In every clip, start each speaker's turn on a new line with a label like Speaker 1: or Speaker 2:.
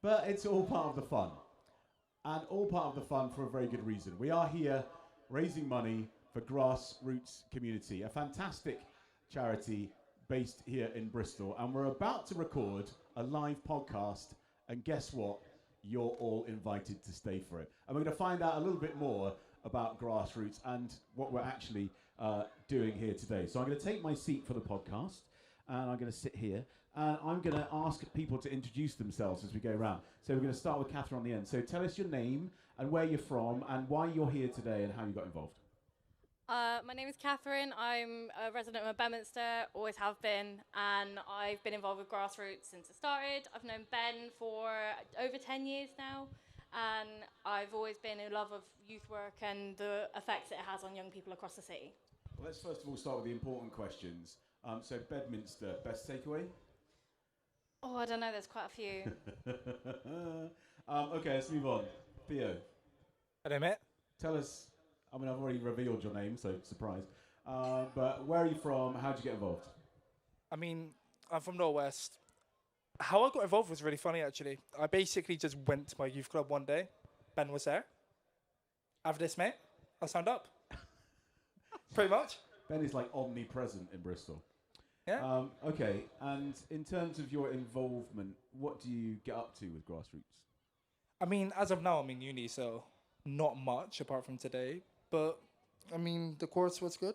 Speaker 1: But it's all part of the fun. And all part of the fun for a very good reason. We are here raising money for Grassroots Community, a fantastic charity based here in Bristol. And we're about to record a live podcast. And guess what? You're all invited to stay for it. And we're going to find out a little bit more about Grassroots and what we're actually doing here today. So I'm going to take my seat for the podcast. And I'm going to sit here, and I'm going to ask people to introduce themselves as we go around. So we're going to start with Catherine on the end. So tell us your name, and where you're from, and why you're here today, and how you got involved.
Speaker 2: My name is Catherine. I'm a resident of Bedminster, always have been, and I've been involved with Grassroots since it started. I've known Ben for over 10 years now, and I've always been in love of youth work and the effects it has on young people across the city.
Speaker 1: Well, let's first of all start with the important questions. So Bedminster, best takeaway?
Speaker 2: Oh, I don't know, there's quite a few.
Speaker 1: Okay, let's move on. Theo.
Speaker 3: Hello, mate.
Speaker 1: Tell us, I mean, I've already revealed your name, so surprise. But where are you from? How did you get involved?
Speaker 3: I mean, I'm from Northwest. How I got involved was really funny, actually. I basically just went to my youth club one day. Ben was there. After this, mate, I signed up. Pretty much.
Speaker 1: Ben is like omnipresent in Bristol.
Speaker 3: Yeah.
Speaker 1: Okay, and in terms of your involvement, what do you get up to with Grassroots?
Speaker 3: I mean, as of now, I'm in uni, so not much apart from today. But, I mean, the course was good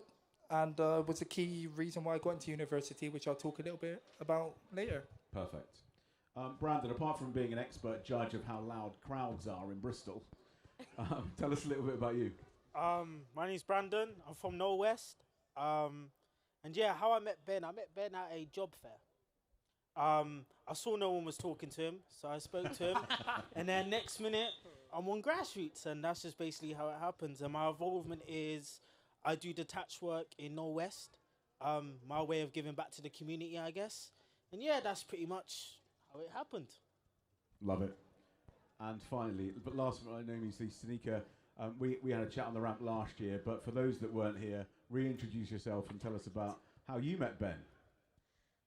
Speaker 3: and was a key reason why I got into university, which I'll talk a little bit about later.
Speaker 1: Perfect. Brandon, apart from being an expert judge of how loud crowds are in Bristol, tell us a little bit about you.
Speaker 4: My name's Brandon. I'm from Northwest. And yeah, how I met Ben at a job fair. I saw no one was talking to him, so I spoke to him. And then next minute, I'm on Grassroots, and that's just basically how it happens. And my involvement is I do detached work in Northwest. My way of giving back to the community, I guess. And yeah, that's pretty much how it happened.
Speaker 1: Love it. And finally, but last but not least, Sanika, we had a chat on the ramp last year, but for those that weren't here, reintroduce yourself and tell us about how you met Ben.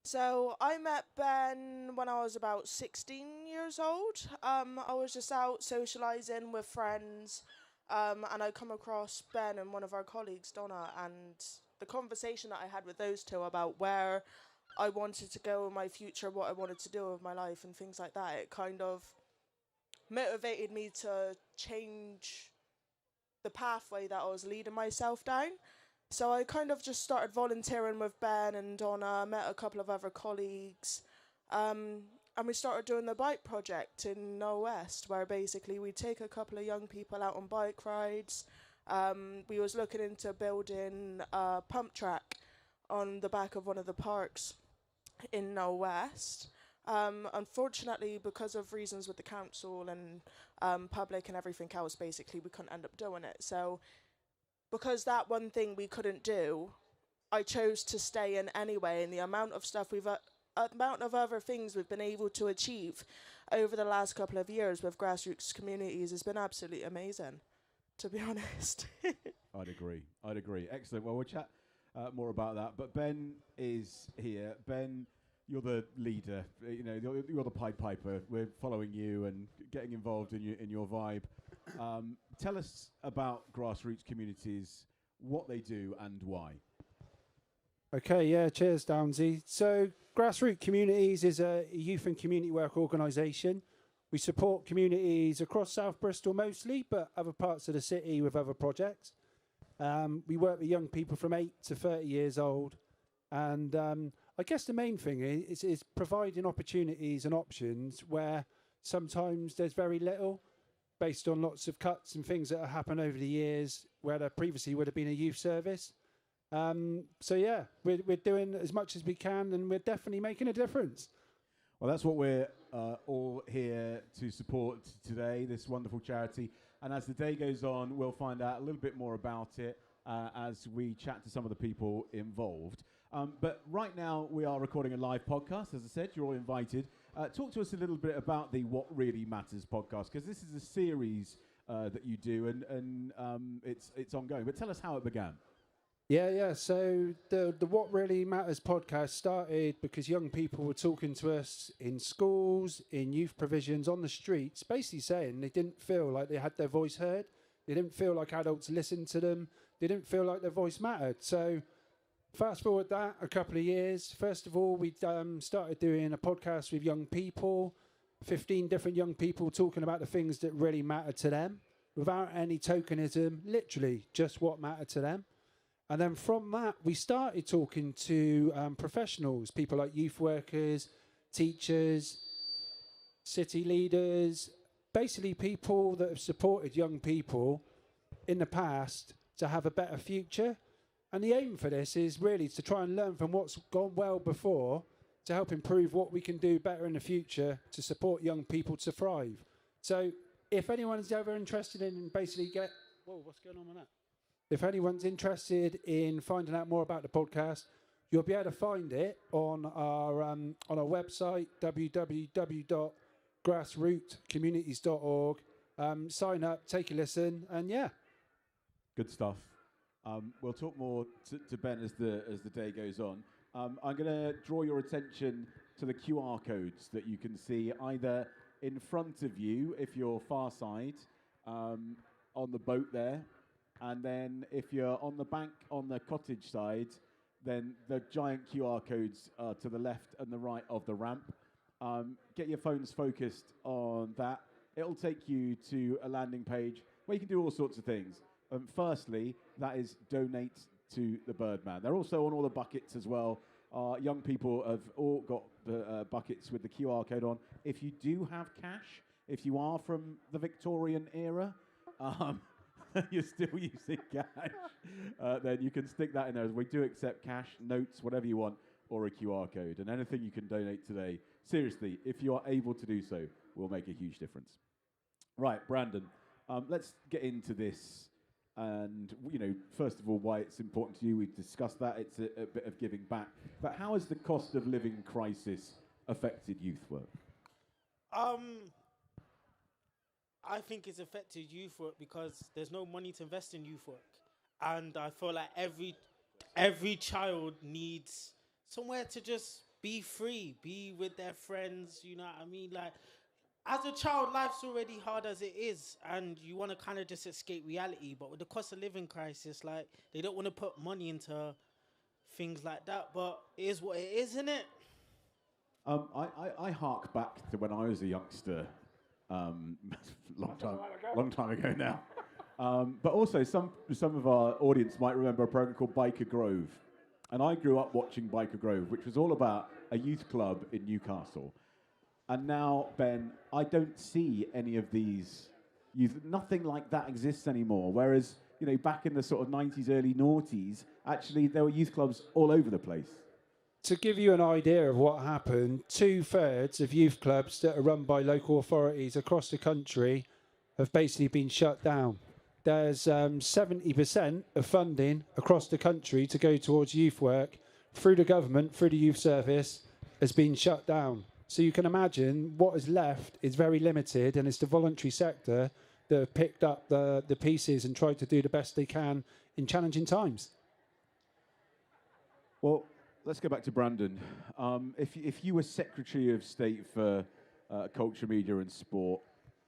Speaker 5: So I met Ben when I was about 16 years old. I was just out socialising with friends, and I come across Ben and one of our colleagues, Donna, and the conversation that I had with those two about where I wanted to go in my future, what I wanted to do with my life and things like that, it kind of motivated me to change the pathway that I was leading myself down. So I kind of just started volunteering with Ben and Donna, met a couple of other colleagues, and we started doing the bike project in Northwest, where basically we take a couple of young people out on bike rides. We was looking into building a pump track on the back of one of the parks in Northwest. Unfortunately, because of reasons with the council and public and everything else, basically we couldn't end up doing it. So because that one thing we couldn't do, I chose to stay in anyway, and the amount of stuff amount of other things we've been able to achieve over the last couple of years with Grassroots Communities has been absolutely amazing, to be honest.
Speaker 1: I'd agree. Excellent. Well, we'll chat more about that. But Ben is here. Ben, you're the leader. You know, you're the Pied Piper. We're following you and getting involved in your vibe. Tell us about Grassroots Communities, what they do and why.
Speaker 6: Okay, yeah, cheers, Downsy. So Grassroot Communities is a youth and community work organisation. We support communities across South Bristol mostly, but other parts of the city with other projects. We work with young people from 8 to 30 years old. And I guess the main thing is providing opportunities and options where sometimes there's very little, based on lots of cuts and things that have happened over the years where there previously would have been a youth service. So yeah, we're doing as much as we can, and we're definitely making a difference.
Speaker 1: Well, that's what we're all here to support today, this wonderful charity. And as the day goes on, we'll find out a little bit more about it as we chat to some of the people involved. But right now, we are recording a live podcast. As I said, you're all invited. Talk to us a little bit about the What Really Matters podcast, because this is a series that you do, and it's ongoing. But tell us how it began.
Speaker 6: Yeah. So the What Really Matters podcast started because young people were talking to us in schools, in youth provisions, on the streets, basically saying they didn't feel like they had their voice heard. They didn't feel like adults listened to them. They didn't feel like their voice mattered. So fast forward that a couple of years. First of all, we started doing a podcast with young people, 15 different young people talking about the things that really matter to them without any tokenism, literally just what mattered to them. And then from that, we started talking to professionals, people like youth workers, teachers, city leaders, basically people that have supported young people in the past to have a better future. And the aim for this is really to try and learn from what's gone well before to help improve what we can do better in the future to support young people to thrive. So if anyone's ever interested in basically what's going on with that? If anyone's interested in finding out more about the podcast, you'll be able to find it on our website, www.grassrootcommunities.org. Sign up, take a listen, and yeah.
Speaker 1: Good stuff. We'll talk more to Ben as the day goes on. I'm going to draw your attention to the QR codes that you can see either in front of you if you're far side on the boat there, and then if you're on the bank on the cottage side, then the giant QR codes are to the left and the right of the ramp. Get your phones focused on that. It'll take you to a landing page where you can do all sorts of things. Firstly, that is donate to the Birdman. They're also on all the buckets as well. Young people have all got the buckets with the QR code on. If you do have cash, if you are from the Victorian era, you're still using cash, then you can stick that in there. We do accept cash, notes, whatever you want, or a QR code. And anything you can donate today, seriously, if you are able to do so, will make a huge difference. Right, Brandon, let's get into this. And, first of all, why it's important to you. We've discussed that. It's a bit of giving back. But how has the cost of living crisis affected youth work?
Speaker 4: I think it's affected youth work because there's no money to invest in youth work. And I feel like every child needs somewhere to just be free, be with their friends, you know what I mean? Like, as a child, life's already hard as it is, and you want to kind of just escape reality. But with the cost of living crisis, like, they don't want to put money into things like that. But it is what it is, isn't it?
Speaker 1: I hark back to when I was a youngster, long time ago now. But also, some of our audience might remember a program called Biker Grove, and I grew up watching Biker Grove, which was all about a youth club in Newcastle. And now, Ben, I don't see any of these youth. Nothing like that exists anymore. Whereas, back in the sort of 90s, early noughties, actually there were youth clubs all over the place.
Speaker 6: To give you an idea of what happened, 2/3 of youth clubs that are run by local authorities across the country have basically been shut down. There's 70% of funding across the country to go towards youth work through the government, through the youth service, has been shut down. So you can imagine what is left is very limited, and it's the voluntary sector that have picked up the pieces and tried to do the best they can in challenging times.
Speaker 1: Well, let's go back to Brandon. If you were Secretary of State for Culture, Media and Sport,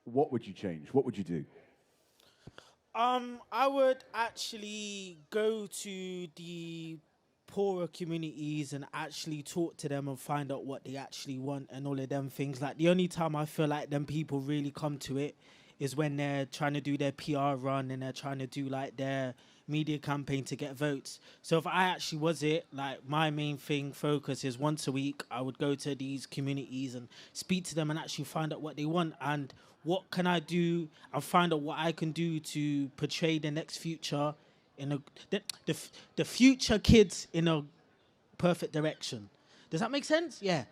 Speaker 1: what would you change? What would you do?
Speaker 4: I would actually go to the poorer communities and actually talk to them and find out what they actually want and all of them things. Like, the only time I feel like them people really come to it is when they're trying to do their PR run and they're trying to do like their media campaign to get votes. So if I actually was it, like, my main focus is once a week I would go to these communities and speak to them and actually find out what they want and what can I do and find out what I can do to portray the next future in the future kids in a perfect direction. Does that make sense? Yeah.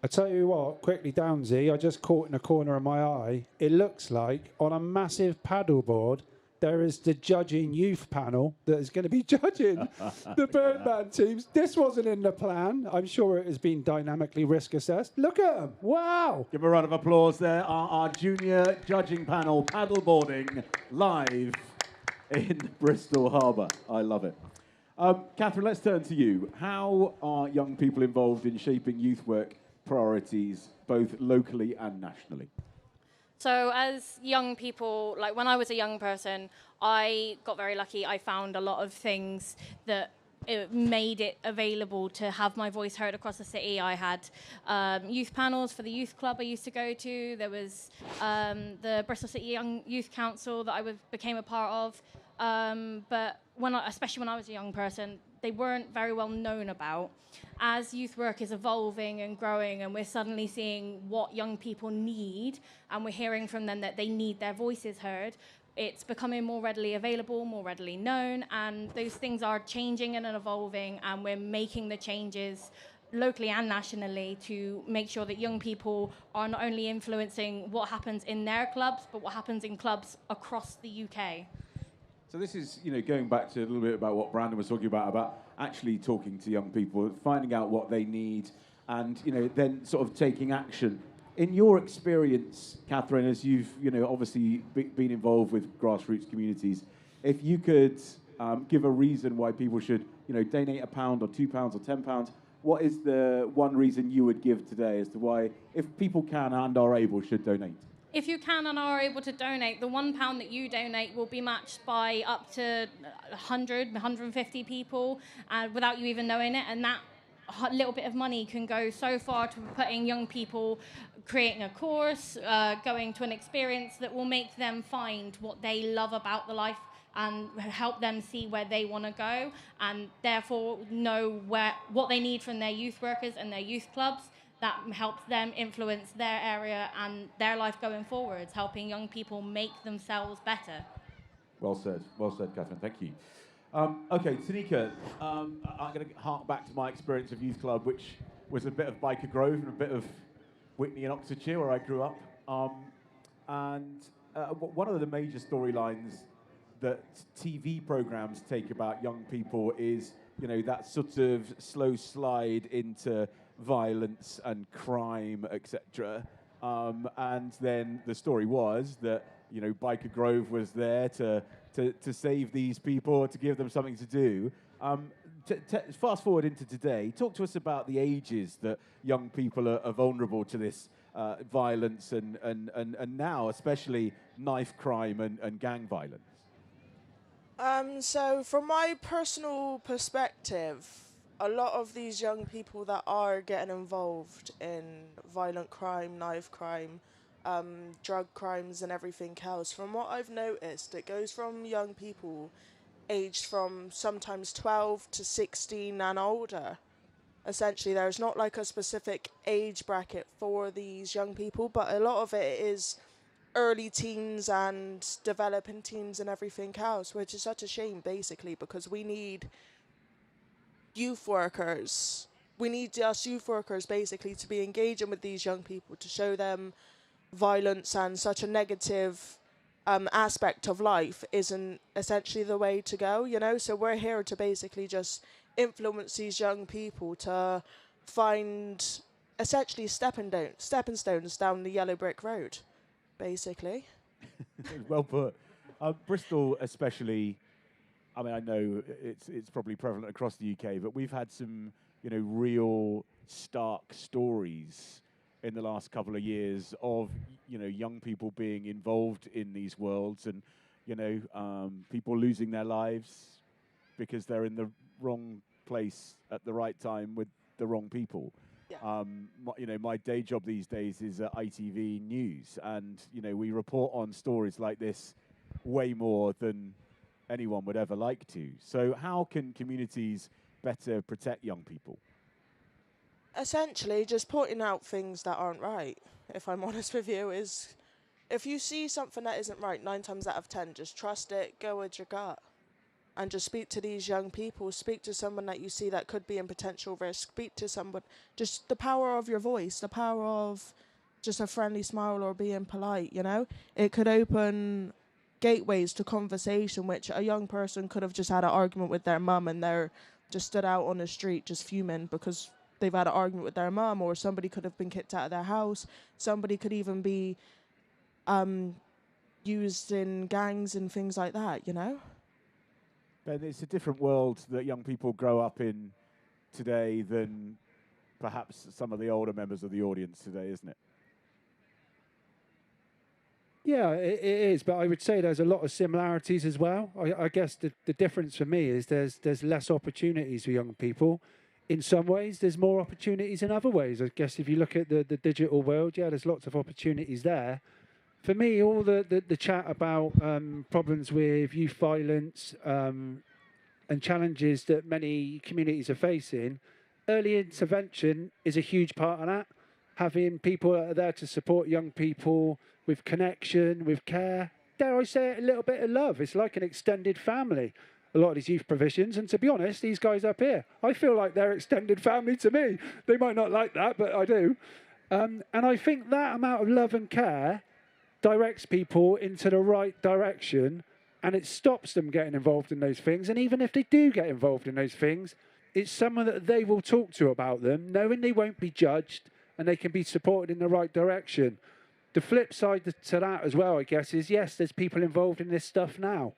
Speaker 6: I tell you what, quickly, Downsy, I just caught in the corner of my eye. It looks like on a massive paddleboard, there is the judging youth panel that is going to be judging the Birdman teams. This wasn't in the plan. I'm sure it has been dynamically risk assessed. Look at them. Wow.
Speaker 1: Give a round of applause there. Our junior judging panel paddleboarding live in Bristol Harbour. I love it. Catherine, let's turn to you. How are young people involved in shaping youth work priorities, both locally and nationally?
Speaker 2: So as young people, like when I was a young person, I got very lucky. I found a lot of things that it made it available to have my voice heard across the city. I had youth panels for the youth club I used to go to. There was the Bristol City Young Youth Council that I became a part of. But especially when I was a young person, they weren't very well known about. As youth work is evolving and growing, and we're suddenly seeing what young people need, and we're hearing from them that they need their voices heard, it's becoming more readily available, more readily known, and those things are changing and evolving, and we're making the changes locally and nationally to make sure that young people are not only influencing what happens in their clubs, but what happens in clubs across the UK.
Speaker 1: So this is, going back to a little bit about what Brandon was talking about actually talking to young people, finding out what they need, and, then sort of taking action. In your experience, Catherine, as you've, obviously been involved with grassroots communities, if you could give a reason why people should, donate £1 or £2 or £10, what is the one reason you would give today as to why, if people can and are able, should donate?
Speaker 2: If you can and are able to donate, the £1 that you donate will be matched by up to 100, 150 people without you even knowing it. And that little bit of money can go so far to putting young people, creating a course, going to an experience that will make them find what they love about the life and help them see where they want to go, and therefore know what they need from their youth workers and their youth clubs. That helps them influence their area and their life going forwards, helping young people make themselves better.
Speaker 1: Well said, Catherine. Thank you. Okay, Tanika, I'm going to hark back to my experience of youth club, which was a bit of Biker Grove and a bit of Witney in Oxfordshire, where I grew up. One of the major storylines that TV programs take about young people is, that sort of slow slide into violence and crime, etc. And then the story was that, Biker Grove was there to save these people, to give them something to do. Fast forward into today, talk to us about the ages that young people are vulnerable to this violence and now especially knife crime and gang violence.
Speaker 5: So from my personal perspective, a lot of these young people that are getting involved in violent crime, knife crime, drug crimes and everything else, from what I've noticed, it goes from young people aged from sometimes 12 to 16 and older. Essentially, there's not like a specific age bracket for these young people, but a lot of it is early teens and developing teens and everything else, which is such a shame, basically, because we need youth workers. We need us youth workers, basically, to be engaging with these young people, to show them violence and such a negative aspect of life isn't essentially the way to go, So we're here to basically just influence these young people to find essentially stepping stones down the yellow brick road, basically.
Speaker 1: Well put. Bristol especially, I mean, I know it's probably prevalent across the UK, but we've had some, real stark stories in the last couple of years of, young people being involved in these worlds and, people losing their lives because they're in the wrong place at the right time with the wrong people. Yeah. My day job these days is at ITV News, and, we report on stories like this way more than anyone would ever like to. So how can communities better protect young people?
Speaker 5: Essentially, just pointing out things that aren't right, if I'm honest with you, is if you see something that isn't right, 9 times out of 10, just trust it, go with your gut, and just speak to these young people, speak to someone that you see that could be in potential risk, speak to someone, just the power of your voice, the power of just a friendly smile or being polite, It could open gateways to conversation, which a young person could have just had an argument with their mum and they're just stood out on the street just fuming because they've had an argument with their mum, or somebody could have been kicked out of their house. Somebody could even be used in gangs and things like that,
Speaker 1: Ben, it's a different world that young people grow up in today than perhaps some of the older members of the audience today, isn't it?
Speaker 6: Yeah, it is, but I would say there's a lot of similarities as well. I guess the difference for me is there's less opportunities for young people. In some ways, there's more opportunities in other ways. I guess if you look at the digital world, yeah, there's lots of opportunities there. For me, all the chat about problems with youth violence and challenges that many communities are facing, early intervention is a huge part of that. Having people that are there to support young people with connection, with care, dare I say it, a little bit of love. It's like an extended family, a lot of these youth provisions. And to be honest, these guys up here, I feel like they're extended family to me. They might not like that, but I do. And I think that amount of love and care directs people into the right direction, and it stops them getting involved in those things. And even if they do get involved in those things, it's someone that they will talk to about them, knowing they won't be judged and they can be supported in the right direction. The flip side to that as well, I guess, is yes, there's people involved in this stuff now.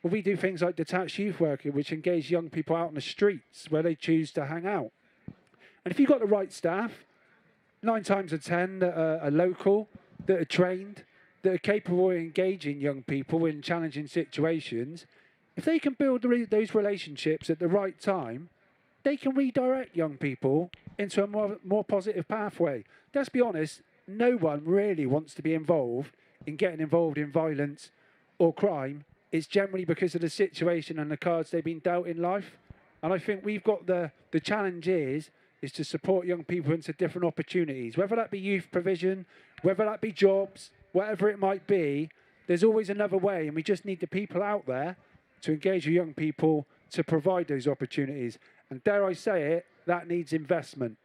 Speaker 6: But we do things like detached youth working, which engage young people out on the streets where they choose to hang out. And if you've got the right staff, 9 times out of 10 that are local, that are trained, that are capable of engaging young people in challenging situations, if they can build those relationships at the right time, they can redirect young people into a more positive pathway. Let's be honest, no one really wants to be involved in getting involved in violence or crime. It's generally because of the situation and the cards they've been dealt in life. And I think we've got the challenge is to support young people into different opportunities, whether that be youth provision, whether that be jobs, whatever it might be. There's always another way, and we just need the people out there to engage with young people to provide those opportunities. And dare I say it, that needs investment.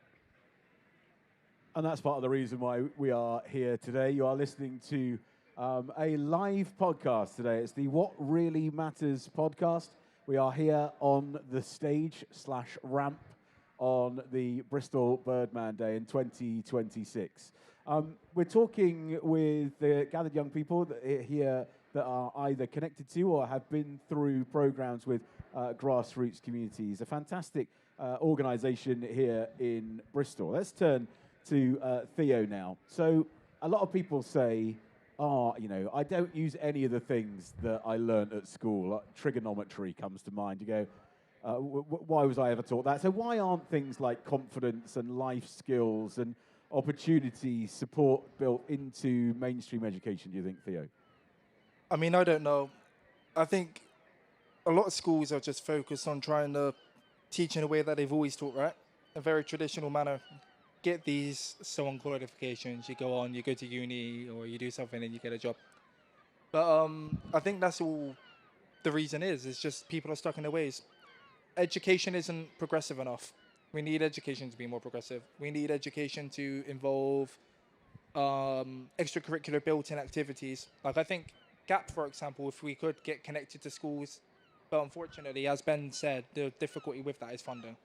Speaker 1: And that's part of the reason why we are here today. You are listening to a live podcast today. It's the What Really Matters podcast. We are here on the stage/ramp on the Bristol Birdman Day in 2026. We're talking with the gathered young people here that are either connected to or have been through programs with Grassroot Communities, a fantastic organisation here in Bristol. Let's turn to Theo now. So a lot of people say, I don't use any of the things that I learned at school. Like trigonometry comes to mind. You go, why was I ever taught that? So why aren't things like confidence and life skills and opportunity support built into mainstream education, do you think, Theo?
Speaker 3: I mean, I don't know. I think a lot of schools are just focused on trying to teach in a way that they've always taught, right? A very traditional manner. Get these so-on qualifications, you go on, you go to uni, or you do something and you get a job. But I think that's all the reason is. It's just people are stuck in their ways. Education isn't progressive enough. We need education to be more progressive. We need education to involve extracurricular built-in activities. Like I think GAP, for example, if we could get connected to schools, but unfortunately, as Ben said, the difficulty with that is funding.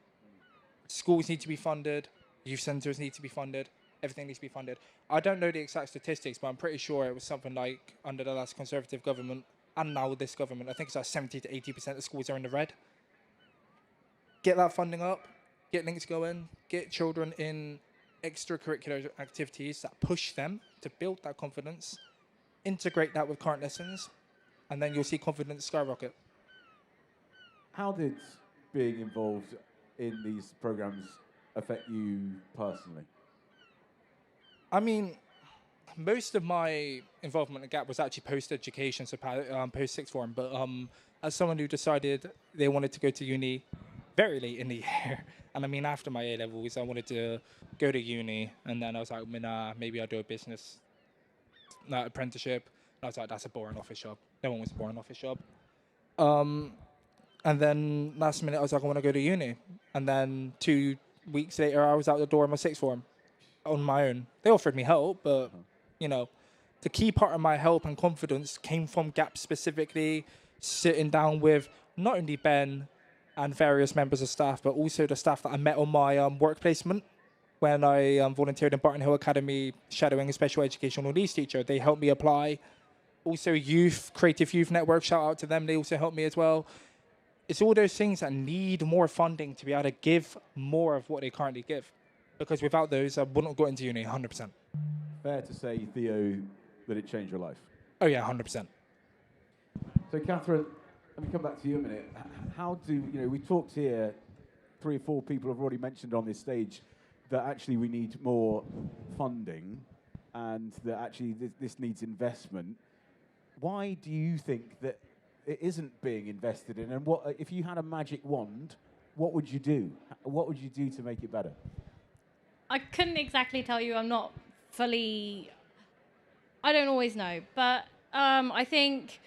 Speaker 3: Schools need to be funded. Youth centres need to be funded. Everything needs to be funded. I don't know the exact statistics, but I'm pretty sure it was something like under the last Conservative government and now this government, I think it's like 70 to 80% of schools are in the red. Get that funding up, get links going, get children in extracurricular activities that push them to build that confidence, integrate that with current lessons, and then you'll see confidence skyrocket.
Speaker 1: How did being involved in these programs affect you personally?
Speaker 3: I mean, most of my involvement at GAP was actually post-education, so post-sixth form. But as someone who decided they wanted to go to uni very late in the year, and I mean after my A-levels, I wanted to go to uni, and then I was like, maybe I'll do a business apprenticeship. And I was like, that's a boring office job. No one wants a boring office job. And then last minute, I was like, I want to go to uni. And then 2 weeks later, I was out the door in my sixth form on my own. They offered me help, but, the key part of my help and confidence came from GAP specifically, sitting down with not only Ben and various members of staff, but also the staff that I met on my work placement when I volunteered in Barton Hill Academy, shadowing a special educational needs teacher. They helped me apply. Also, Creative Youth Network, shout out to them. They also helped me as well. it's all those things that need more funding to be able to give more of what they currently give. Because without those, I wouldn't go into uni 100%.
Speaker 1: Fair to say, Theo, that it changed your life.
Speaker 3: Oh yeah, 100%.
Speaker 1: So, Catherine, let me come back to you a minute. How do, we talked here, 3 or 4 people have already mentioned on this stage that actually we need more funding and that actually this needs investment. Why do you think that it isn't being invested in? And what if you had a magic wand, what would you do? What would you do to make it better?
Speaker 2: I couldn't exactly tell you. I'm not fully... I don't always know. But I think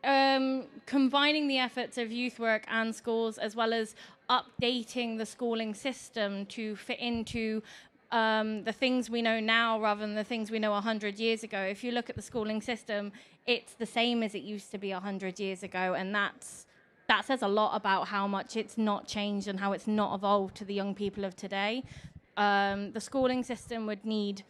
Speaker 2: combining the efforts of youth work and schools, as well as updating the schooling system to fit into the things we know now rather than the things we know 100 years ago. If you look at the schooling system, it's the same as it used to be 100 years ago, and that says a lot about how much it's not changed and how it's not evolved to the young people of today. The schooling system would need,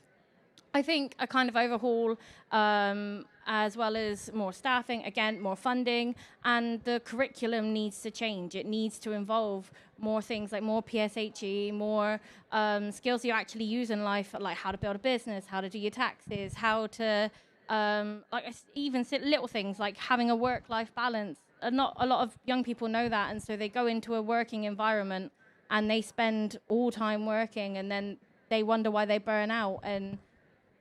Speaker 2: I think, a kind of overhaul, as well as more staffing, again, more funding, and the curriculum needs to change. It needs to involve more things like more PSHE, more skills you actually use in life, like how to build a business, how to do your taxes, how to, even little things like having a work-life balance. Not a lot of young people know that, and so they go into a working environment and they spend all time working, and then they wonder why they burn out. And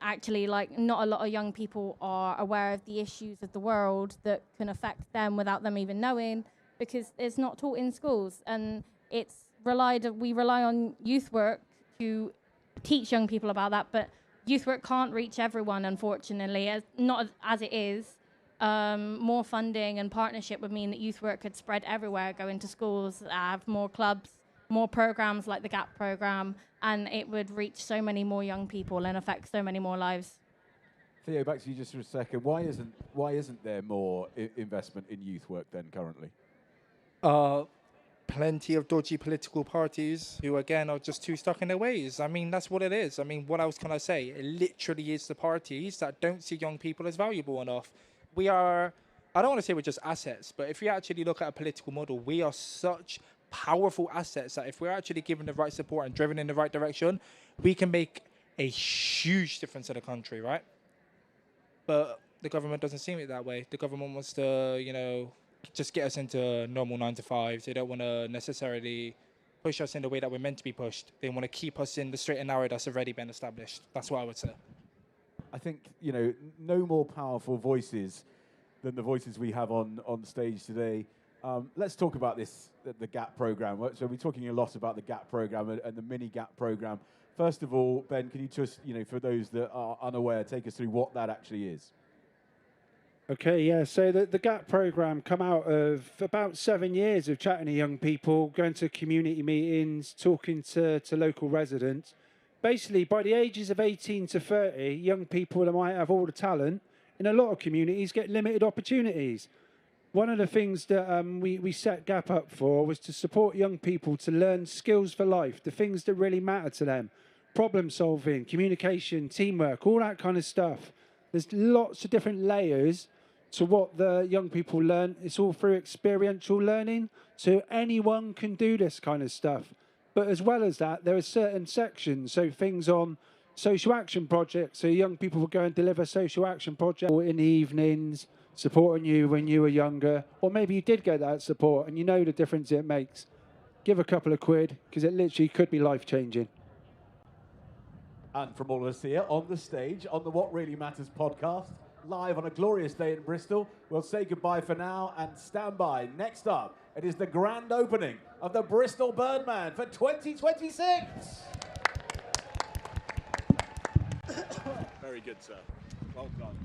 Speaker 2: actually, not a lot of young people are aware of the issues of the world that can affect them without them even knowing, because it's not taught in schools. And we rely on youth work to teach young people about that, but youth work can't reach everyone, unfortunately, not as it is. More funding and partnership would mean that youth work could spread everywhere, go into schools, have more clubs, more programs like the GAP program, and it would reach so many more young people and affect so many more lives.
Speaker 1: Theo, back to you just for a second. Why isn't there more investment in youth work then currently?
Speaker 3: Plenty of dodgy political parties who, again, are just too stuck in their ways. I mean, that's what it is. I mean, what else can I say? It literally is the parties that don't see young people as valuable enough. I don't want to say we're just assets, but if we actually look at a political model, we are such powerful assets that if we're actually given the right support and driven in the right direction, we can make a huge difference in the country, right? But the government doesn't see it that way. The government wants to, just get us into normal 9 to 5. They don't want to necessarily push us in the way that we're meant to be pushed. They want to keep us in the straight and narrow that's already been established. That's what I would say.
Speaker 1: I think, no more powerful voices than the voices we have on stage today. Let's talk about the GAP program. So we're talking a lot about the GAP program and the mini GAP program. First of all, Ben, can you just, for those that are unaware, take us through what that actually is?
Speaker 6: Okay, yeah. So the GAP program come out of about 7 years of chatting to young people, going to community meetings, talking to local residents. Basically, by the ages of 18 to 30, young people that might have all the talent in a lot of communities get limited opportunities. One of the things that we set GAP up for was to support young people to learn skills for life, the things that really matter to them. Problem solving, communication, teamwork, all that kind of stuff. There's lots of different layers to what the young people learn. It's all through experiential learning, so anyone can do this kind of stuff. But as well as that, there are certain sections, so things on social action projects, so young people will go and deliver social action projects in the evenings, supporting you when you were younger, or maybe you did get that support and you know the difference it makes. Give a couple of quid, because it literally could be life-changing.
Speaker 1: And from all of us here on the stage, on the What Really Matters podcast, live on a glorious day in Bristol, we'll say goodbye for now and stand by. Next up, it is the grand opening of the Bristol Birdman for 2026. Very good, sir. Well done.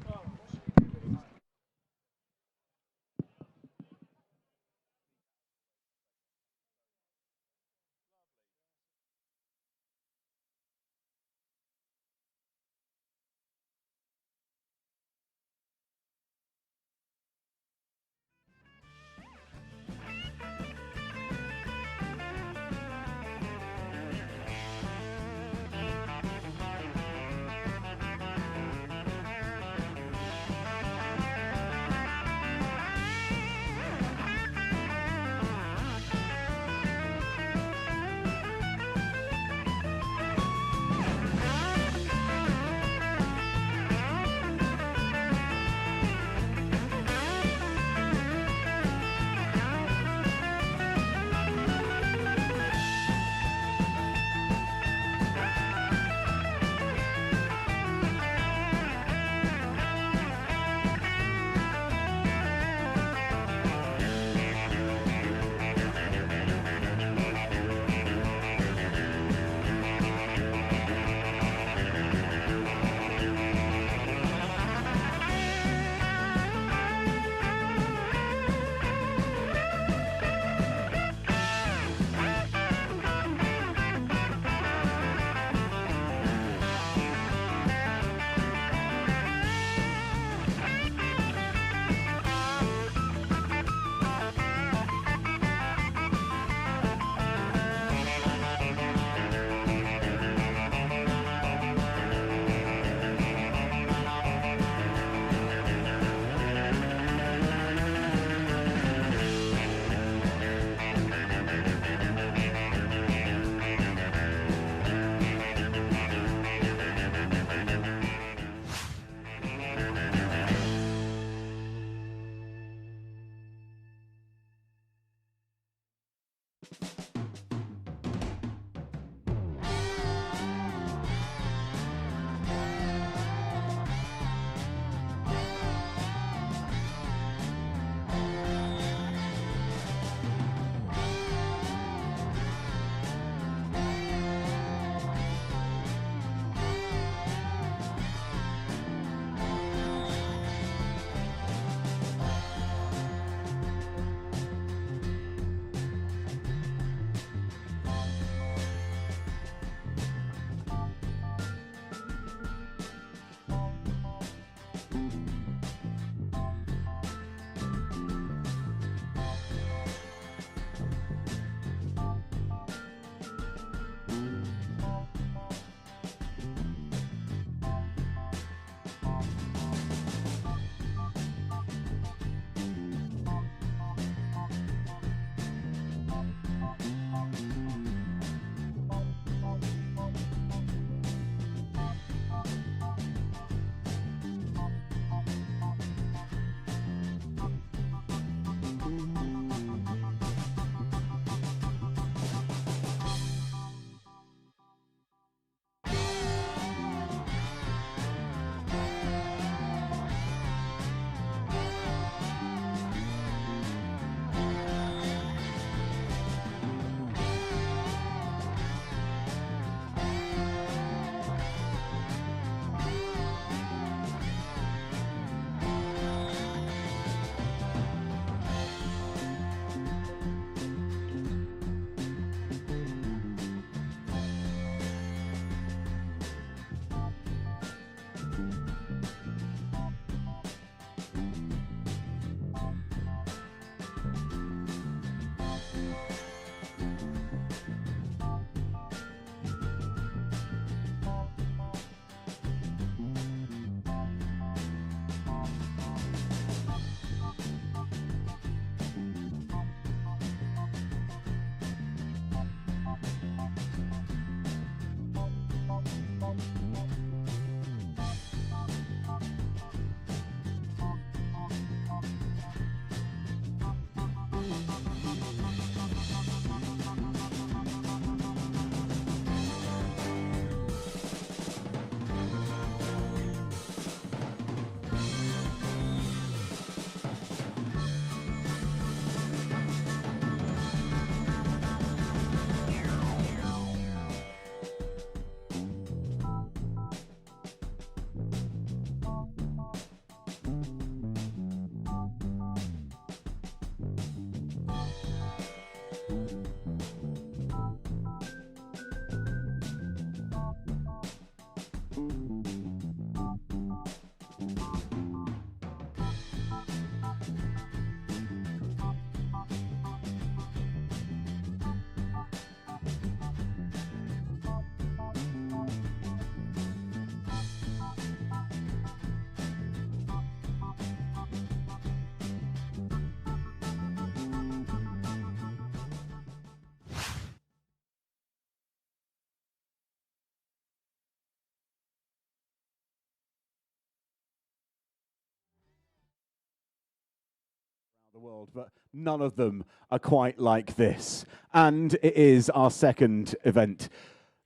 Speaker 1: the world, but none of them are quite like this. And it is our second event.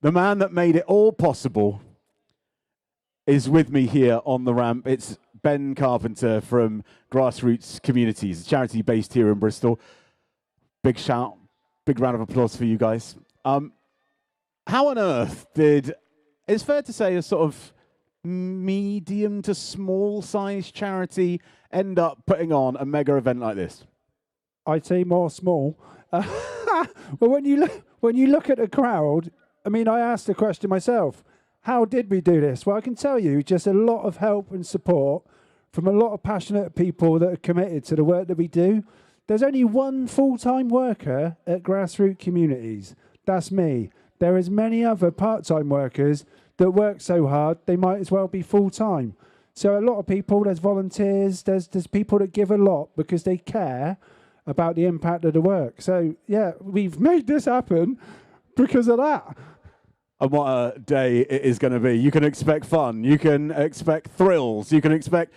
Speaker 1: The man that made it all possible is with me here on the ramp. It's Ben Carpenter from Grassroots Communities, a charity based here in Bristol. Big shout, big round of applause for you guys. How on earth did, it's fair to say, a sort of medium to small size charity end up putting on a mega event like this?
Speaker 6: I'd say more small. But when you look at the crowd, I mean, I asked the question myself, how did we do this? Well, I can tell you, just a lot of help and support from a lot of passionate people that are committed to the work that we do. There's only one full-time worker at Grassroot Communities. That's me. There is many other part-time workers that work so hard, they might as well be full-time. So a lot of people, there's volunteers, there's people that give a lot because they care about the impact of the work. So, yeah, we've made this happen because of that.
Speaker 1: And what a day it is going to be. You can expect fun, you can expect thrills, you can expect...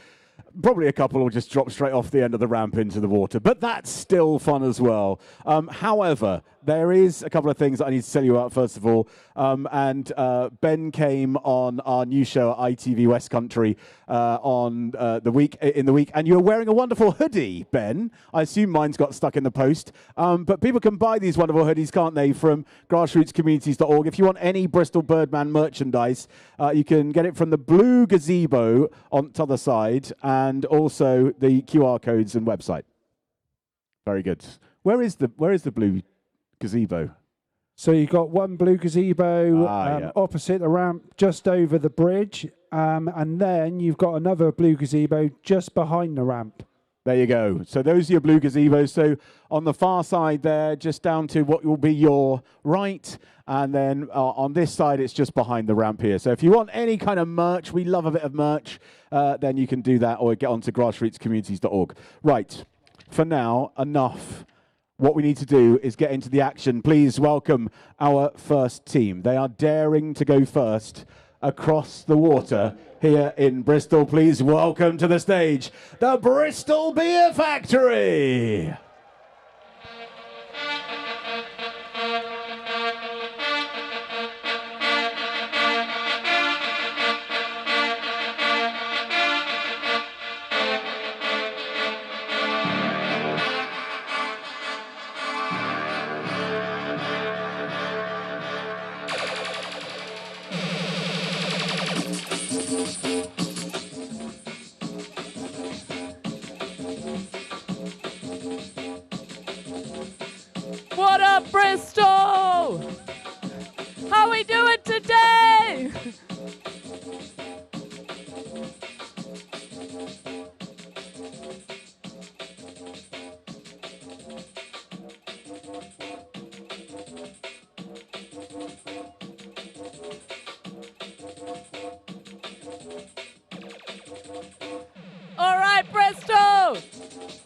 Speaker 1: Probably a couple will just drop straight off the end of the ramp into the water, but that's still fun as well. However, there is a couple of things that I need to tell you about first of all. Ben came on our new show at ITV West Country in the week, and you're wearing a wonderful hoodie, Ben. I assume mine's got stuck in the post, but people can buy these wonderful hoodies, can't they, from grassrootscommunities.org. If you want any Bristol Birdman merchandise, you can get it from the blue gazebo on the other side, and also the QR codes and website. Very good. Where is the blue gazebo?
Speaker 6: So you've got one blue gazebo opposite the ramp, just over the bridge, and then you've got another blue gazebo just behind the ramp.
Speaker 1: There you go. So those are your blue gazebos. So on the far side there, just down to what will be your right, and then on this side, it's just behind the ramp here. So if you want any kind of merch, we love a bit of merch, then you can do that or get onto grassrootscommunities.org. Right, for now, enough. What we need to do is get into the action. Please welcome our first team. They are daring to go first across the water here in Bristol. Please welcome to the stage the Bristol Beer Factory.
Speaker 7: What up, Bristol? How we doing today? All right, Bristol.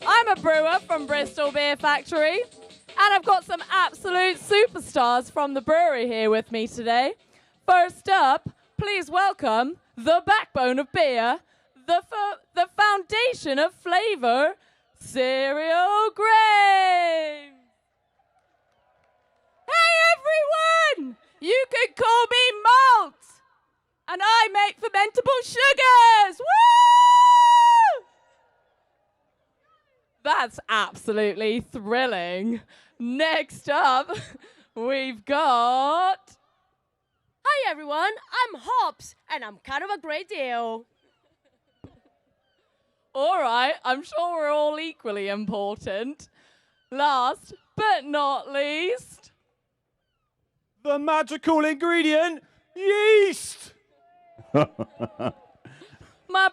Speaker 7: I'm a brewer from Bristol Beer Factory. And I've got some absolute superstars from the brewery here with me today. First up, please welcome the backbone of beer, the foundation of flavor, Cereal Grain. Hey everyone! You can call me Malt, and I make fermentable sugars. Woo! That's absolutely thrilling. Next up, we've got...
Speaker 8: Hi everyone, I'm Hops, and I'm kind of a great deal.
Speaker 7: All right, I'm sure we're all equally important. Last but not least...
Speaker 9: The magical ingredient, yeast!
Speaker 7: My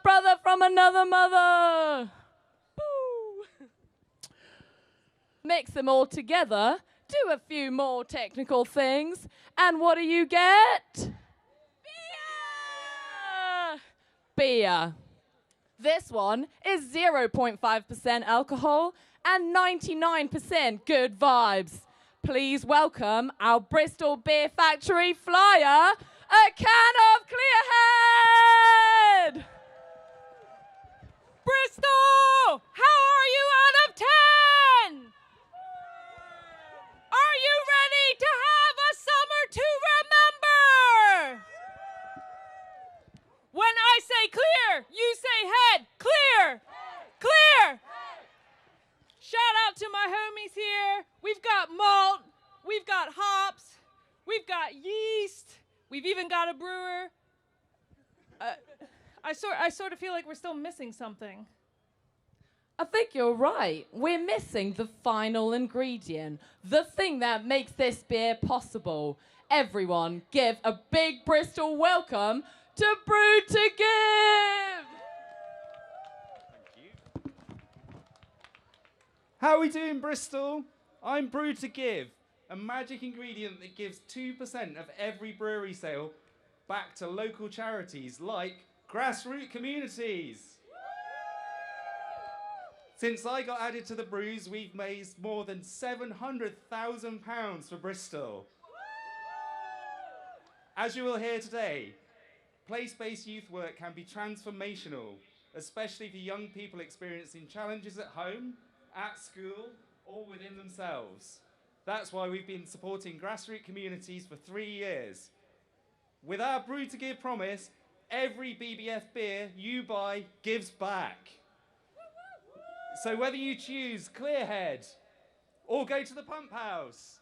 Speaker 7: brother from another mother. Boo. Mix them all together, do a few more technical things, and what do you get? Beer! Beer. This one is 0.5% alcohol and 99% good vibes. Please welcome our Bristol Beer Factory flyer, a can of Clearhead!
Speaker 8: Bristol, how are you out of
Speaker 10: We've even got a brewer. I sort of feel like we're still missing something.
Speaker 7: I think you're right. We're missing the final ingredient, the thing that makes this beer possible. Everyone, give a big Bristol welcome to Brew to Give!
Speaker 11: How are we doing, Bristol? I'm Brew to Give, a magic ingredient that gives 2% of every brewery sale back to local charities like Grassroot Communities. Since I got added to the brews, we've raised more than £700,000 for Bristol. As you will hear today, place-based youth work can be transformational, especially for young people experiencing challenges at home, at school, or within themselves. That's why we've been supporting Grassroot Communities for 3 years. With our Brew to Give promise, every BBF beer you buy gives back. So whether you choose Clearhead or go to the Pump House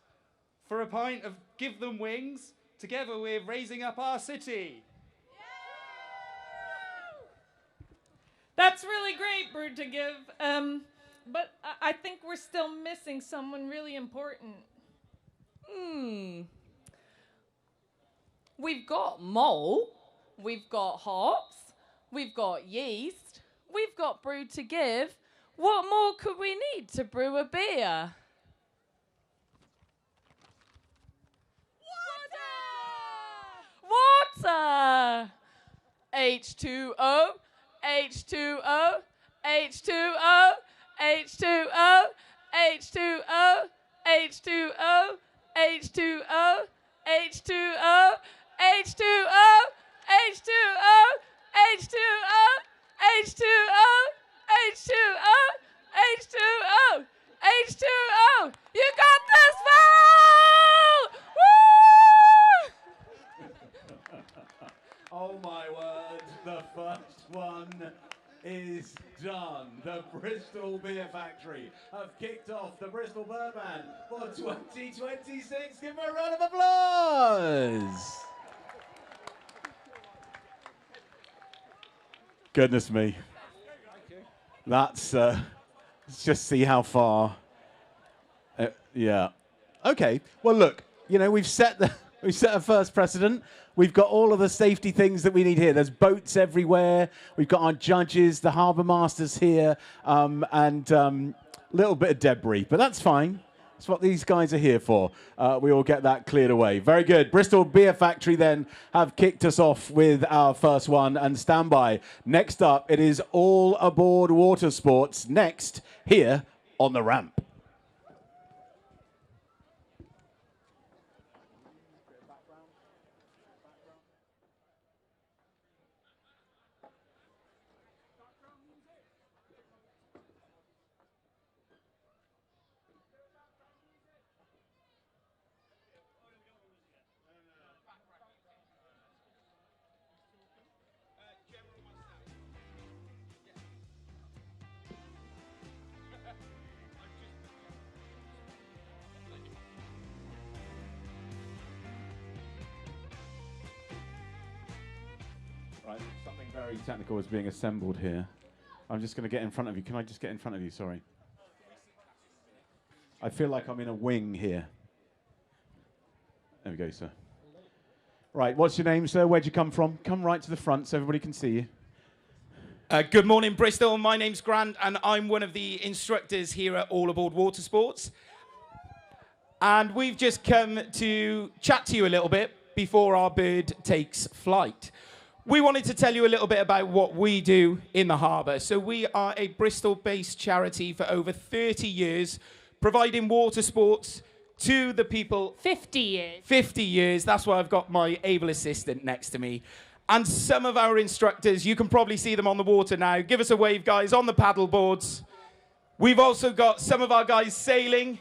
Speaker 11: for a pint of Give Them Wings, together we're raising up our city.
Speaker 10: That's really great, Brew to Give. But I think we're still missing someone really important.
Speaker 7: We've got malt, we've got hops, we've got yeast, we've got Brew to Give. What more could we need to brew a beer? Water! H2O, H2O, H2O, H2O, H2O, H2O, H2O, H2O, H2O, H2O, H2O, H2O, H2O, H2O, H2O. You got this, Val! Woo!
Speaker 1: Oh my word, the first one is done. The Bristol Beer Factory have kicked off the Bristol Birdman for 2026. Give them a round of applause. Goodness me. That's, let's just see how far. Yeah. Okay. Well, look, you know, we've set a first precedent. We've got all of the safety things that we need here. There's boats everywhere. We've got our judges, the harbour masters here, and a little bit of debris, but that's fine. That's what these guys are here for. We all get that cleared away. Very good. Bristol Beer Factory then have kicked us off with our first one, and stand by. Next up, it is All Aboard Water Sports. Next, here on the ramp. Right, something very technical is being assembled here. I'm just going to get in front of you. Can I just get in front of you? Sorry. I feel like I'm in a wing here. There we go, sir. Right, what's your name, sir? Where'd you come from? Come right to the front so everybody can see you.
Speaker 11: Good morning, Bristol. My name's Grant, and I'm one of the instructors here at All Aboard Water Sports. And we've just come to chat to you a little bit before our bird takes flight. We wanted to tell you a little bit about what we do in the harbour. So we are a Bristol-based charity for over 30 years, providing water sports to the people.
Speaker 10: 50 years.
Speaker 11: 50 years. That's why I've got my able assistant next to me. And some of our instructors, you can probably see them on the water now. Give us a wave, guys, on the paddle boards. We've also got some of our guys sailing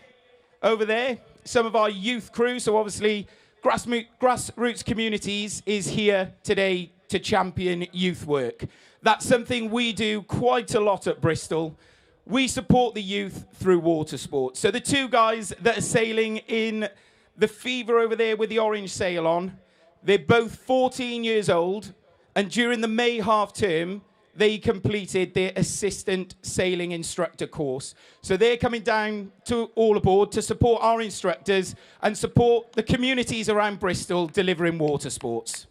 Speaker 11: over there, some of our youth crew. So obviously, Grassroots Communities is here today to champion youth work. That's something we do quite a lot at Bristol. We support the youth through water sports. So the two guys that are sailing in the Fever over there with the orange sail on,
Speaker 12: They're both 14 years old, and during the May half term, they completed their assistant sailing instructor course. So they're coming down to All Aboard to support our instructors and support the communities around Bristol delivering water sports.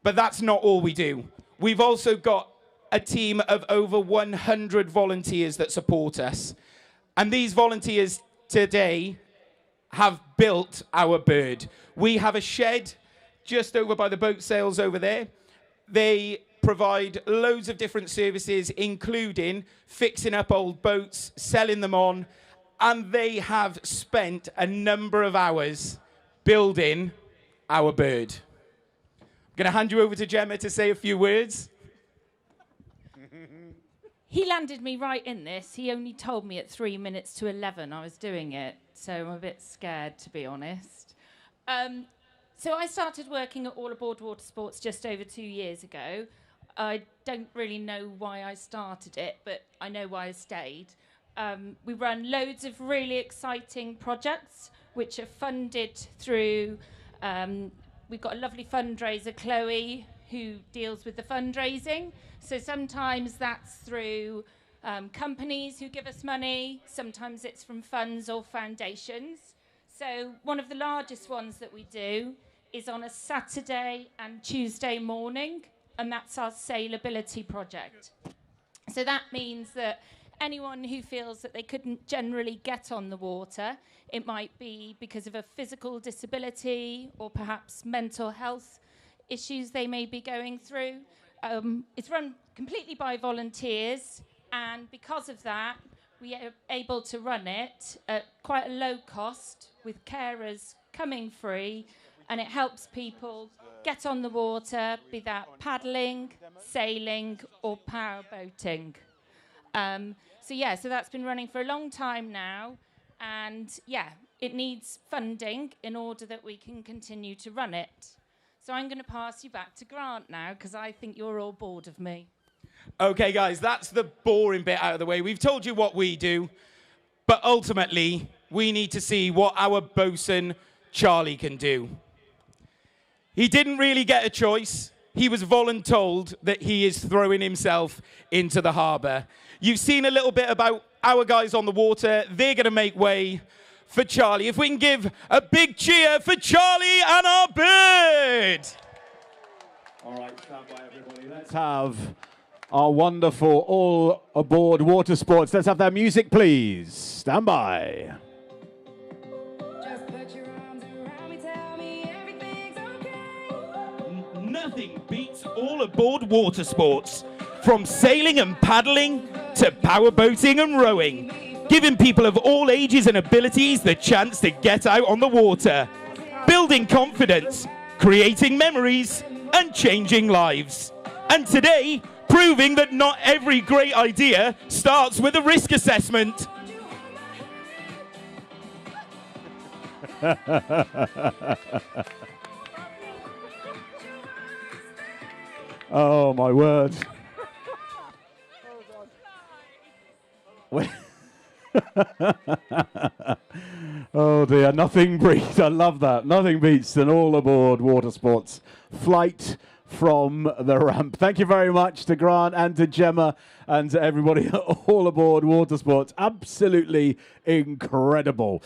Speaker 12: But that's not all we do. We've also got a team of over 100 volunteers that support us. And these volunteers today have built our bird. We have a shed just over by the boat sales over there. They provide loads of different services, including fixing up old boats, selling them on, and they have spent a number of hours building our bird. I'm going to hand you over to Gemma to say a few words.
Speaker 10: He landed me right in this. He only told me at 3 minutes to 11 I was doing it, so I'm a bit scared, to be honest. So I started working at All Aboard Water Sports just over 2 years ago. I don't really know why I started it, but I know why I stayed. We run loads of really exciting projects, which are funded through... we've got a lovely fundraiser, Chloe, who deals with the fundraising. So sometimes that's through companies who give us money. Sometimes it's from funds or foundations. So one of the largest ones that we do is on a Saturday and Tuesday morning, and that's our Sailability project. So that means that anyone who feels that they couldn't generally get on the water, it might be because of a physical disability or perhaps mental health issues they may be going through. It's run completely by volunteers, and because of that, we are able to run it at quite a low cost with carers coming free, and it helps people get on the water, be that paddling, sailing, or power boating. So that's been running for a long time now, and it needs funding in order that we can continue to run it. So I'm going to pass you back to Grant now, because I think you're all bored of me.
Speaker 12: Okay, guys, that's the boring bit out of the way. We've told you what we do, but ultimately, we need to see what our bosun, Charlie, can do. He didn't really get a choice. He was voluntold that he is throwing himself into the harbour. You've seen a little bit about our guys on the water. They're going to make way for Charlie. If we can give a big cheer for Charlie and our bird.
Speaker 1: All right, stand by, everybody. Let's have our wonderful All Aboard Water Sports. Let's have that music, please. Stand by.
Speaker 12: Nothing beats All Aboard Water Sports. From sailing and paddling to power boating and rowing, giving people of all ages and abilities the chance to get out on the water, building confidence, creating memories, and changing lives. And today, proving that not every great idea starts with a risk assessment.
Speaker 1: Oh, my word. Oh dear, nothing beats, I love that, nothing beats an All Aboard Water Sports flight from the ramp. Thank you very much to Grant and to Gemma and to everybody at All Aboard Water Sports. Absolutely incredible.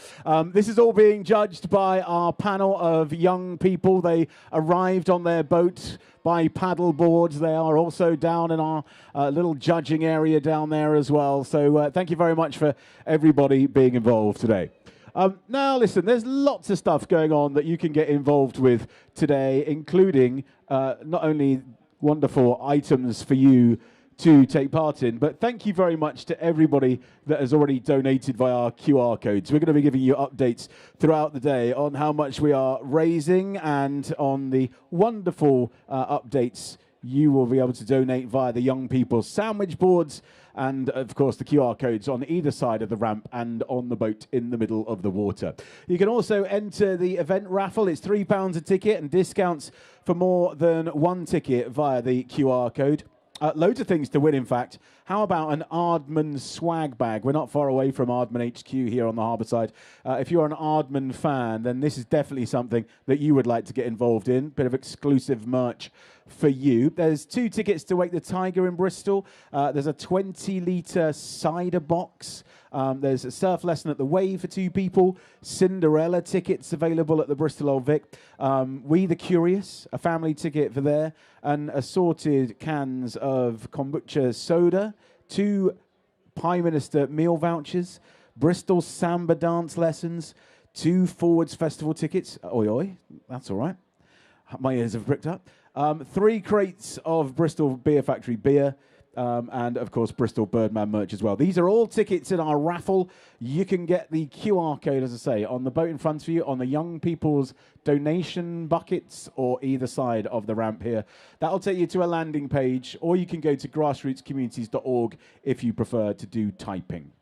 Speaker 1: This is all being judged by our panel of young people. They arrived on their boat by paddle boards. They are also down in our little judging area down there as well. So thank you very much for everybody being involved today. Now, listen, there's lots of stuff going on that you can get involved with today, including not only wonderful items for you to take part in, but thank you very much to everybody that has already donated via our QR codes. We're going to be giving you updates throughout the day on how much we are raising and on the wonderful updates you will be able to donate via the Young People's sandwich boards and, of course, the QR codes on either side of the ramp and on the boat in the middle of the water. You can also enter the event raffle. It's £3 a ticket and discounts for more than one ticket via the QR code. Loads of things to win, in fact. How about an Ardman swag bag? We're not far away from Ardman HQ here on the harbourside. If you're an Ardman fan, then this is definitely something that you would like to get involved in. Bit of exclusive merch for you. There's 2 tickets to Wake the Tiger in Bristol. There's a 20-litre cider box. There's a surf lesson at the Wave for 2 people. Cinderella tickets available at the Bristol Old Vic. We the Curious, a family ticket for there. And assorted cans of kombucha soda. 2 Prime Minister meal vouchers. Bristol Samba dance lessons. 2 Forwards Festival tickets. Oi, oi. That's all right. My ears have pricked up. 3 crates of Bristol Beer Factory beer. And, of course, Bristol Birdman merch as well. These are all tickets in our raffle. You can get the QR code, as I say, on the boat in front of you, on the young people's donation buckets, or either side of the ramp here. That'll take you to a landing page, or you can go to grassrootscommunities.org if you prefer to do typing.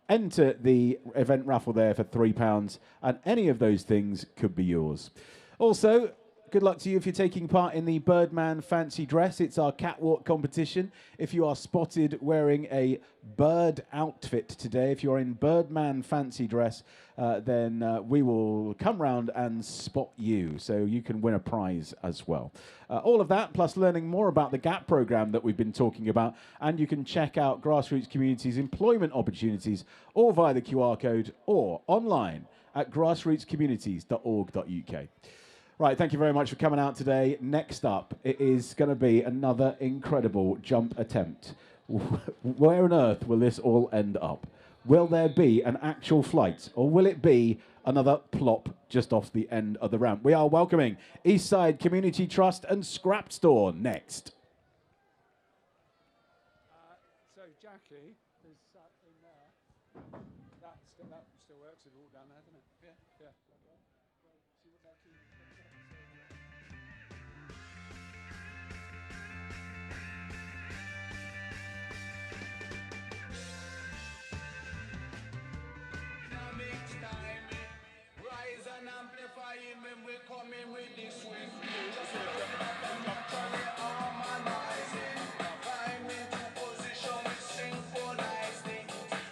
Speaker 1: Enter the event raffle there for £3, and any of those things could be yours. Also, good luck to you if you're taking part in the Birdman Fancy Dress. It's our catwalk competition. If you are spotted wearing a bird outfit today, if you're in Birdman Fancy Dress, then we will come round and spot you. So you can win a prize as well. All of that, plus learning more about the GAP programme that we've been talking about. And you can check out Grassroots Communities employment opportunities, or via the QR code, or online at grassrootscommunities.org.uk. Right, thank you very much for coming out today. Next up, it is going to be another incredible jump attempt. Where on earth will this all end up? Will there be an actual flight, or will it be another plop just off the end of the ramp? We are welcoming Eastside Community Trust and Scrap Store next.
Speaker 6: So, Jackie, there's in there. That still works. It's all down there, doesn't it? Yeah. Yeah. See what that key is.
Speaker 13: Rise and amplify it when we come in with this swing. Just harmonize it. Climb into position, we synchronize it.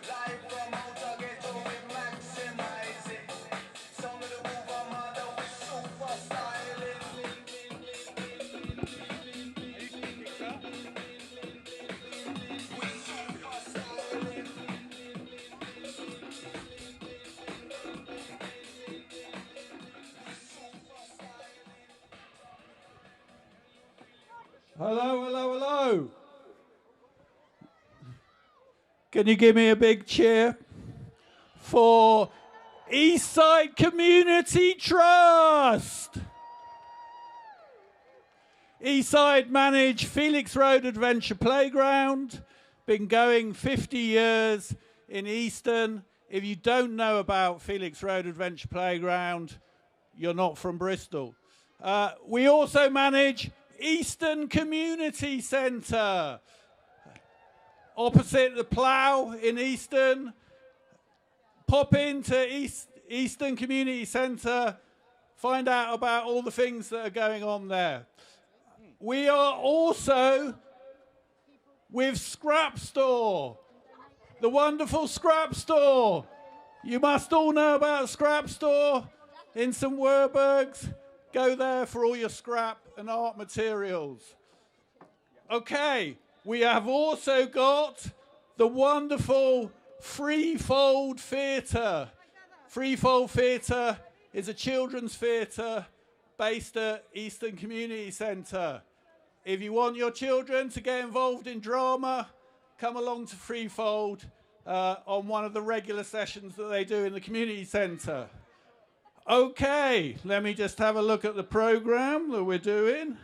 Speaker 13: Live from outer ghetto, we maximize it. Some of the Hoover mother, we super styling. We super styling.
Speaker 9: Hello, hello, hello. Can you give me a big cheer for Eastside Community Trust? Eastside manage Felix Road Adventure Playground. Been going 50 years in Easton. If you don't know about Felix Road Adventure Playground, you're not from Bristol. We also manage Easton Community Centre, opposite the Plough in Easton. Pop into Easton Community Centre, find out about all the things that are going on there. We are also with Scrap Store, the wonderful Scrap Store. You must all know about Scrap Store in St Werburgh's. Go there for all your scrap and art materials. Okay, we have also got the wonderful Freefold Theatre. Freefold Theatre is a children's theatre based at Easton Community Centre. If you want your children to get involved in drama, come along to Freefold on one of the regular sessions that they do in the community centre. Okay, let me just have a look at the programme that we're doing.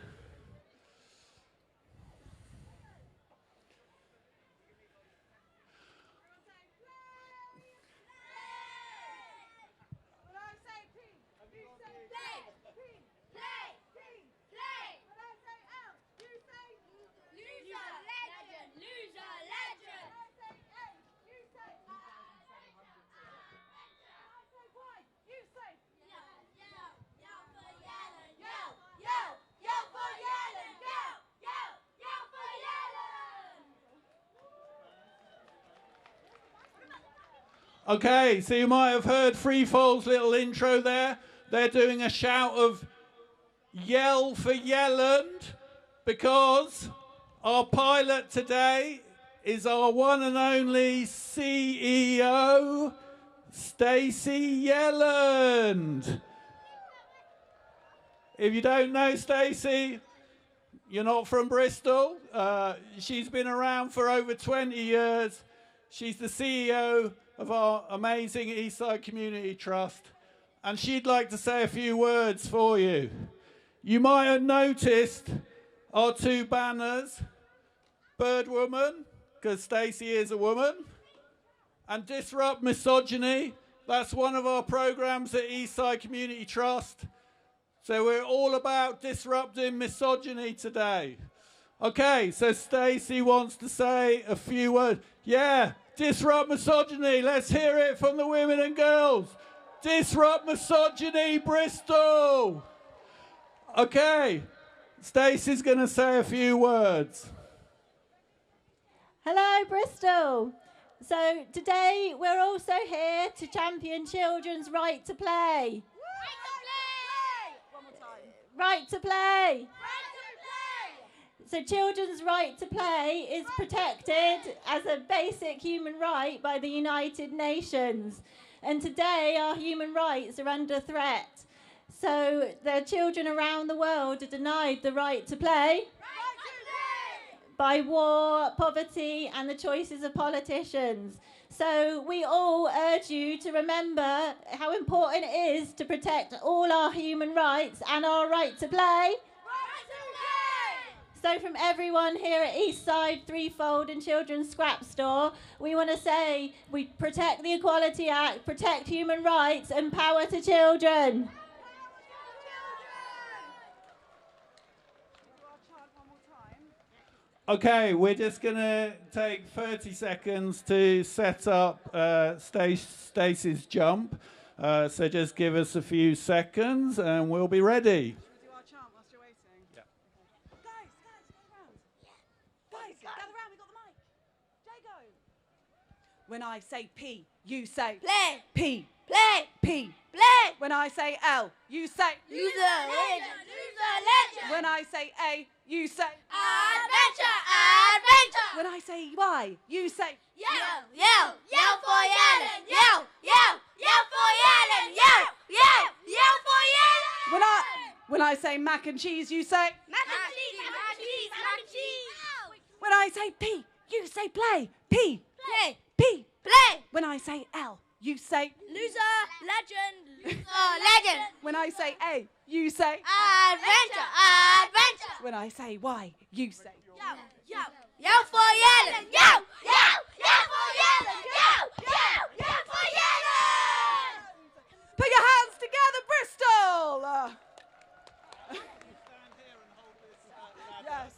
Speaker 13: Yo,
Speaker 9: Okay, so you might have heard Freefall's little intro there. They're doing a shout of yell for Yelland because our pilot today is our one and only CEO, Stacey Yelland. If you don't know Stacey, you're not from Bristol. She's been around for over 20 years. She's the CEO of our amazing Eastside Community Trust, and she'd like to say a few words for you. You might have noticed our two banners, Birdwoman, because Stacey is a woman, and Disrupt Misogyny. That's one of our programs at Eastside Community Trust. So we're all about disrupting misogyny today. Okay, so Stacey wants to say a few words. Yeah, disrupt misogyny. Let's hear it from the women and girls. Disrupt misogyny, Bristol. Okay, Stacey's going to say a few words.
Speaker 14: Hello, Bristol. So today we're also here to champion children's right to play. Right to play. So children's right to play is protected as a basic human right by the United Nations. And today our human rights are under threat. So the children around the world are denied the right to play by war, poverty, and the choices of politicians. So we all urge you to remember how important it is to protect all our human rights and our right to play. So from everyone here at Eastside, Threefold and Children's Scrap Store, we want to say we protect the Equality Act, protect human rights, and power to children.
Speaker 9: Okay, we're just going to take 30 seconds to set up Stacey's jump. So just give us a few seconds and we'll be ready.
Speaker 15: When I say P, you say
Speaker 8: Play.
Speaker 15: P.
Speaker 8: Play.
Speaker 15: P.
Speaker 8: Play.
Speaker 15: When I say L, you say
Speaker 8: Loser. Legend. Loser. Legend.
Speaker 15: When I say A, you say
Speaker 8: Adventure. Adventure.
Speaker 15: When I say Y, you say
Speaker 8: Yell. Yell. Yell for Yelland. Yell. Yell. Yell for Yelland. Yell. Yell. Yell for Yelland.
Speaker 15: When I say mac and cheese, you say
Speaker 8: Mac and cheese. Mac and cheese. Mac and cheese.
Speaker 15: When I say P, you say play. P.
Speaker 8: Play.
Speaker 15: P.
Speaker 8: Play.
Speaker 15: When I say L, you say
Speaker 8: Loser. Legend. Loser. Legend.
Speaker 15: When I say A, you say
Speaker 8: Adventure. Adventure.
Speaker 15: When I say Y, you say
Speaker 8: Yell. Yell. Yell for Yelland. Yell. Yell. Yell for Yelland. Yell. Yell. Yell for Yelland.
Speaker 15: Put your hands together, Bristol! Yes.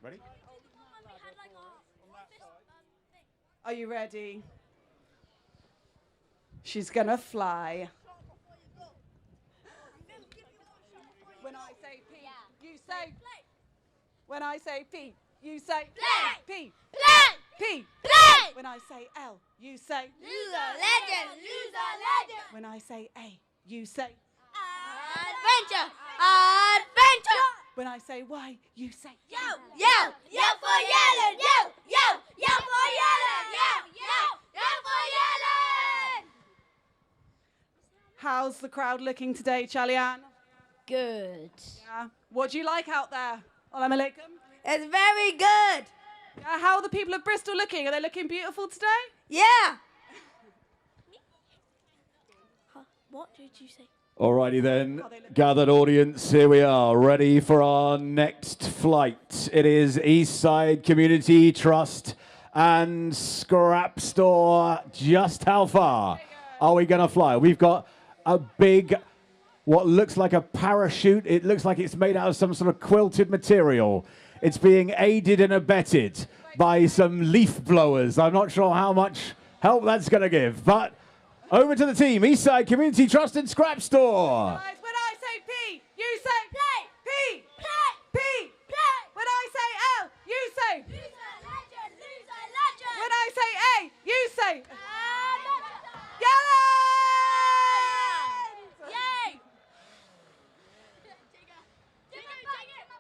Speaker 1: Ready?
Speaker 15: Are you ready? She's gonna fly. When I say P, you say play. When I say P, you say
Speaker 8: Play.
Speaker 15: P.
Speaker 8: Play.
Speaker 15: P.
Speaker 8: Play.
Speaker 15: When I say L, you say
Speaker 8: Loser. Legend. Loser. Legend.
Speaker 15: When I say A, you say
Speaker 8: Adventure. Adventure.
Speaker 15: When I say Y, you say
Speaker 8: Yell. Yell. Yell for Yelland. Yell. Yell. Yell for Yelland. Yell. Yell. Yell for Yelland.
Speaker 15: How's the crowd looking today, Chalian?
Speaker 8: Good.
Speaker 15: Yeah. What do you like out there? Assalamu alaikum.
Speaker 8: It's very good.
Speaker 15: Yeah, how are the people of Bristol looking? Are they looking beautiful today?
Speaker 8: Yeah. What did you say?
Speaker 1: Alrighty then, gathered audience, here we are, ready for our next flight. It is Eastside Community Trust and Scrap Store. Just how far are we going to fly? We've got a big, what looks like a parachute. It looks like it's made out of some sort of quilted material. It's being aided and abetted by some leaf blowers. I'm not sure how much help that's going to give, but over to the team, Eastside Community Trust and Scrap Store.
Speaker 15: Guys, when I say P, you say
Speaker 8: Play.
Speaker 15: P.
Speaker 8: Play.
Speaker 15: P.
Speaker 8: Play.
Speaker 15: When I say L, you say
Speaker 8: Loser. Legend. Loser. Legend.
Speaker 15: When I say A, you say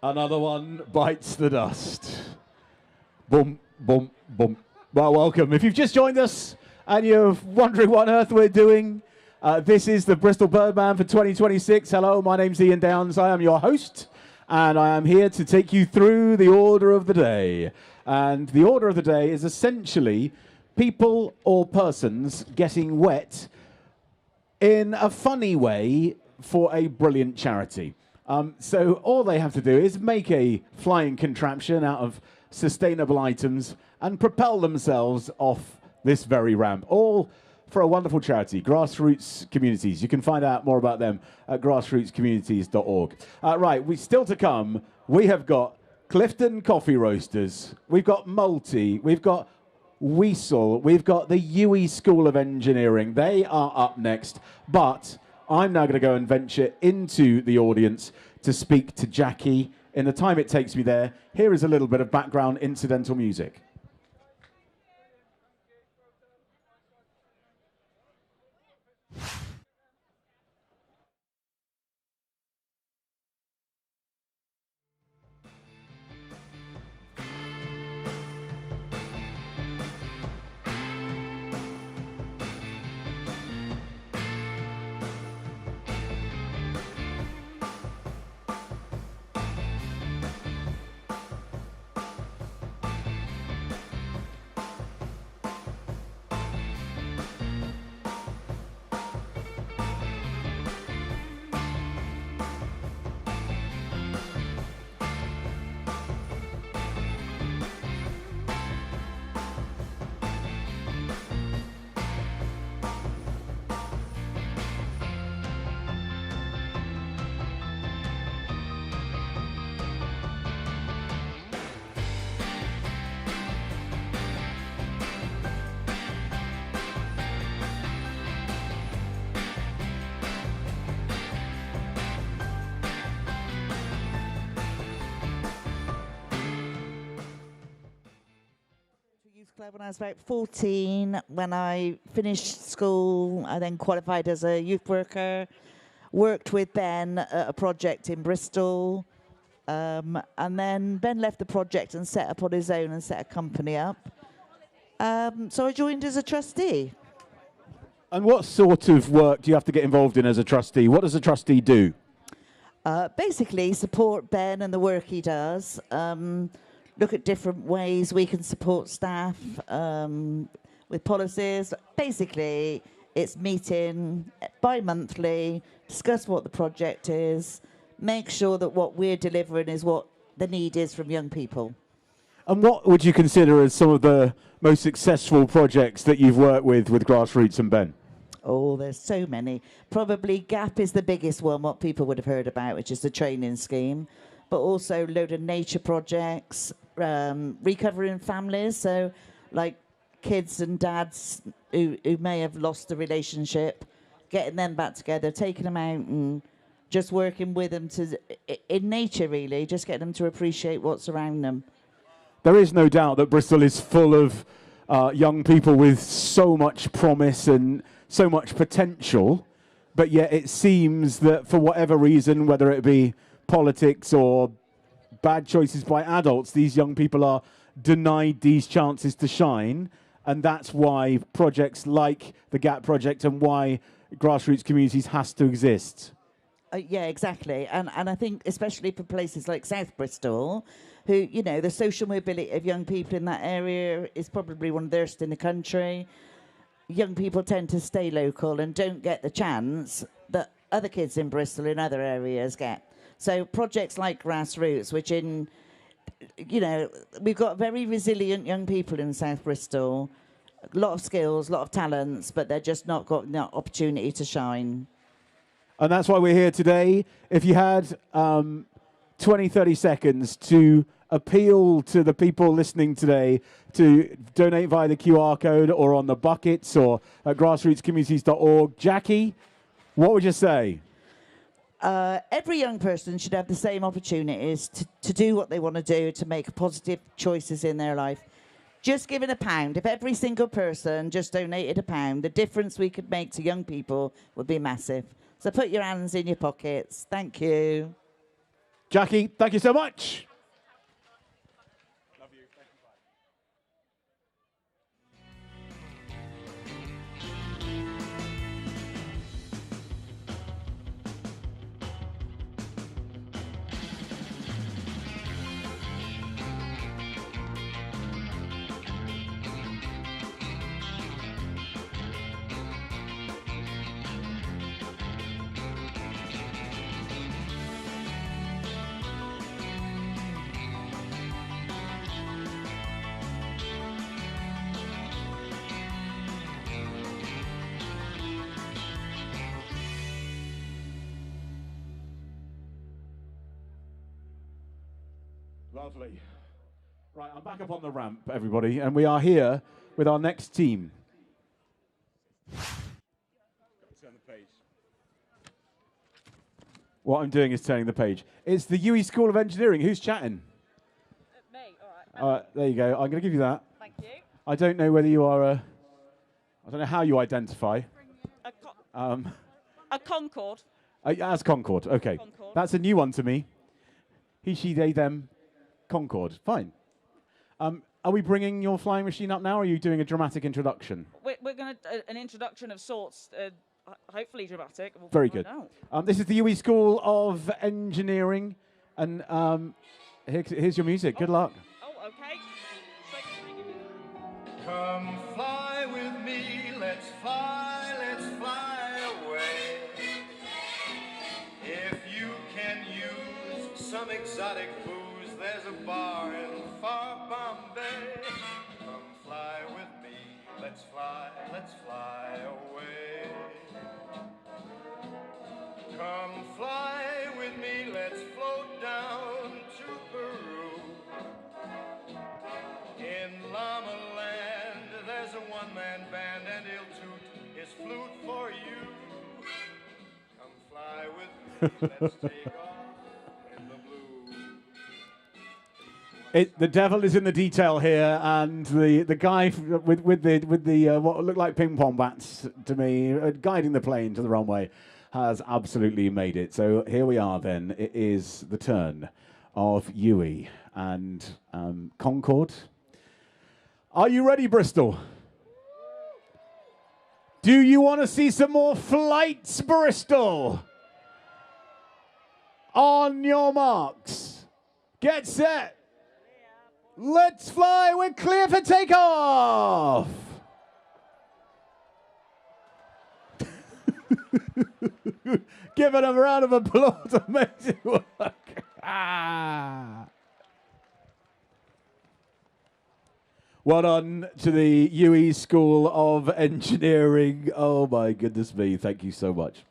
Speaker 1: Another one bites the dust. Boom, boom, boom. Well, welcome. If you've just joined us and you're wondering what on earth we're doing, this is the Bristol Birdman for 2026. Hello, my name's Ian Downs. I am your host, and I am here to take you through the order of the day. And the order of the day is essentially people or persons getting wet in a funny way for a brilliant charity. So all they have to do is make a flying contraption out of sustainable items and propel themselves off this very ramp, all for a wonderful charity, Grassroots Communities. You can find out more about them at grassrootscommunities.org. Right, still to come, we have got Clifton Coffee Roasters, we've got Multi, we've got Weasel, we've got the UE School of Engineering. They are up next, but I'm now going to go and venture into the audience to speak to Jackie. In the time it takes me there, here is a little bit of background incidental music.
Speaker 16: Club when I was about 14. When I finished school, I then qualified as a youth worker, worked with Ben at a project in Bristol, and then Ben left the project and set up on his own and set a company up. So I joined as a trustee.
Speaker 1: And what sort of work do you have to get involved in as a trustee? What does a trustee do?
Speaker 16: Basically, support Ben and the work he does. Look at different ways we can support staff with policies. Basically, it's meeting bi-monthly, discuss what the project is, make sure that what we're delivering is what the need is from young people.
Speaker 1: And what would you consider as some of the most successful projects that you've worked with Grassroots and Ben?
Speaker 16: Oh, there's so many. Probably GAP is the biggest one, what people would have heard about, which is the training scheme. But also a load of nature projects, recovering families, so like kids and dads who may have lost a relationship, getting them back together, taking them out and just working with them in nature really, just get them to appreciate what's around them.
Speaker 1: There is no doubt that Bristol is full of young people with so much promise and so much potential, but yet it seems that for whatever reason, whether it be politics or bad choices by adults, these young people are denied these chances to shine, and that's why projects like the GAP project and why Grassroots Communities has to exist.
Speaker 16: Yeah, exactly. And I think especially for places like South Bristol, who, you know, the social mobility of young people in that area is probably one of the worst in the country. Young people tend to stay local and don't get the chance that other kids in Bristol in other areas get. So projects like Grassroots, which in, you know, we've got very resilient young people in South Bristol, a lot of skills, a lot of talents, but they're just not got the opportunity to shine.
Speaker 1: And that's why we're here today. If you had 20, 30 seconds to appeal to the people listening today to donate via the QR code or on the buckets or at grassrootscommunities.org. Jackie, what would you say?
Speaker 16: Every young person should have the same opportunities to do what they want to do, to make positive choices in their life. Just giving £1, if every single person just donated £1, the difference we could make to young people would be massive. So put your hands in your pockets. Thank you.
Speaker 1: Jackie, thank you so much. Lovely. Right, I'm back up on the ramp, everybody, and we are here with our next team. Turn the page. What I'm doing is turning the page. It's the UE School of Engineering. Who's chatting?
Speaker 7: Me, all right.
Speaker 1: There you go. I'm going to give you that.
Speaker 7: Thank you.
Speaker 1: I don't know whether you are I don't know how you identify.
Speaker 7: A Concorde.
Speaker 1: As Concord. Okay.
Speaker 7: Concord.
Speaker 1: That's a new one to me. He, she, they, them. Concord. Fine. Are we bringing your flying machine up now, or are you doing a dramatic introduction?
Speaker 17: We're going to an introduction of sorts, hopefully dramatic. We'll
Speaker 1: Very
Speaker 17: find
Speaker 1: good.
Speaker 17: out.
Speaker 1: This is the UE School of Engineering, and here's your music. Good luck.
Speaker 17: Oh, okay.
Speaker 13: Come fly with me, let's fly away. If you can use some exotic booze, there's a bar in far Bombay. Come fly with me, let's fly away. Come fly with me, let's float down to Peru. In Llama Land, there's a one-man band and he'll toot his flute for you. Come fly with me, let's take off in the blue.
Speaker 1: The devil is in the detail here, and the guy with the what looked like ping pong bats to me, guiding the plane to the runway, has absolutely made it. So here we are. Then it is the turn of UE and Concorde. Are you ready, Bristol? Do you want to see some more flights, Bristol? On your marks, get set. Let's fly, we're clear for takeoff! Give it a round of applause, amazing work. Well done to the UE School of Engineering. Oh my goodness me, thank you so much.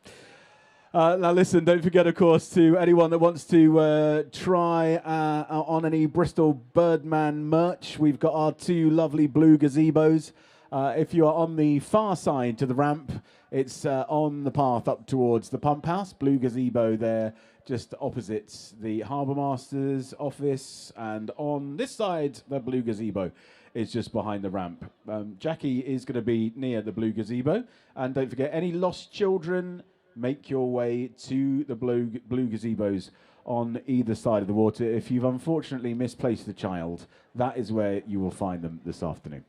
Speaker 1: Now listen, don't forget, of course, to anyone that wants to try on any Bristol Birdman merch, we've got our two lovely blue gazebos. If you are on the far side to the ramp, it's on the path up towards the pump house. Blue gazebo there, just opposite the harbour master's office. And on this side, the blue gazebo is just behind the ramp. Jackie is going to be near the blue gazebo. And don't forget, any lost children, make your way to the blue gazebos on either side of the water. If you've unfortunately misplaced the child, that is where you will find them this afternoon.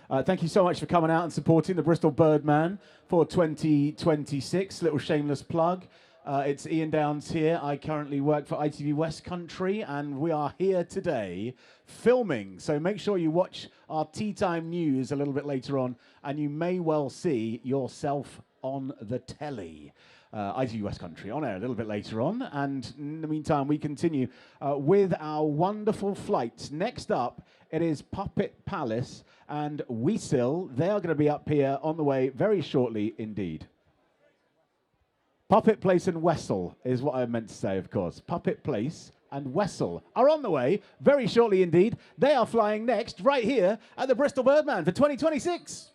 Speaker 1: Thank you so much for coming out and supporting the Bristol Birdman for 2026. Little shameless plug. It's Ian Downs here. I currently work for ITV West Country, and we are here today filming. So make sure you watch our Tea Time News a little bit later on, and you may well see yourself on the telly. ITV West Country on air a little bit later on, and in the meantime we continue with our wonderful flights. Next up, it is Puppet Palace and Weasel. They are going to be up here on the way very shortly indeed. Puppet Place and Wessel is what I meant to say, of course. Puppet Place and Wessel are on the way very shortly indeed. They are flying next right here at the Bristol Birdman for 2026.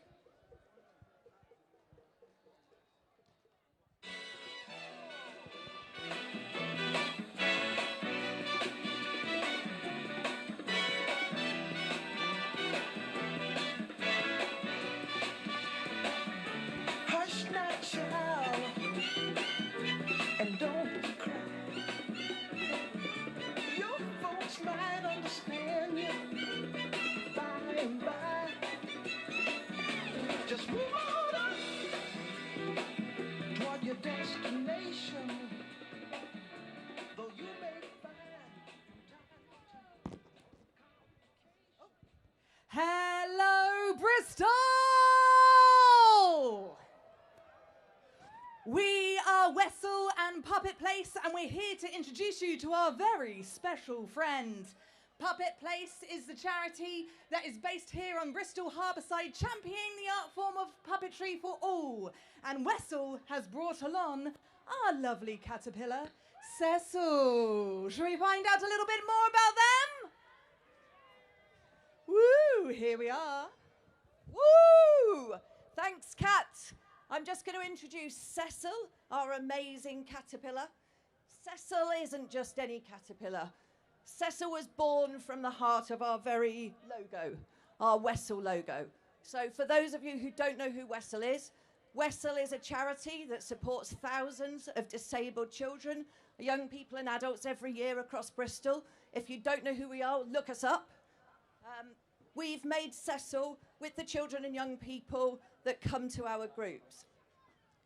Speaker 13: Hush not, child, and don't cry.
Speaker 15: Bristol! We are Wessel and Puppet Place, and we're here to introduce you to our very special friend. Puppet Place is the charity that is based here on Bristol harbourside, championing the art form of puppetry for all. And Wessel has brought along our lovely caterpillar, Cecil. Shall we find out a little bit more about them? Woo, here we are. Woo! Thanks, Kat. I'm just going to introduce Cecil, our amazing caterpillar. Cecil isn't just any caterpillar. Cecil was born from the heart of our very logo, our Wessel logo. So for those of you who don't know who Wessel is a charity that supports thousands of disabled children, young people and adults every year across Bristol. If you don't know who we are, look us up. We've made Cecil with the children and young people that come to our groups.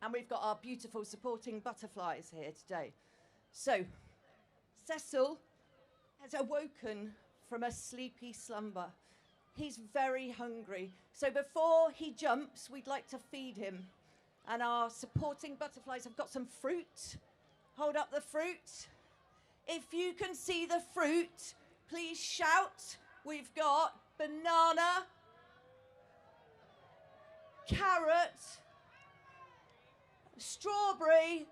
Speaker 15: And we've got our beautiful supporting butterflies here today. So, Cecil has awoken from a sleepy slumber. He's very hungry. So before he jumps, we'd like to feed him. And our supporting butterflies have got some fruit. Hold up the fruit. If you can see the fruit, please shout. We've got banana, carrot, strawberry,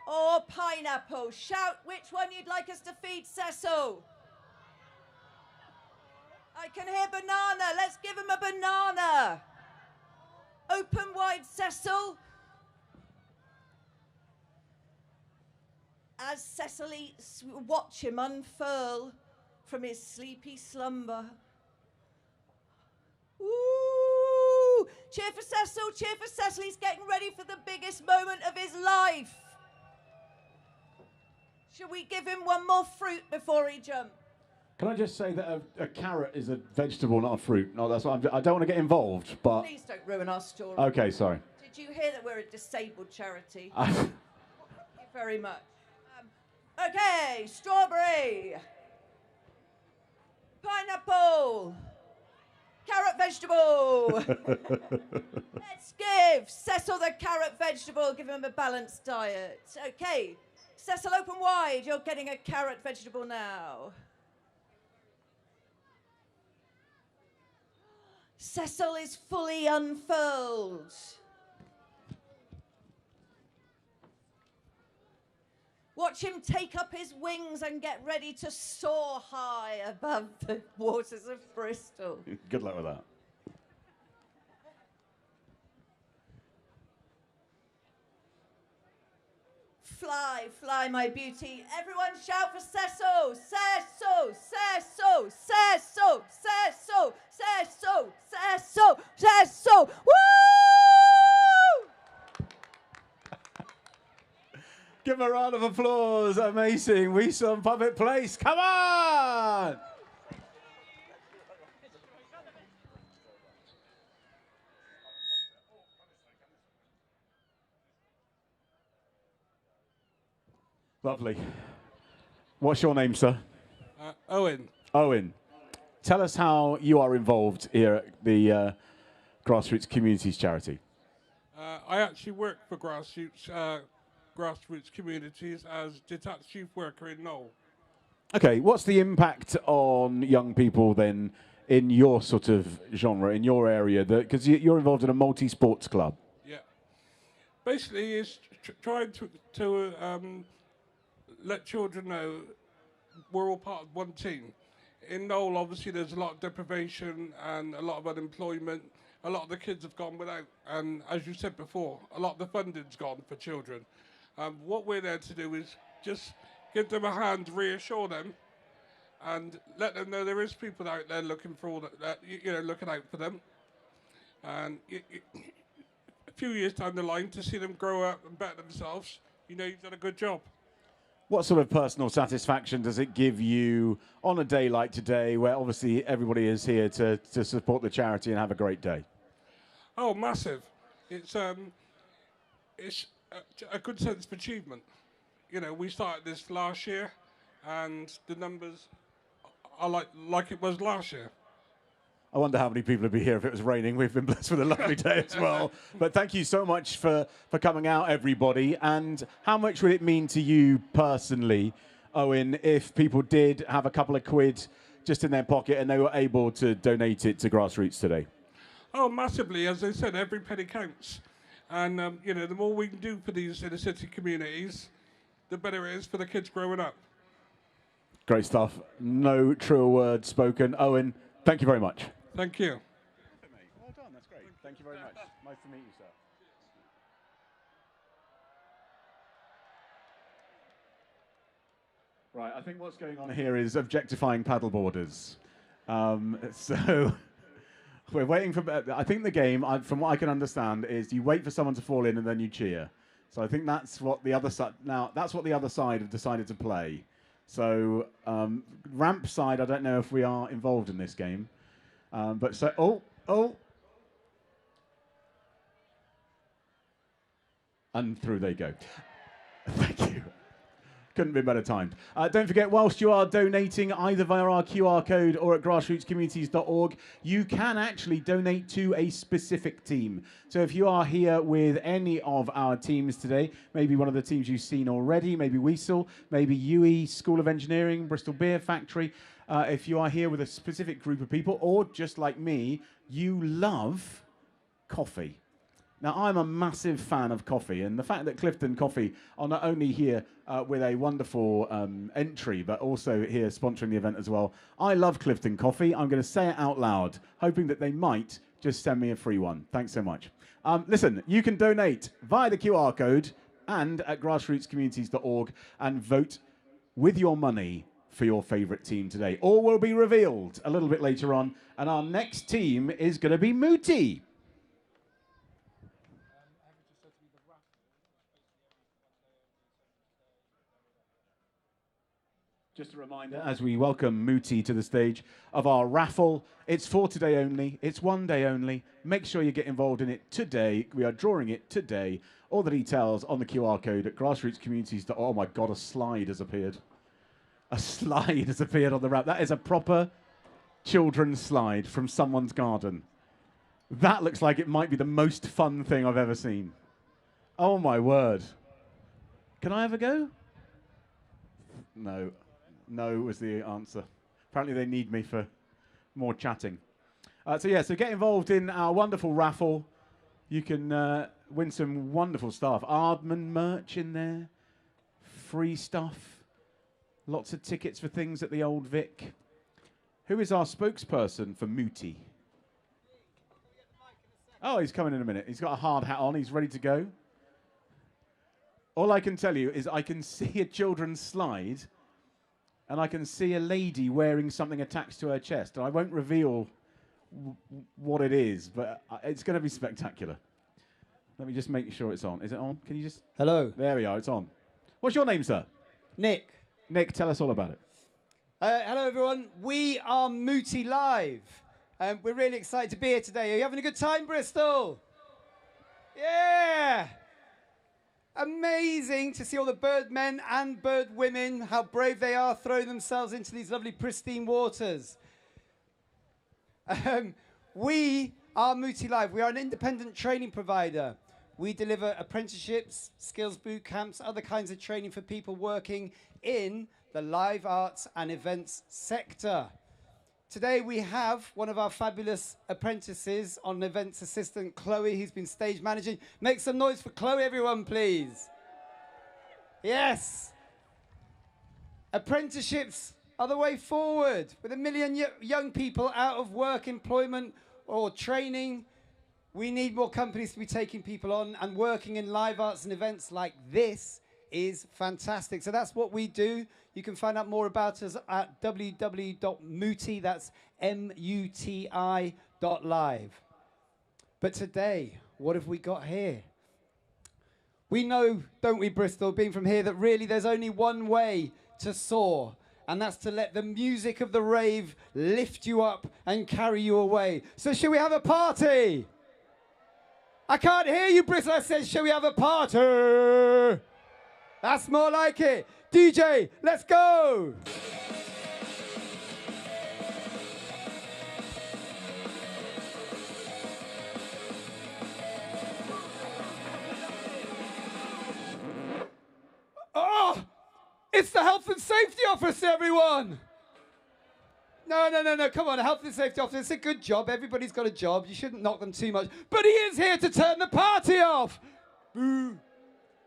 Speaker 15: or pineapple. Shout which one you'd like us to feed Cecil. I can hear banana. Let's give him a banana. Open wide, Cecil. As Cecil eats, watch him unfurl from his sleepy slumber. Ooh! Cheer for Cecil, cheer for Cecil. He's getting ready for the biggest moment of his life. Should we give him one more fruit before he jumps?
Speaker 1: Can I just say that a carrot is a vegetable, not a fruit? No, that's what I don't want to get involved, but...
Speaker 15: Please don't ruin our story.
Speaker 1: Okay, sorry.
Speaker 15: Did you hear that we're a disabled charity? Thank you very much. Okay, strawberry, pineapple, carrot vegetable. Let's give Cecil the carrot vegetable, give him a balanced diet. Okay, Cecil, open wide. You're getting a carrot vegetable now. Cecil is fully unfurled. Watch him take up his wings and get ready to soar high above the waters of Bristol.
Speaker 1: Good luck with that.
Speaker 15: Fly, fly, my beauty. Everyone shout for Cecil. Cecil, Cecil, Cecil, Cecil, Cecil, Cecil, Cecil. Woo!
Speaker 1: Give him a round of applause. Amazing. We some Puppet Place. Come on! Lovely. What's your name, sir?
Speaker 18: Owen.
Speaker 1: Owen. Tell us how you are involved here at the Grassroots Communities charity.
Speaker 18: I actually work for Grassroots Communities as detached youth worker in Knoll.
Speaker 1: Okay, what's the impact on young people then in your sort of genre, in your area? Because you're involved in a multi-sports club.
Speaker 18: Yeah. Basically, it's trying to let children know we're all part of one team. In Knoll, obviously, there's a lot of deprivation and a lot of unemployment. A lot of the kids have gone without, and as you said before, a lot of the funding's gone for children. What we're there to do is just give them a hand, reassure them, and let them know there is people out there looking for all that, looking out for them. And a few years down the line, to see them grow up and better themselves, you've done a good job.
Speaker 1: What sort of personal satisfaction does it give you on a day like today, where obviously everybody is here to support the charity and have a great day?
Speaker 18: Oh, massive! It's a good sense of achievement. We started this last year, and the numbers are like it was last year.
Speaker 1: I wonder how many people would be here if it was raining. We've been blessed with a lovely day as well. But thank you so much for coming out, everybody. And how much would it mean to you personally, Owen, if people did have a couple of quid just in their pocket and they were able to donate it to Grassroots today?
Speaker 18: Oh, massively. As I said, every penny counts. And, the more we can do for these inner city communities, the better it is for the kids growing up.
Speaker 1: Great stuff. No truer words spoken. Owen, thank you very much.
Speaker 18: Thank you.
Speaker 1: Well done. That's great. Thank you very much. Nice to meet you, sir. Right, I think what's going on here is objectifying paddleboarders. So we're waiting for. I think the game, from what I can understand, is you wait for someone to fall in and then you cheer. So I think that's what the other side. Now that's what the other side have decided to play. So ramp side, I don't know if we are involved in this game, but so and through they go. Thank you. Couldn't be better timed. Don't forget, whilst you are donating either via our QR code or at grassrootscommunities.org, you can actually donate to a specific team. So if you are here with any of our teams today, maybe one of the teams you've seen already, maybe Weasel, maybe UE School of Engineering, Bristol Beer Factory, if you are here with a specific group of people, or just like me, you love coffee. Now, I'm a massive fan of coffee, and the fact that Clifton Coffee are not only here with a wonderful entry, but also here sponsoring the event as well. I love Clifton Coffee. I'm going to say it out loud, hoping that they might just send me a free one. Thanks so much. Listen, you can donate via the QR code and at grassrootscommunities.org and vote with your money for your favourite team today. All will be revealed a little bit later on, and our next team is going to be Mooty. Just a reminder, as we welcome Mooty to the stage, of our raffle. It's for today only. It's one day only. Make sure you get involved in it today. We are drawing it today. All the details on the QR code at grassrootscommunities. Oh my God, a slide has appeared. A slide has appeared on the wrap. That is a proper children's slide from someone's garden. That looks like it might be the most fun thing I've ever seen. Oh my word. Can I have a go? No. No was the answer. Apparently they need me for more chatting. So get involved in our wonderful raffle. You can win some wonderful stuff. Ardman merch in there. Free stuff. Lots of tickets for things at the Old Vic. Who is our spokesperson for Mooty? Oh, he's coming in a minute. He's got a hard hat on. He's ready to go. All I can tell you is I can see a children's slide and I can see a lady wearing something attached to her chest. And I won't reveal what it is, but it's going to be spectacular. Let me just make sure it's on. Is it on? Can you just...
Speaker 19: Hello.
Speaker 1: There we are. It's on. What's your name, sir?
Speaker 19: Nick.
Speaker 1: Nick, tell us all about it.
Speaker 19: Hello, everyone. We are Mooty Live. We're really excited to be here today. Are you having a good time, Bristol? Yeah. Amazing to see all the birdmen and birdwomen, how brave they are throwing themselves into these lovely pristine waters. We are Mooty Live. We are an independent training provider. We deliver apprenticeships, skills boot camps, other kinds of training for people working in the live arts and events sector. Today we have one of our fabulous apprentices on events assistant, Chloe, who's been stage managing. Make some noise for Chloe, everyone, please. Yes. Apprenticeships are the way forward. With 1 million young people out of work, employment, or training, we need more companies to be taking people on, and working in live arts and events like this is fantastic. So that's what we do. You can find out more about us at www.muti, that's muti.live. But today, what have we got here? We know, don't we, Bristol, being from here, that really there's only one way to soar, and that's to let the music of the rave lift you up and carry you away. So shall we have a party? I can't hear you, Bristol. I said, shall we have a party? That's more like it. DJ, let's go. It's the health and safety officer, everyone. No. Come on, health and safety officer. It's a good job. Everybody's got a job. You shouldn't knock them too much. But he is here to turn the party off. Boo.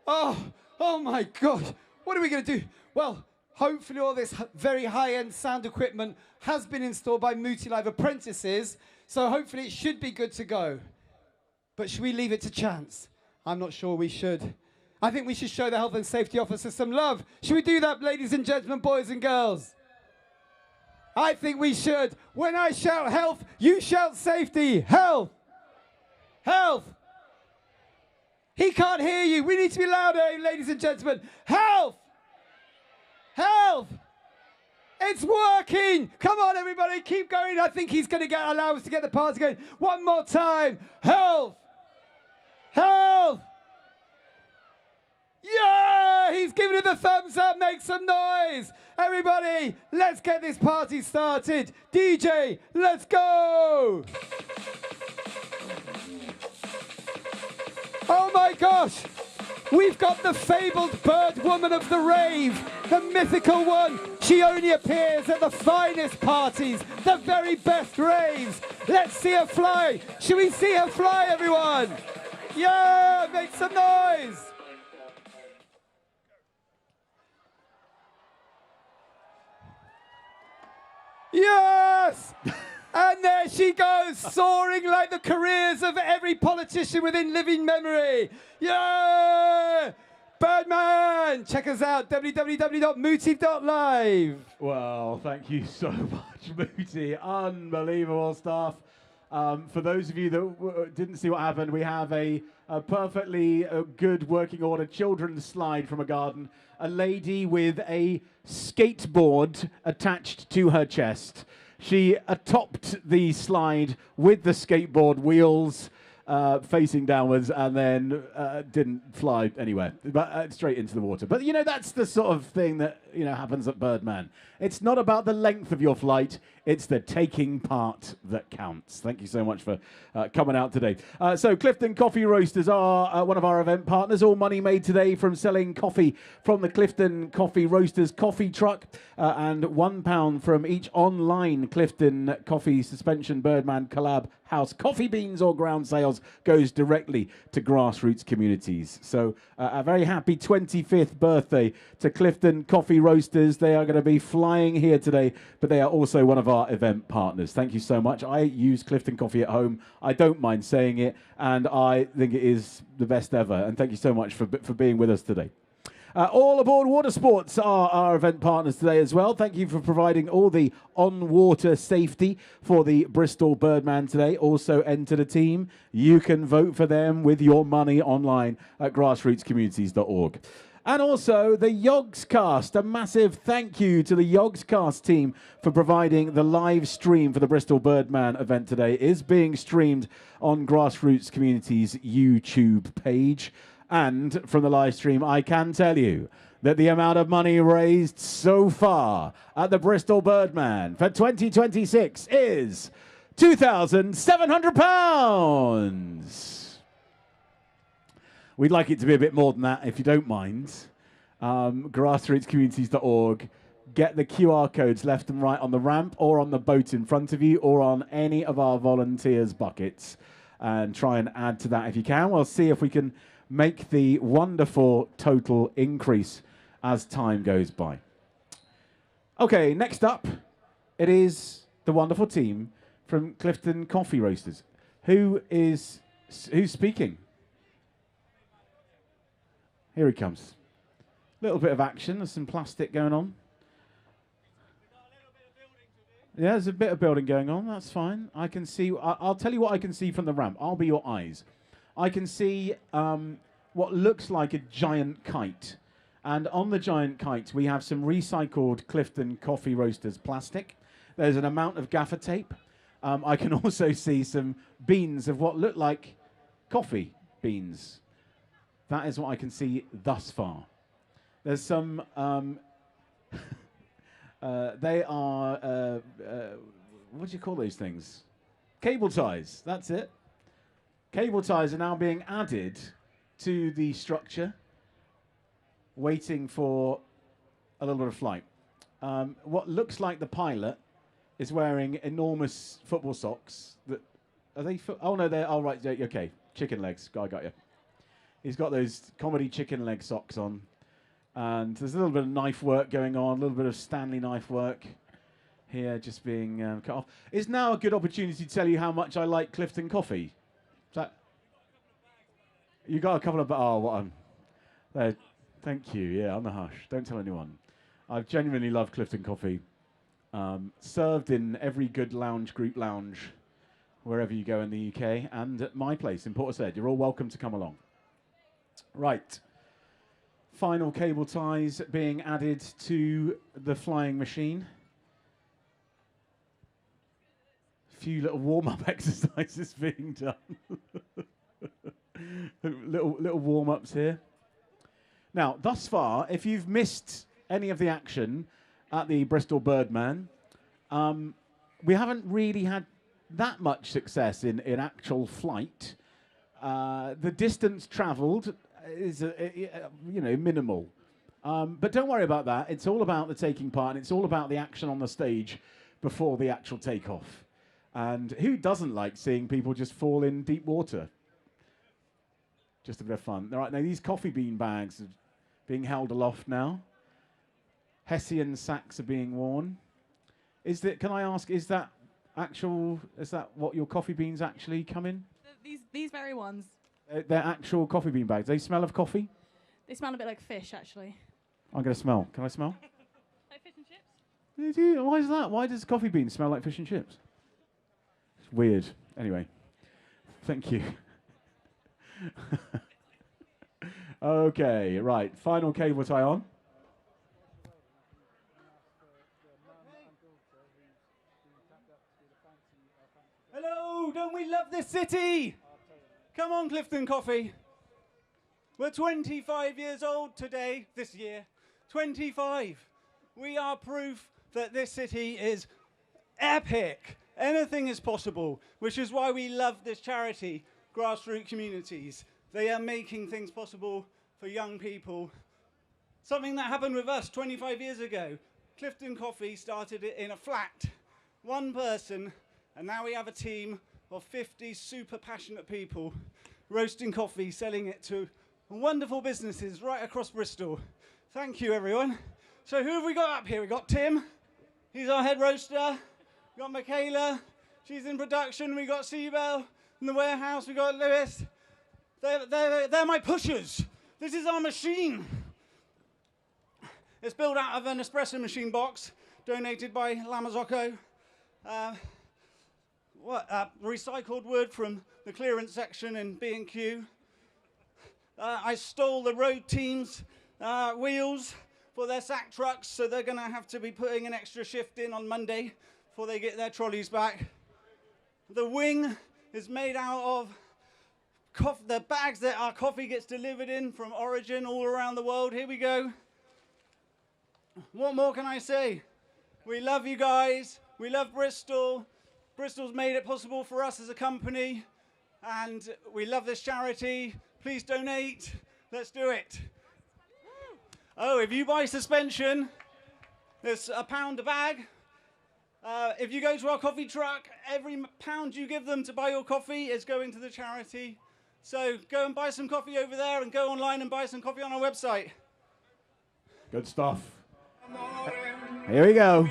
Speaker 19: Oh my God. What are we going to do? Well, hopefully all this very high-end sound equipment has been installed by Multi-Live apprentices. So hopefully it should be good to go. But should we leave it to chance? I'm not sure we should. I think we should show the health and safety officer some love. Should we do that, ladies and gentlemen, boys and girls? I think we should. When I shout health, you shout safety. Health. Health. He can't hear you. We need to be louder, ladies and gentlemen. Health. Health. It's working. Come on, everybody. Keep going. I think he's going to allow us to get the party going. One more time. Health. Health. Yeah, he's giving it the thumbs up. Make some noise. Everybody, let's get this party started. DJ, let's go. Oh my gosh. We've got the fabled bird woman of the rave, the mythical one. She only appears at the finest parties, the very best raves. Let's see her fly. Should we see her fly, everyone? Yeah, make some noise. Yes! And there she goes, soaring like the careers of every politician within living memory. Yeah! Birdman! Check us out, www.muti.live.
Speaker 1: Well, thank you so much, Moody. Unbelievable stuff. For those of you that didn't see what happened, we have a perfectly good working order children's slide from a garden. A lady with a skateboard attached to her chest. She topped the slide with the skateboard wheels facing downwards and then didn't fly anywhere, but straight into the water. But, you know, that's the sort of thing that, you know, happens at Birdman. It's not about the length of your flight. It's the taking part that counts. Thank you so much for coming out today. So Clifton Coffee Roasters are one of our event partners. All money made today from selling coffee from the Clifton Coffee Roasters coffee truck and £1 from each online Clifton Coffee Suspension Birdman collab house coffee beans or ground sales goes directly to Grassroots Communities. So a very happy 25th birthday to Clifton Coffee Roasters. They are going to be flying here today, but they are also one of our event partners. Thank you so much. I use Clifton Coffee at home. I don't mind saying it, and I think it is the best ever. And thank you so much for being with us today. All Aboard Water Sports are our event partners today as well. Thank you for providing all the on-water safety for the Bristol Birdman today. Also enter the team. You can vote for them with your money online at grassrootscommunities.org. And also the Yogscast. A massive thank you to the Yogscast team for providing the live stream for the Bristol Birdman event today. It is being streamed on Grassroots Communities YouTube page. And from the live stream, I can tell you that the amount of money raised so far at the Bristol Birdman for 2026 is £2,700. We'd like it to be a bit more than that, if you don't mind. Grassrootscommunities.org. Get the QR codes left and right on the ramp or on the boat in front of you or on any of our volunteers' buckets. And try and add to that if you can. We'll see if we can make the wonderful total increase as time goes by. Okay, next up, it is the wonderful team from Clifton Coffee Roasters. Who's speaking? Here he comes. A little bit of action. There's some plastic going on. Yeah, there's a bit of building going on. That's fine. I can see. I'll tell you what I can see from the ramp. I'll be your eyes. I can see what looks like a giant kite. And on the giant kite, we have some recycled Clifton Coffee Roasters plastic. There's an amount of gaffer tape. I can also see some beans of what look like coffee beans. That is what I can see thus far. There's some... they are... what do you call those things? Cable ties. That's it. Cable ties are now being added to the structure, waiting for a little bit of flight. What looks like the pilot is wearing enormous football socks. That are they? Oh no, they're all right. Okay, chicken legs. I got you. He's got those comedy chicken leg socks on, and there's a little bit of knife work going on. A little bit of Stanley knife work here, just being cut off. It's now a good opportunity to tell you how much I like Clifton coffee. Is that? You got a couple of. Oh, what? Thank you. Yeah, on the hush. Don't tell anyone. I genuinely love Clifton coffee. Served in every good group lounge, wherever you go in the UK, and at my place in Portishead. You're all welcome to come along. Right. Final cable ties being added to the flying machine. A few little warm-up exercises being done. little warm-ups here. Now, thus far, if you've missed any of the action at the Bristol Birdman, we haven't really had that much success in actual flight. The distance travelled is minimal. But don't worry about that. It's all about the taking part, and it's all about the action on the stage before the actual takeoff. And who doesn't like seeing people just fall in deep water? Just a bit of fun. All right, now these coffee bean bags are being held aloft now. Hessian sacks are being worn. Can I ask, is that what your coffee beans actually come in?
Speaker 20: These very ones.
Speaker 1: They're actual coffee bean bags. They smell of coffee?
Speaker 20: They smell a bit like fish, actually.
Speaker 1: I'm going to smell. Can I smell?
Speaker 20: Like fish and chips?
Speaker 1: They do. Why is that? Why does coffee beans smell like fish and chips? It's weird. Anyway, thank you. Okay, right. Final cable tie on.
Speaker 21: Hello, don't we love this city? Come on, Clifton Coffee. We're 25 years old today, this year. 25. We are proof that this city is epic. Anything is possible, which is why we love this charity, Grassroot Communities. They are making things possible for young people. Something that happened with us 25 years ago. Clifton Coffee started it in a flat. One person, and now we have a team of 50 super passionate people roasting coffee, selling it to wonderful businesses right across Bristol. Thank you, everyone. So who have we got up here? We've got Tim. He's our head roaster. We've got Michaela. She's in production. We've got Seabell in the warehouse. We've got Lewis. They're my pushers. This is our machine. It's built out of an espresso machine box donated by Lamazocco. Recycled wood from the clearance section in B&Q. I stole the road team's wheels for their sack trucks, so they're going to have to be putting an extra shift in on Monday before they get their trolleys back. The wing is made out of the bags that our coffee gets delivered in from origin all around the world. Here we go. What more can I say? We love you guys. We love Bristol. Bristol's made it possible for us as a company, and we love this charity. Please donate. Let's do it. Oh, if you buy suspension, there's £1 a bag. If you go to our coffee truck, every £1 you give them to buy your coffee is going to the charity. So go and buy some coffee over there, and go online and buy some coffee on our website.
Speaker 1: Good stuff. Here we go.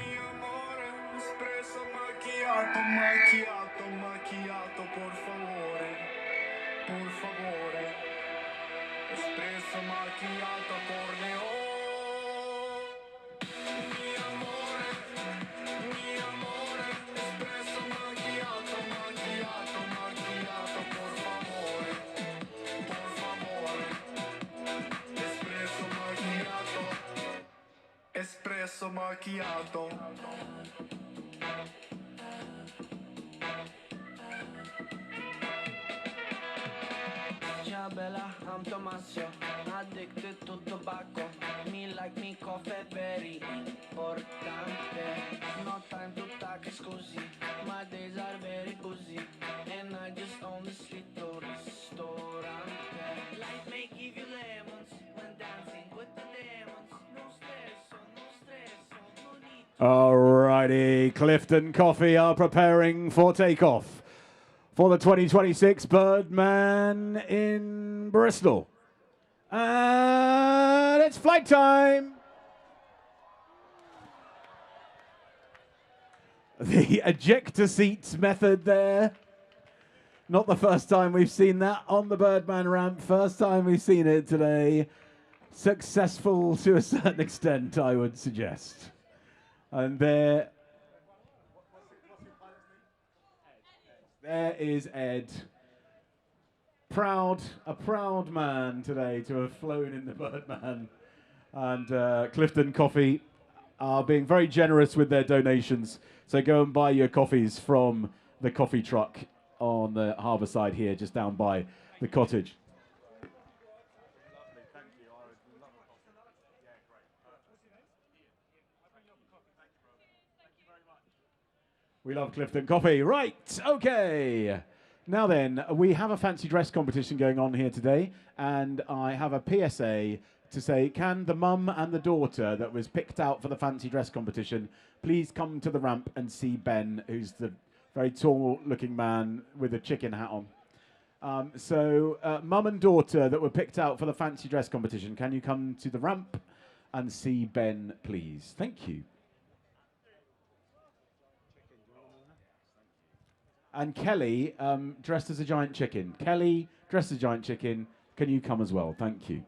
Speaker 13: Espresso macchiato. Ciao Bella, I'm Tomasio, addicted to tobacco. Me like me coffee very importante. No time to talk scusi, my days are very busy, and I just own the street to ristorante. Life may give you lemons when dancing with the demons. No stairs, so no
Speaker 1: Alrighty, Clifton Coffee are preparing for takeoff for the 2026 Birdman in Bristol. And it's flight time. The ejector seats method there. Not the first time we've seen that on the Birdman ramp. First time we've seen it today. Successful to a certain extent, I would suggest. And there is Ed. A proud man today to have flown in the Birdman. And Clifton Coffee are being very generous with their donations. So go and buy your coffees from the coffee truck on the harbourside here, just down by the cottage. We love Clifton Coffee. Right, okay. Now then, we have a fancy dress competition going on here today, and I have a PSA to say, can the mum and the daughter that was picked out for the fancy dress competition please come to the ramp and see Ben, who's the very tall-looking man with a chicken hat on. Mum and daughter that were picked out for the fancy dress competition, can you come to the ramp and see Ben, please? Thank you. And Kelly, dressed as a giant chicken. Kelly, dressed as a giant chicken, can you come as well? Thank you.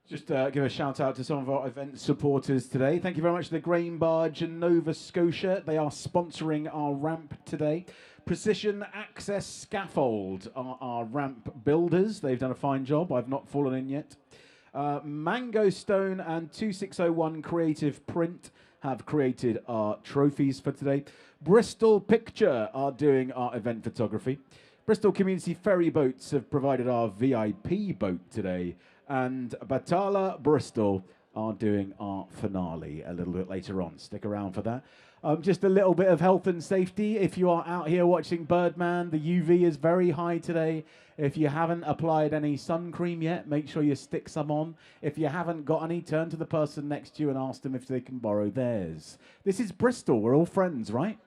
Speaker 1: Just give a shout out to some of our event supporters today. Thank you very much to the Grain Barge and Nova Scotia. They are sponsoring our ramp today. Precision Access Scaffold are our ramp builders. They've done a fine job. I've not fallen in yet. Mango Stone and 2601 Creative Print have created our trophies for today. Bristol Picture are doing our event photography. Bristol Community Ferry Boats have provided our VIP boat today. And Batala Bristol are doing our finale a little bit later on. Stick around for that. Just a little bit of health and safety. If you are out here watching Birdman, the UV is very high today. If you haven't applied any sun cream yet, make sure you stick some on. If you haven't got any, turn to the person next to you and ask them if they can borrow theirs. This is Bristol. We're all friends, right?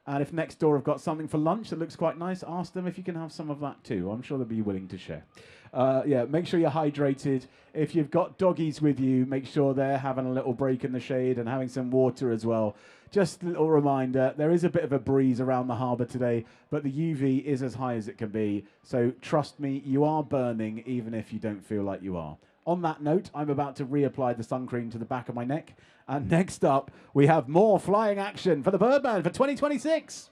Speaker 1: And if next door have got something for lunch that looks quite nice, ask them if you can have some of that too. I'm sure they'll be willing to share. Yeah, make sure you're hydrated. If you've got doggies with you, make sure they're having a little break in the shade and having some water as well. Just a little reminder, there is a bit of a breeze around the harbour today, but the UV is as high as it can be. So trust me, you are burning even if you don't feel like you are. On that note, I'm about to reapply the sun cream to the back of my neck. And next up, we have more flying action for the Birdman for 2026.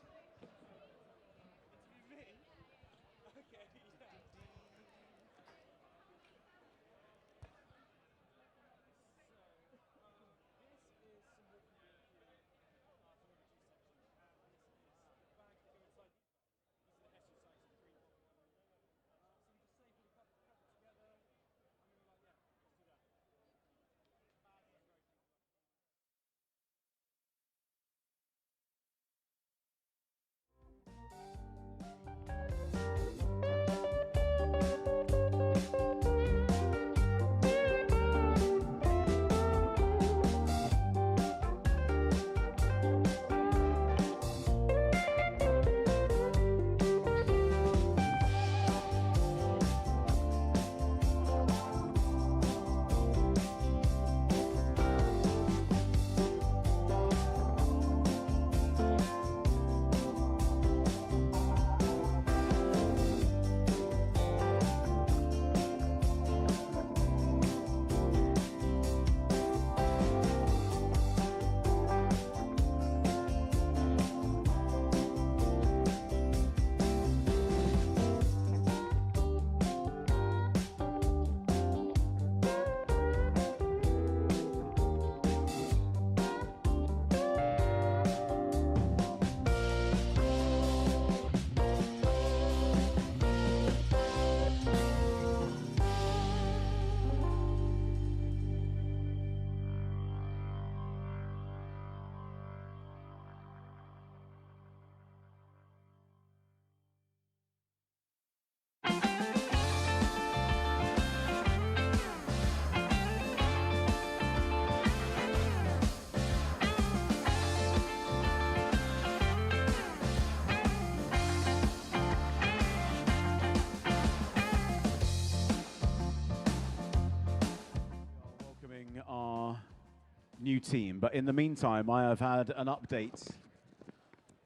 Speaker 1: new team, but in the meantime, I have had an update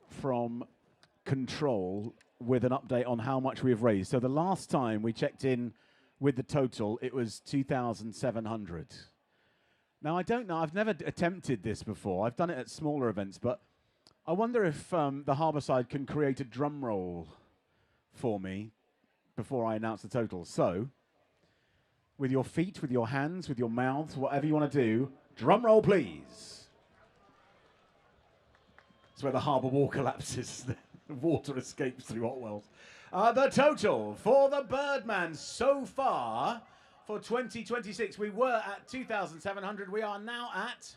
Speaker 1: from Control with an update on how much we have raised. So the last time we checked in with the total, it was 2,700. Now, I don't know, I've never attempted this before. I've done it at smaller events, but I wonder if the Harbourside can create a drum roll for me before I announce the total. So, with your feet, with your hands, with your mouths, whatever you want to do, drum roll, please. It's where the harbour wall collapses. The water escapes through hot wells. The total for the Birdman so far for 2026, we were at 2,700. We are now at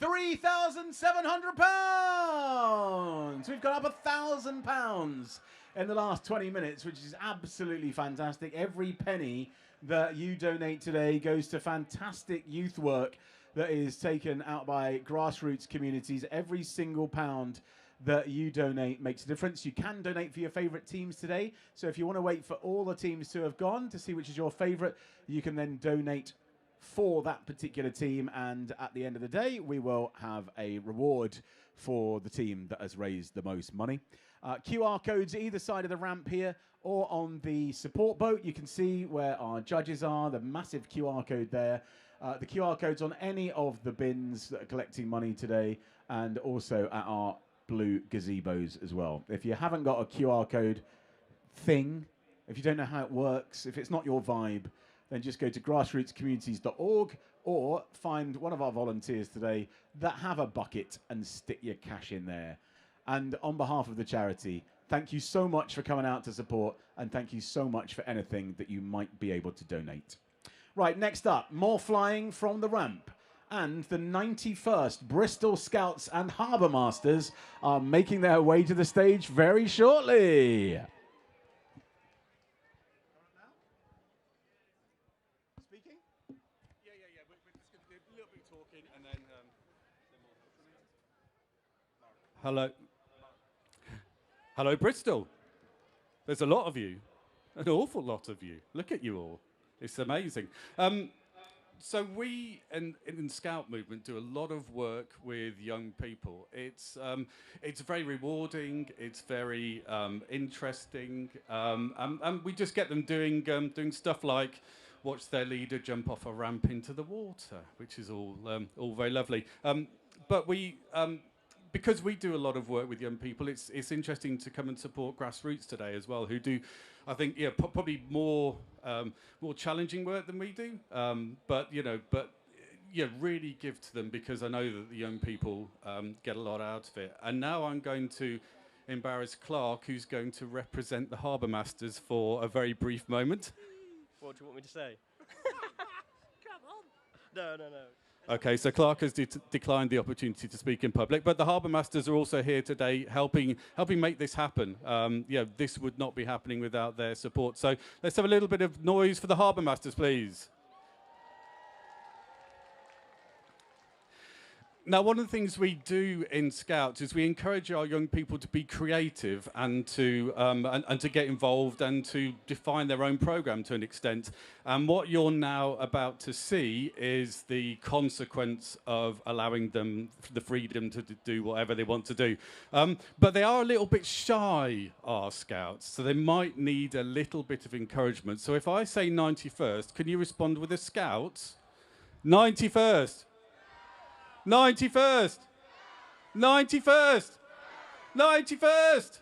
Speaker 1: £3,700. We've got up £1,000 in the last 20 minutes, which is absolutely fantastic. Every penny that you donate today goes to fantastic youth work that is taken out by Grassroots Communities. Every single pound that you donate makes a difference. You can donate for your favourite teams today. So if you want to wait for all the teams to have gone to see which is your favourite, you can then donate for that particular team. And at the end of the day, we will have a reward for the team that has raised the most money. QR codes either side of the ramp here or on the support boat. You can see where our judges are, the massive QR code there. The QR codes on any of the bins that are collecting money today, and also at our blue gazebos as well. If you haven't got a QR code thing, if you don't know how it works, if it's not your vibe, then just go to grassrootscommunities.org or find one of our volunteers today that have a bucket and stick your cash in there. And on behalf of the charity, thank you so much for coming out to support, and thank you so much for anything that you might be able to donate. Right, next up, more flying from the ramp. And the 91st Bristol Scouts and Harbour Masters are making their way to the stage very shortly.
Speaker 9: Speaking? Yeah. We're just going to do a little bit of talking and then Hello. Hello, Bristol. There's a lot of you. An awful lot of you. Look at you all. It's amazing. So we in the Scout movement do a lot of work with young people. It's very rewarding. It's very interesting, and we just get them doing stuff like watch their leader jump off a ramp into the water, which is all very lovely. But we. Because we do a lot of work with young people, it's interesting to come and support Grassroots today as well, who do, I think, probably more challenging work than we do. But really give to them, because I know that the young people get a lot out of it. And now I'm going to embarrass Clark, who's going to represent the Harbour Masters for a very brief moment.
Speaker 4: What do you want me to say? Come on. No.
Speaker 9: Okay, so Clark has declined the opportunity to speak in public, but the Harbour Masters are also here today helping make this happen. This would not be happening without their support. So let's have a little bit of noise for the Harbour Masters, please. Now, one of the things we do in Scouts is we encourage our young people to be creative and to get involved and to define their own programme to an extent. And what you're now about to see is the consequence of allowing them the freedom to do whatever they want to do. But they are a little bit shy, our Scouts, so they might need a little bit of encouragement. So if I say 91st, can you respond with a Scout? 91st. 91st! 91st! 91st!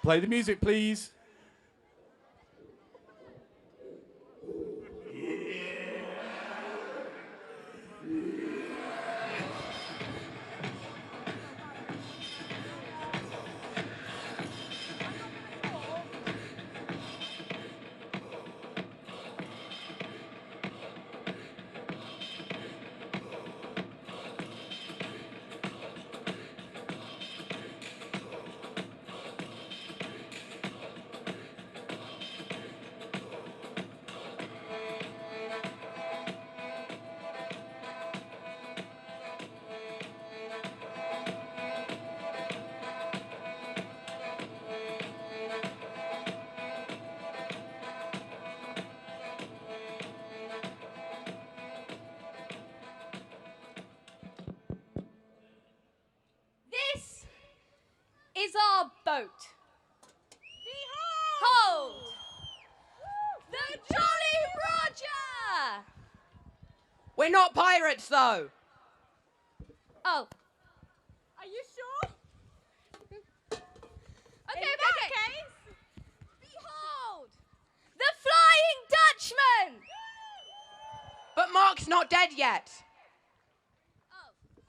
Speaker 9: Play the music, please.
Speaker 8: boat. Behold! The Jolly Roger!
Speaker 5: We're not pirates, though.
Speaker 8: Oh.
Speaker 20: Are you sure?
Speaker 8: Okay. Behold! The Flying Dutchman!
Speaker 5: But Mark's not dead yet.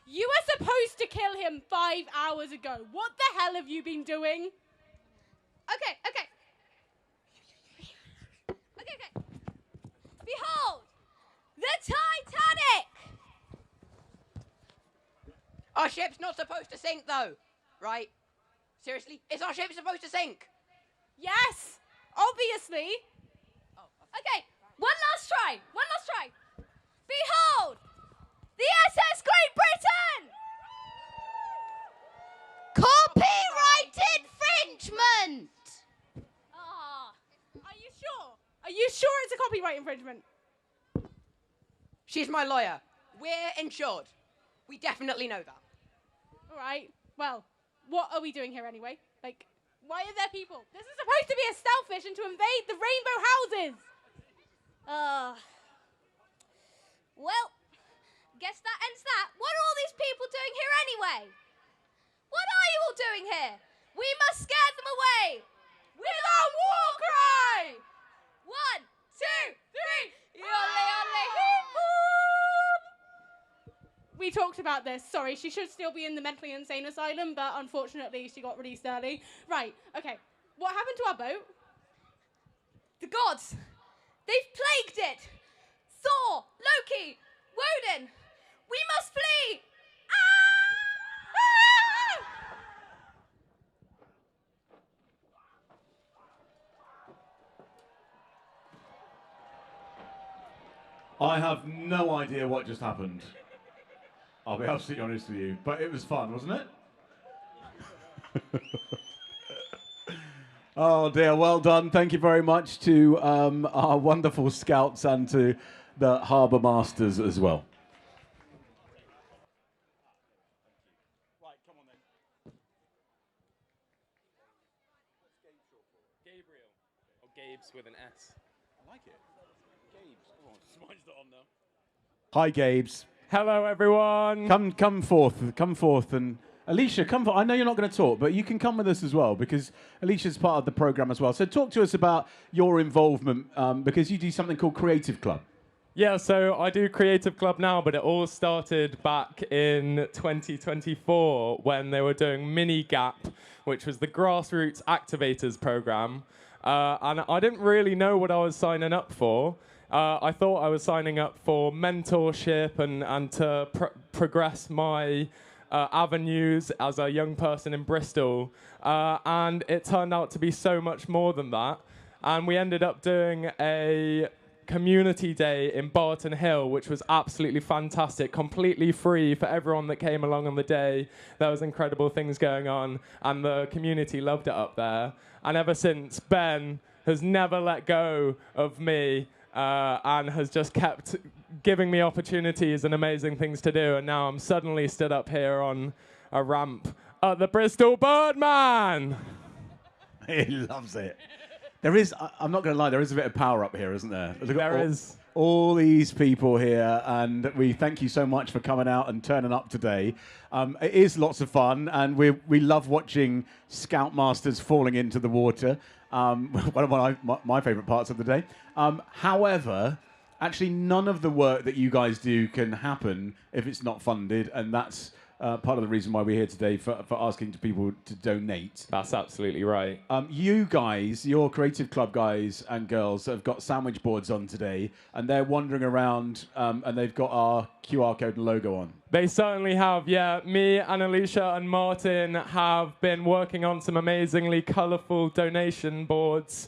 Speaker 20: You were supposed to kill him 5 hours ago. What the hell have you been doing?
Speaker 8: Okay. Behold! The Titanic!
Speaker 5: Our ship's not supposed to sink, though. Right? Seriously? Is our ship supposed to sink?
Speaker 20: Yes! Obviously!
Speaker 8: Okay, one last try. Behold! The SS Great Britain! Copyright infringement!
Speaker 20: Are you sure? Are you sure it's a copyright infringement?
Speaker 5: She's my lawyer. We're insured. We definitely know that.
Speaker 20: All right. Well, what are we doing here anyway? Like, why are there people? This is supposed to be a stealth mission to invade the rainbow houses.
Speaker 8: Well, guess that ends that. What are all these people doing here anyway? What are you all doing here? We must scare them away. With our war cry! 1, 2, 3. Yolle, yolle, hee-hoo!
Speaker 20: We talked about this. Sorry, she should still be in the mentally insane asylum, but unfortunately she got released early. Right, okay. What happened to our boat?
Speaker 8: The gods! They've plagued it! Thor, Loki, Woden! We must flee!
Speaker 1: I have no idea what just happened. I'll be absolutely honest with you, but it was fun, wasn't it? Oh dear, well done. Thank you very much to our wonderful scouts and to the harbour masters as well.
Speaker 22: Gabriel. Or Gabes with an S.
Speaker 1: I like it.
Speaker 22: Gabes. Oh, mine's not on now.
Speaker 1: Hi, Gabes.
Speaker 22: Hello, everyone.
Speaker 1: Come forth, and Alicia, come forth. I know you're not going to talk, but you can come with us as well because Alicia's part of the program as well. So talk to us about your involvement because you do something called Creative Club.
Speaker 22: Yeah, so I do Creative Club now, but it all started back in 2024 when they were doing Mini Gap, which was the Grassroots Activators program. And I didn't really know what I was signing up for. I thought I was signing up for mentorship and to progress my avenues as a young person in Bristol. And it turned out to be so much more than that. And we ended up doing a community day in Barton Hill, which was absolutely fantastic, completely free for everyone that came along on the day. There was incredible things going on, and the community loved it up there. And ever since, Ben has never let go of me and has just kept giving me opportunities and amazing things to do. And now I'm suddenly stood up here on a ramp at the Bristol Birdman.
Speaker 1: He loves it. There is, I'm not going to lie, there is a bit of power up here, isn't there? Look at all these people here, and we thank you so much for coming out and turning up today. It is lots of fun, and we love watching Scoutmasters falling into the water. One of my favourite parts of the day. However, actually none of the work that you guys do can happen if it's not funded, and that's part of the reason why we're here today for asking people to donate.
Speaker 22: That's absolutely right.
Speaker 1: You guys, your Creative Club guys and girls, have got sandwich boards on today, and they're wandering around, and they've got our QR code and logo on.
Speaker 22: They certainly have, yeah. Me and Alicia and Martin have been working on some amazingly colourful donation boards,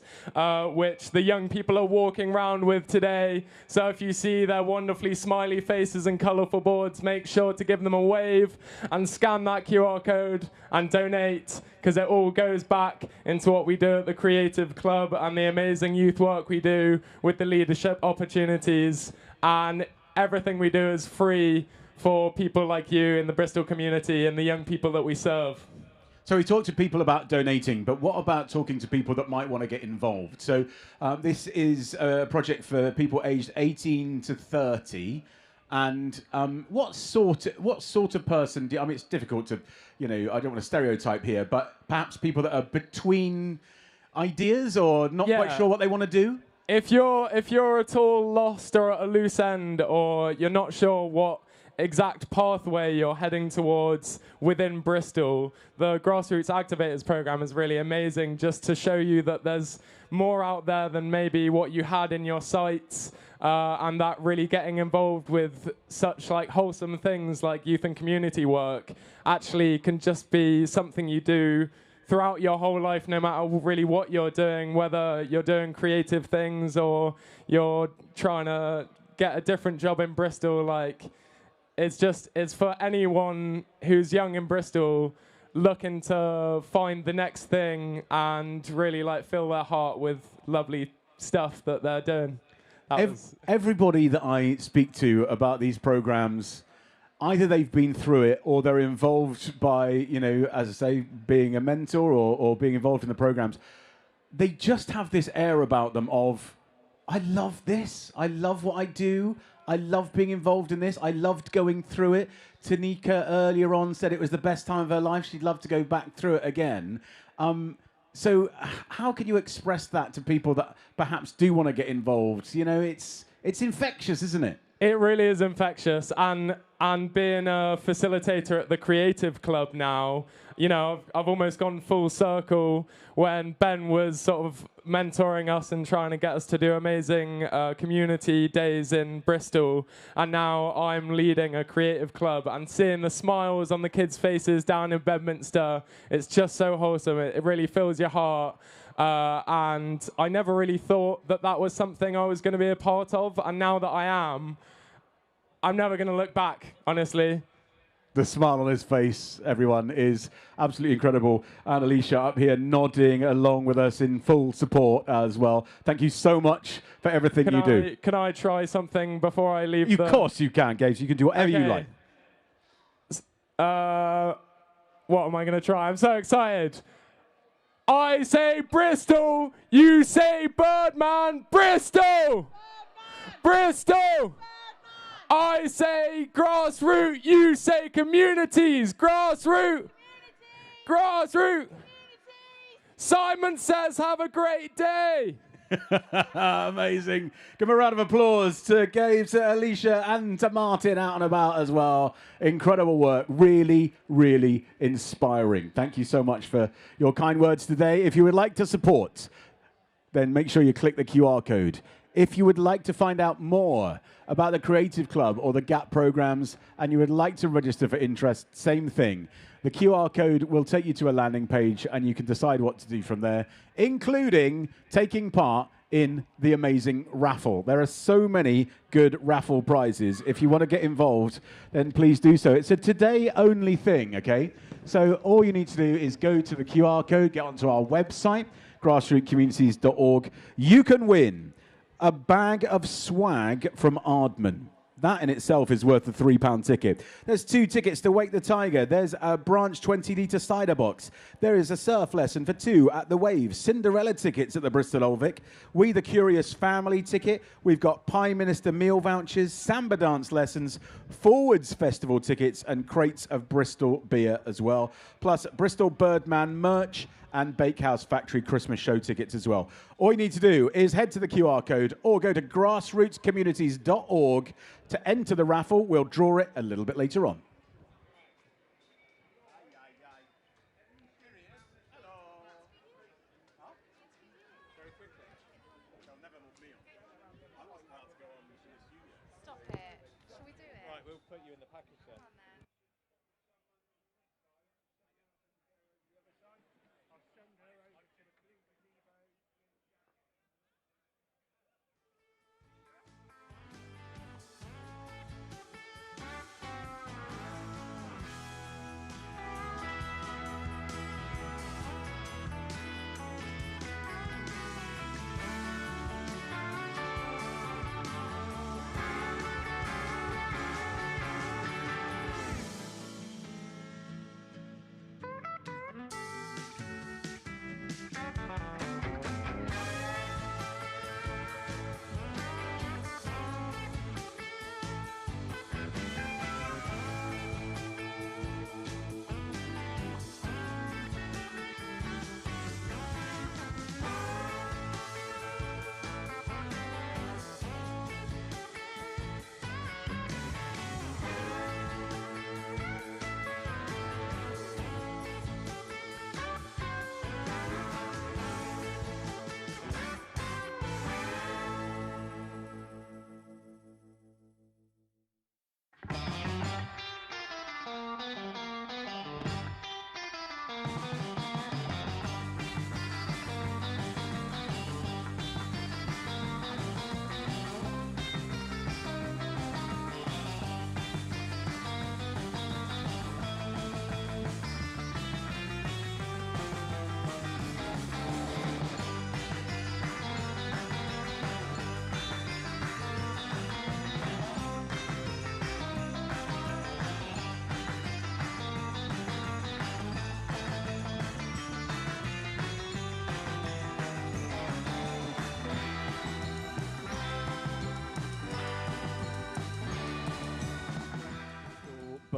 Speaker 22: which the young people are walking around with today. So if you see their wonderfully smiley faces and colourful boards, make sure to give them a wave and scan that QR code and donate, because it all goes back into what we do at the Creative Club and the amazing youth work we do with the leadership opportunities. And everything we do is free for people like you in the Bristol community and the young people that we serve.
Speaker 1: So we talked to people about donating, but what about talking to people that might want to get involved? So this is a project for people aged 18 to 30. And what sort of person I mean, it's difficult to, I don't want to stereotype here, but perhaps people that are between ideas or not quite sure what they want to do?
Speaker 22: If you're at all lost or at a loose end, or you're not sure what exact pathway you're heading towards within Bristol, the Grassroots Activators program is really amazing, just to show you that there's more out there than maybe what you had in your sights, and that really getting involved with such like wholesome things like youth and community work actually can just be something you do throughout your whole life, no matter really what you're doing, whether you're doing creative things or you're trying to get a different job in Bristol. Like, it's for anyone who's young in Bristol looking to find the next thing and really like fill their heart with lovely stuff that they're doing.
Speaker 1: Everybody that I speak to about these programs, either they've been through it or they're involved by, as I say, being a mentor or being involved in the programs. They just have this air about them of, I love this. I love what I do. I love being involved in this. I loved going through it. Tanika earlier on said it was the best time of her life. She'd love to go back through it again. So how can you express that to people that perhaps do want to get involved? It's infectious, isn't it?
Speaker 22: It really is infectious, and being a facilitator at the Creative Club now, I've almost gone full circle when Ben was sort of mentoring us and trying to get us to do amazing community days in Bristol, and now I'm leading a Creative Club and seeing the smiles on the kids' faces down in Bedminster. It's just so wholesome. It really fills your heart. And I never really thought that was something I was going to be a part of, and now that I am, I'm never going to look back, honestly.
Speaker 1: The smile on his face, everyone, is absolutely incredible. And Alicia up here nodding along with us in full support as well. Thank you so much for everything you do.
Speaker 22: Can I try something before I leave?
Speaker 1: Of course you can, Gabe. You can do whatever you like.
Speaker 22: What am I going to try? I'm so excited. I say Bristol, you say Birdman, Bristol! Bristol! I say grassroot, you say communities, grassroot! Grassroot! Simon says have a great day!
Speaker 1: Amazing. Give a round of applause to Gabe, to Alicia, and to Martin out and about as well. Incredible work. Really, really inspiring. Thank you so much for your kind words today. If you would like to support, then make sure you click the QR code. If you would like to find out more about the Creative Club or the GAP programs and you would like to register for interest, same thing. The QR code will take you to a landing page and you can decide what to do from there, including taking part in the amazing raffle. There are so many good raffle prizes. If you want to get involved, then please do so. It's a today-only thing, okay? So all you need to do is go to the QR code, get onto our website, grassrootcommunities.org. You can win a bag of swag from Ardman. That in itself is worth a £3 ticket. There's 2 tickets to Wake the Tiger. There's a Branch 20-litre cider box. There is a surf lesson for 2 at the Waves. Cinderella tickets at the Bristol Old Vic. We the Curious Family ticket. We've got Prime Minister meal vouchers, samba dance lessons, Forwards Festival tickets, and crates of Bristol beer as well. Plus Bristol Birdman merch and Bakehouse Factory Christmas show tickets as well. All you need to do is head to the QR code or go to grassrootscommunities.org to enter the raffle. We'll draw it a little bit later on.
Speaker 2: Stop it. Shall we do it?
Speaker 22: Right, we'll put you in the package then.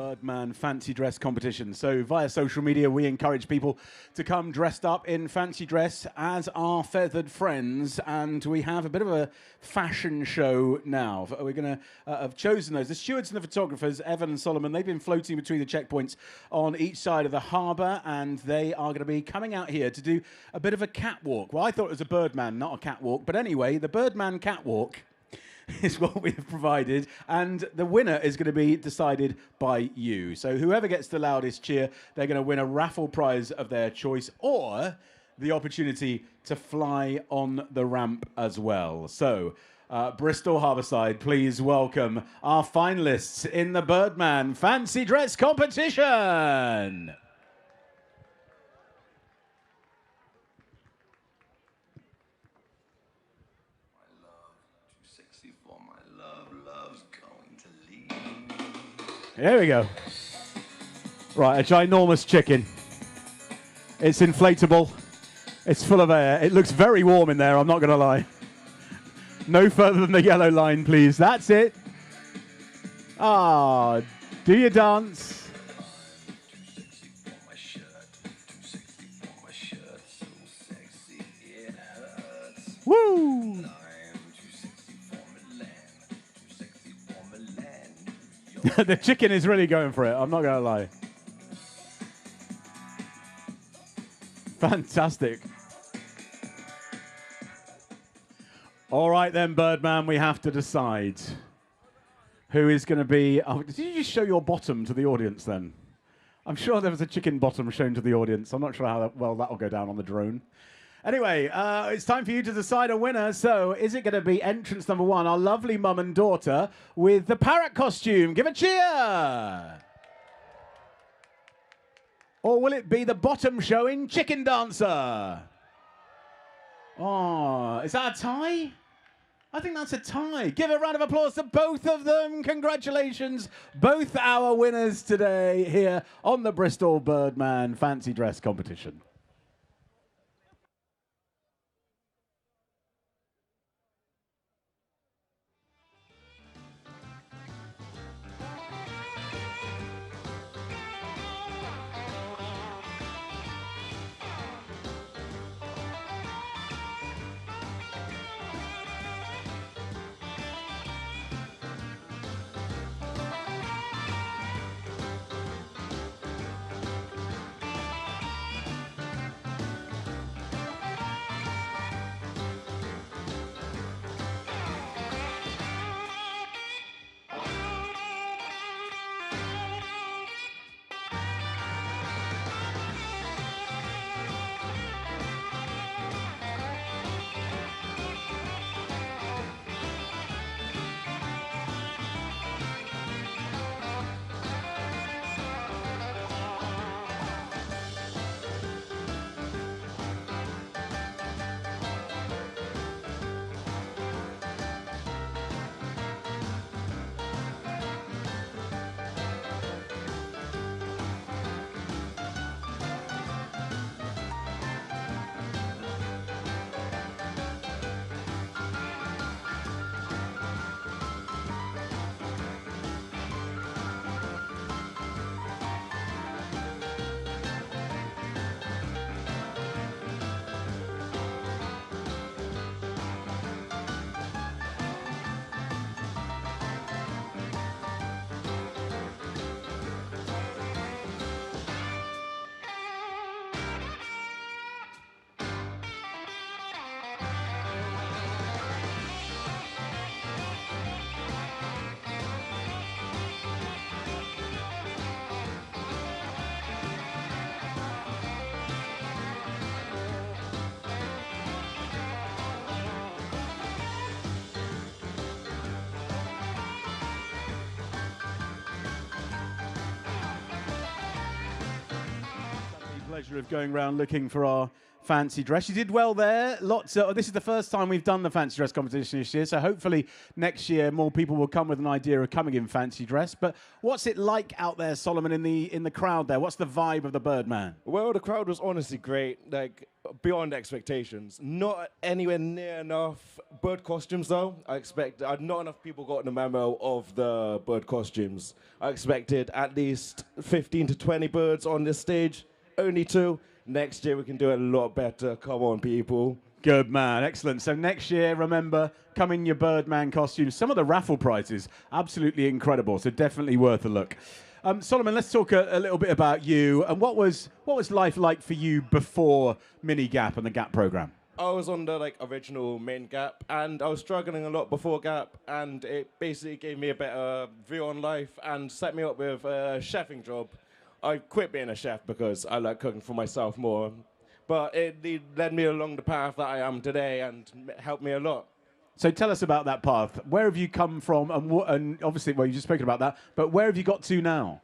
Speaker 1: Birdman fancy dress competition. So via social media, we encourage people to come dressed up in fancy dress as our feathered friends, and we have a bit of a fashion show now. We're going to have chosen those. The stewards and the photographers, Evan and Solomon, they've been floating between the checkpoints on each side of the harbour, and they are going to be coming out here to do a bit of a catwalk. Well, I thought it was a Birdman, not a catwalk, but anyway, the Birdman catwalk is what we have provided, and the winner is going to be decided by you. So whoever gets the loudest cheer, they're going to win a raffle prize of their choice, or the opportunity to fly on the ramp as well. So Bristol Harbourside, please welcome our finalists in the Birdman Fancy Dress Competition. There we go. Right, a ginormous chicken. It's inflatable. It's full of air. It looks very warm in there, I'm not going to lie. No further than the yellow line, please. That's it. Ah, do your dance. Woo! The chicken is really going for it, I'm not going to lie. Fantastic. All right then, Birdman, we have to decide who is going to be... Oh, did you just show your bottom to the audience then? I'm sure there was a chicken bottom shown to the audience. I'm not sure how well that will go down on the drone. Anyway, it's time for you to decide a winner. So is it going to be entrance number 1, our lovely mum and daughter with the parrot costume? Give a cheer! Or will it be the bottom showing chicken dancer? Oh, is that a tie? I think that's a tie. Give a round of applause to both of them. Congratulations, both our winners today here on the Bristol Birdman Fancy Dress Competition. Pleasure of going around looking for our fancy dress. You did well there. This is the first time we've done the fancy dress competition this year, so hopefully next year more people will come with an idea of coming in fancy dress. But what's it like out there, Solomon, in the crowd there? What's the vibe of the Birdman?
Speaker 2: Well, the crowd was honestly great, like beyond expectations. Not anywhere near enough bird costumes though. Not enough people got the memo of the bird costumes. I expected at least 15 to 20 birds on this stage, only 2. Next year we can do it a lot better. Come on, people.
Speaker 1: Good man, excellent. So next year, remember, come in your Birdman costumes. Some of the raffle prizes, absolutely incredible. So definitely worth a look. Solomon, let's talk a little bit about you. And what was life like for you before Mini Gap and the Gap program?
Speaker 2: I was on the original main Gap, and I was struggling a lot before Gap, and it basically gave me a better view on life and set me up with a chefing job. I quit being a chef because I like cooking for myself more. But it led me along the path that I am today and helped me a lot.
Speaker 1: So tell us about that path. Where have you come from? And obviously, well, you've just spoken about that, but where have you got to now?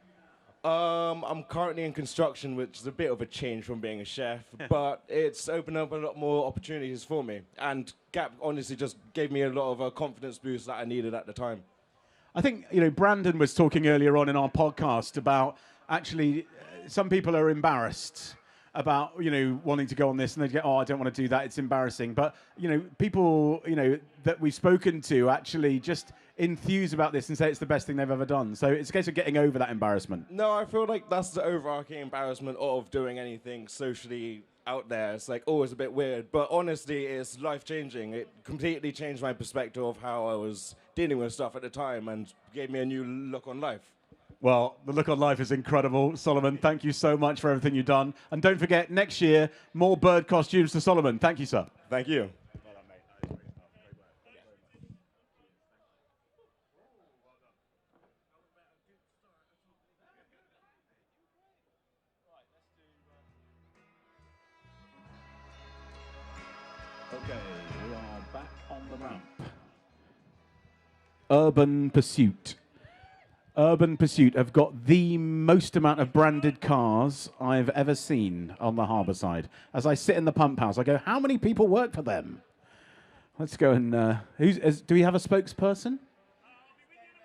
Speaker 2: I'm currently in construction, which is a bit of a change from being a chef, but it's opened up a lot more opportunities for me. And Gap honestly just gave me a lot of a confidence boost that I needed at the time.
Speaker 1: I think, Brandon was talking earlier on in our podcast about actually some people are embarrassed about, wanting to go on this and they go, oh, I don't want to do that. It's embarrassing. But, people, that we've spoken to actually just enthuse about this and say it's the best thing they've ever done. So it's a case of getting over that embarrassment.
Speaker 2: No, I feel like that's the overarching embarrassment of doing anything socially out there. It's always a bit weird. But honestly, it's life-changing. It completely changed my perspective of how I was dealing with stuff at the time and gave me a new look on life.
Speaker 1: Well, the look on life is incredible. Solomon, thank you so much for everything you've done. And don't forget, next year, more bird costumes to Solomon. Thank you, sir.
Speaker 2: Thank you.
Speaker 1: Okay, we are back on the ramp. Urban Pursuit. Urban Pursuit have got the most amount of branded cars I've ever seen on the harbourside. As I sit in the pump house, I go, how many people work for them? Let's go and... do we have a spokesperson?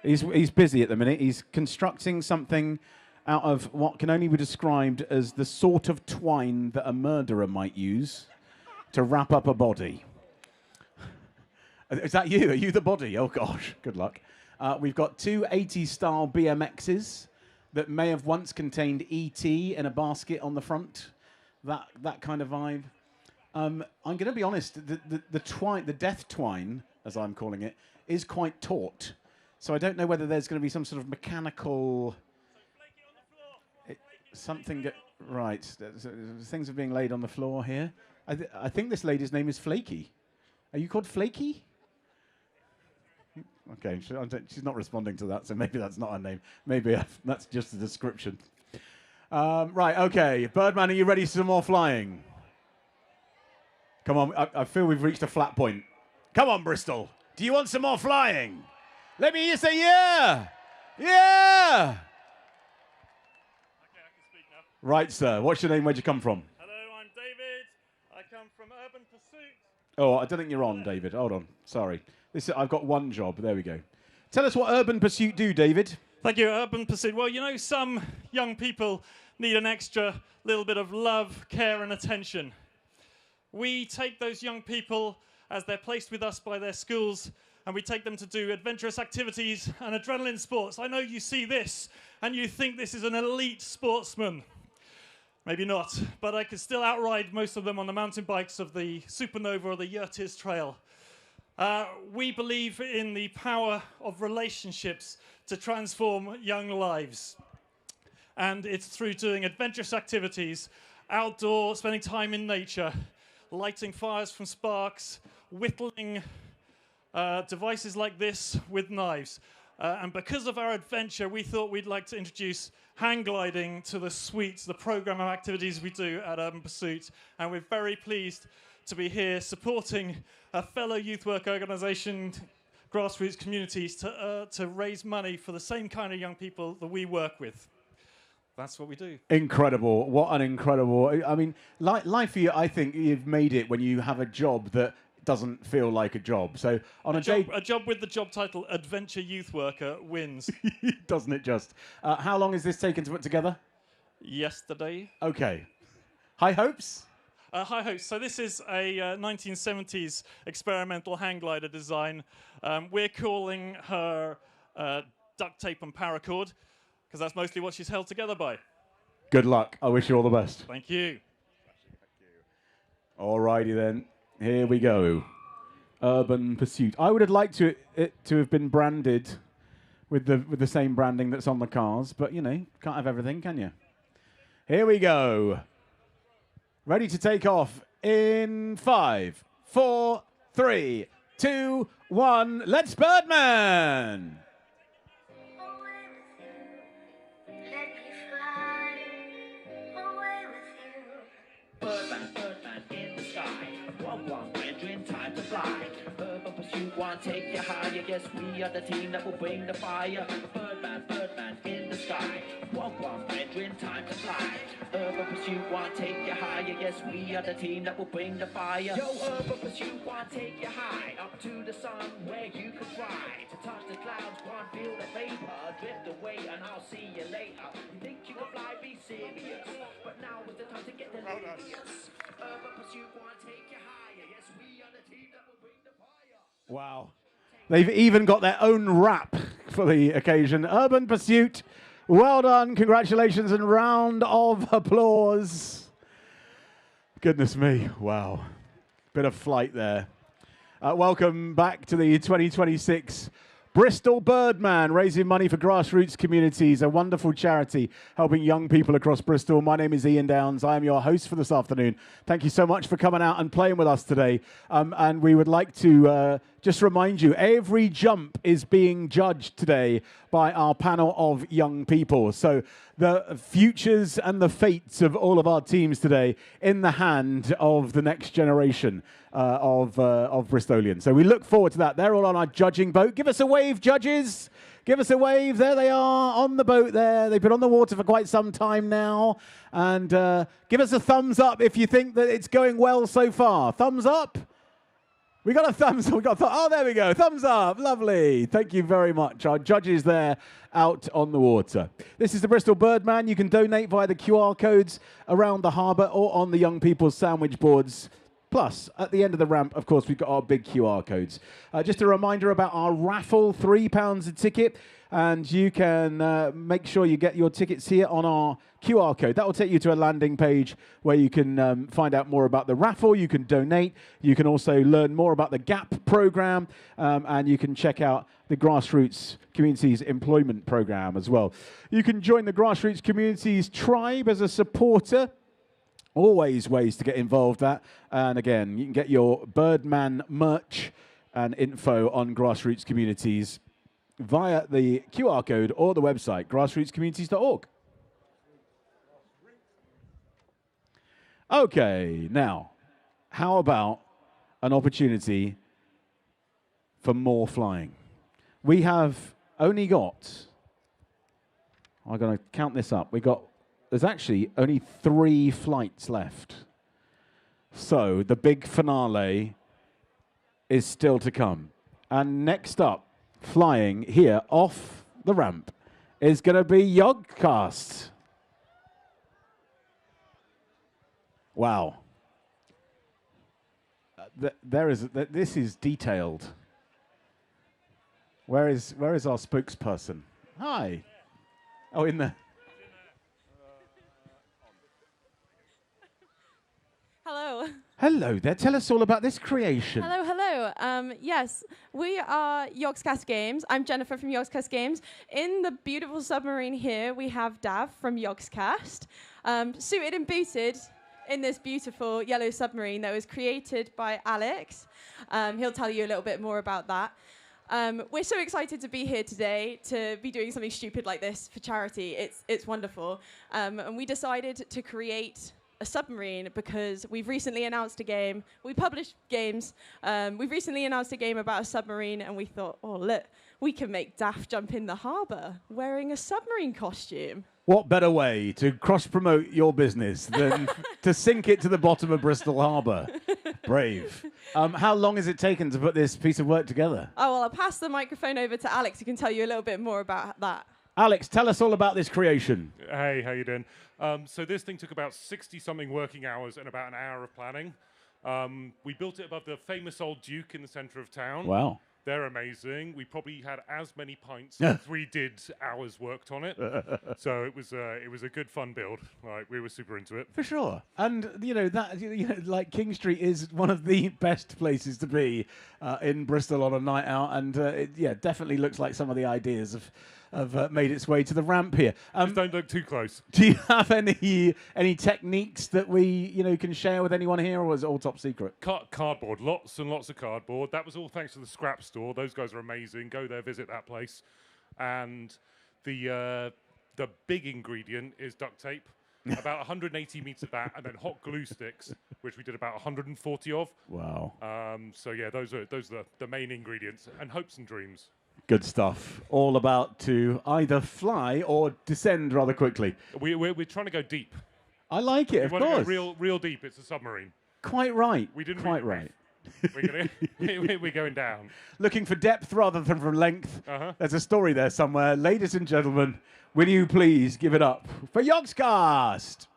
Speaker 1: He's busy at the minute. He's constructing something out of what can only be described as the sort of twine that a murderer might use to wrap up a body. Is that you? Are you the body? Oh, gosh. Good luck. We've got 2 80s-style BMXs that may have once contained E.T. in a basket on the front. That kind of vibe. I'm going to be honest. The twine, the death twine, as I'm calling it, is quite taut. So I don't know whether there's going to be some sort of mechanical... something... Right. Things are being laid on the floor here. I think this lady's name is Flaky. Are you called Flaky? Okay, she's not responding to that, so maybe that's not her name. Maybe that's just a description. Right, okay. Birdman, are you ready for some more flying? Come on, I feel we've reached a flat point. Come on, Bristol. Do you want some more flying? Let me hear you say yeah! Yeah! Okay, I can speak now. Right, sir. What's your name? Where'd you come from?
Speaker 3: Hello, I'm David. I come from Urban Pursuit.
Speaker 1: Oh, I don't think you're on, David. Hold on. Sorry. I've got one job. There we go. Tell us what Urban Pursuit do, David.
Speaker 3: Thank you, Urban Pursuit. Well, some young people need an extra little bit of love, care, and attention. We take those young people as they're placed with us by their schools, and we take them to do adventurous activities and adrenaline sports. I know you see this, and you think this is an elite sportsman. Maybe not, but I could still outride most of them on the mountain bikes of the Supernova or the Yurtis Trail. We believe in the power of relationships to transform young lives. And it's through doing adventurous activities, outdoor, spending time in nature, lighting fires from sparks, whittling devices like this with knives. And because of our adventure, we thought we'd like to introduce hang gliding to the suites, the program of activities we do at Urban Pursuit. And we're very pleased to be here supporting a fellow youth work organisation, Grassroot Communities, to raise money for the same kind of young people that we work with. That's what we do.
Speaker 1: Incredible. What an incredible... I mean, life for you, I think you've made it when you have a job that doesn't feel like a job. So on a
Speaker 3: job with the job title Adventure Youth Worker wins.
Speaker 1: Doesn't it just? How long has this taken to put together?
Speaker 3: Yesterday.
Speaker 1: Okay. High hopes?
Speaker 3: High hopes. So this is a 1970s experimental hang glider design. We're calling her duct tape and paracord, because that's mostly what she's held together by.
Speaker 1: Good luck. I wish you all the best.
Speaker 3: Thank you.
Speaker 1: All righty then. Here we go. Urban Pursuit. I would have liked it to have been branded with the same branding that's on the cars, but you know, can't have everything, can you? Here we go. Ready to take off in 5, 4, 3, 2, 1. Let's Birdman!
Speaker 10: Birdman, Birdman in the sky. One, we're doing time to fly. Urban Pursuit, want to take you higher. Yes, we are the team that will bring the fire. Birdman, Birdman in the sky. One, we're doing time to fly. Urban Pursuit, want to take you higher. Yes, we are the team that will bring the fire. Yo, Urban Pursuit, want to take you high. Up to the sun where you could fly. To touch the clouds, want to feel the vapor. Drift away and I'll see you later. You think you can fly, be serious. But now is the time to get delirious. Urban Pursuit, want to take you higher. Yes, we are the team that will bring the fire.
Speaker 1: Wow. They've even got their own rap for the occasion. Urban Pursuit. Well done. Congratulations and round of applause. Goodness me. Wow. Bit of flight there. Welcome back to the 2026 Bristol Birdman, raising money for Grassroots Communities, a wonderful charity helping young people across Bristol. My name is Ian Downs. I am your host for this afternoon. Thank you so much for coming out and playing with us today. And we would like to just remind you, every jump is being judged today by our panel of young people. So the futures and the fates of all of our teams today in the hand of the next generation of Bristolians. So we look forward to that. They're all on our judging boat. Give us a wave, judges. Give us a wave. There they are on the boat there. They've been on the water for quite some time now. And give us a thumbs up if you think that it's going well so far. Thumbs up. We got a thumbs up. Oh, there we go. Thumbs up. Lovely. Thank you very much. Our judges there out on the water. This is the Bristol Birdman. You can donate via the QR codes around the harbour or on the young people's sandwich boards. Plus, at the end of the ramp, of course, we've got our big QR codes. Just a reminder about our raffle, £3 a ticket. And you can make sure you get your tickets here on our QR code. That will take you to a landing page where you can find out more about the raffle. You can donate. You can also learn more about the GAP program. And you can check out the Grassroots Communities Employment Program as well. You can join the Grassroots Communities tribe as a supporter. Always ways to get involved at. And again, you can get your Birdman merch and info on Grassroots Communities via the QR code or the website, grassrootscommunities.org. Okay, now, how about an opportunity for more flying? We have only got, I'm going to count this up, there's actually only 3 flights left. So the big finale is still to come. And next up, flying here off the ramp, is going to be Yogcast. Wow. This is detailed. Where is our spokesperson? Hi. Oh, in there.
Speaker 11: Hello.
Speaker 1: Hello there. Tell us all about this creation.
Speaker 11: Hello, hello. Yes, we are Yogscast Games. I'm Jennifer from Yogscast Games. In the beautiful submarine here, we have Dav from Yogscast, suited and booted in this beautiful yellow submarine that was created by Alex. He'll tell you a little bit more about that. We're so excited to be here today to be doing something stupid like this for charity. It's wonderful. And we decided to create a submarine because we've recently announced a game. We publish games. We've recently announced a game about a submarine, and we thought, oh, look, we can make Daft jump in the harbour wearing a submarine costume.
Speaker 1: What better way to cross-promote your business than to sink it to the bottom of Bristol Harbour? Brave. How long has it taken to put this piece of work together?
Speaker 11: Oh, well, I'll pass the microphone over to Alex, who can tell you a little bit more about that.
Speaker 1: Alex, tell us all about this creation.
Speaker 6: Hey, how you doing? So this thing took about 60-something working hours and about an hour of planning. We built it above the famous old Duke in the centre of town.
Speaker 1: Wow.
Speaker 6: They're amazing. We probably had as many pints as we did hours worked on it. So it was a good fun build. Like, we were super into it.
Speaker 1: For sure. And, like King Street is one of the best places to be in Bristol on a night out. And, it definitely looks like some of the ideas have made its way to the ramp here.
Speaker 6: Just don't look too close.
Speaker 1: Do you have any techniques that we can share with anyone here, or is it all top secret?
Speaker 6: Cardboard, lots and lots of cardboard. That was all thanks to the scrap store. Those guys are amazing. Go there, visit that place. And the big ingredient is duct tape. About 180 meters of that, and then hot glue sticks, which we did about 140 of.
Speaker 1: Wow.
Speaker 6: So yeah, those are the main ingredients, and hopes and dreams.
Speaker 1: Good stuff. All about to either fly or descend rather quickly.
Speaker 6: We're trying to go deep.
Speaker 1: I like it, of
Speaker 6: We want
Speaker 1: course.
Speaker 6: to go real deep. It's a submarine.
Speaker 1: Quite right.
Speaker 6: We didn't
Speaker 1: Quite
Speaker 6: really
Speaker 1: right.
Speaker 6: We're going down.
Speaker 1: Looking for depth rather than for length.
Speaker 6: Uh-huh.
Speaker 1: There's a story there somewhere. Ladies and gentlemen, will you please give it up for Yogscast?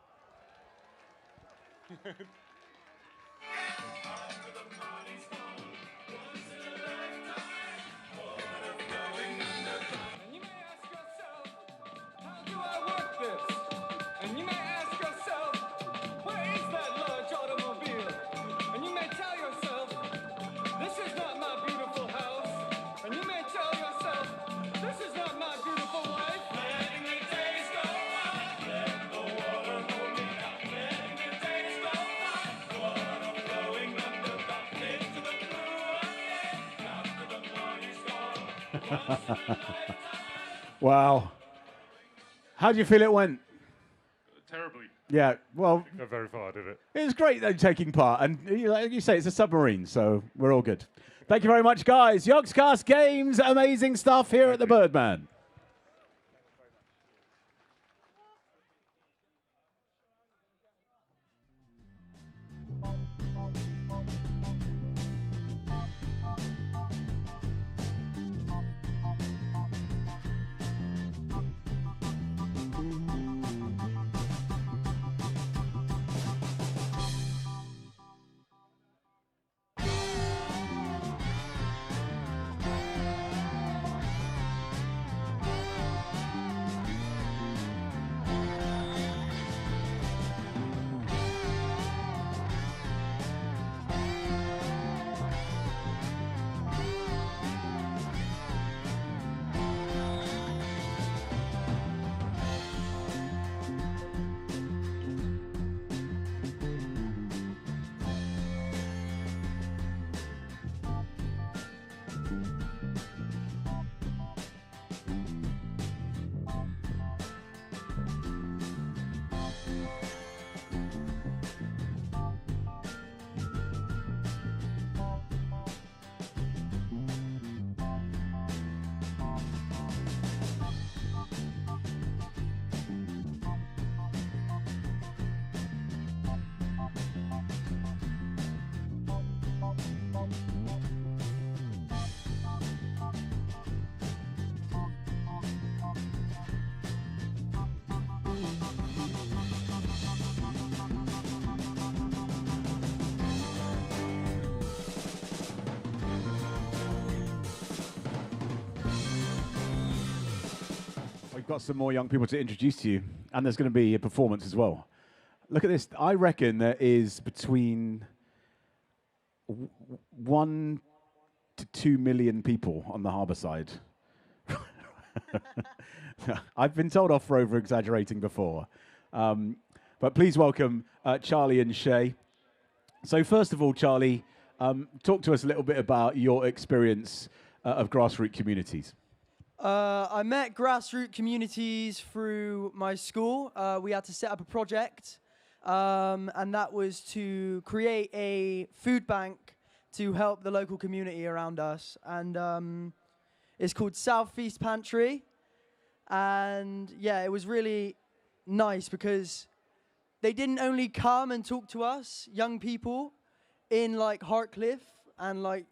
Speaker 13: And you may ask yourself, where is that large automobile? And you may tell yourself, this is not my beautiful house. And you may tell yourself, this is not my beautiful wife. Letting the days go by, let the water hold me out. Letting the days go by, water flowing underground into the blue again. After the money's gone.
Speaker 1: Wow. How do you feel it went?
Speaker 6: Terribly.
Speaker 1: Yeah, well,
Speaker 6: Go very far, did it?
Speaker 1: it was great though taking part. And like you say, it's a submarine, so we're all good. Thank you very much, guys. Yogscast Games, amazing stuff here at the Birdman. We've got some more young people to introduce to you, and there's going to be a performance as well. Look at this. I reckon there is between 1 to 2 million people on the harbourside. I've been told off for over-exaggerating before. But please welcome Charlie and Shay. So first of all, Charlie, talk to us a little bit about your experience of Grassroot Communities.
Speaker 12: I met Grassroot Communities through my school. We had to set up a project, and that was to create a food bank to help the local community around us. And it's called Southeast Pantry. And yeah, it was really nice because they didn't only come and talk to us, young people, in like Hartcliffe and like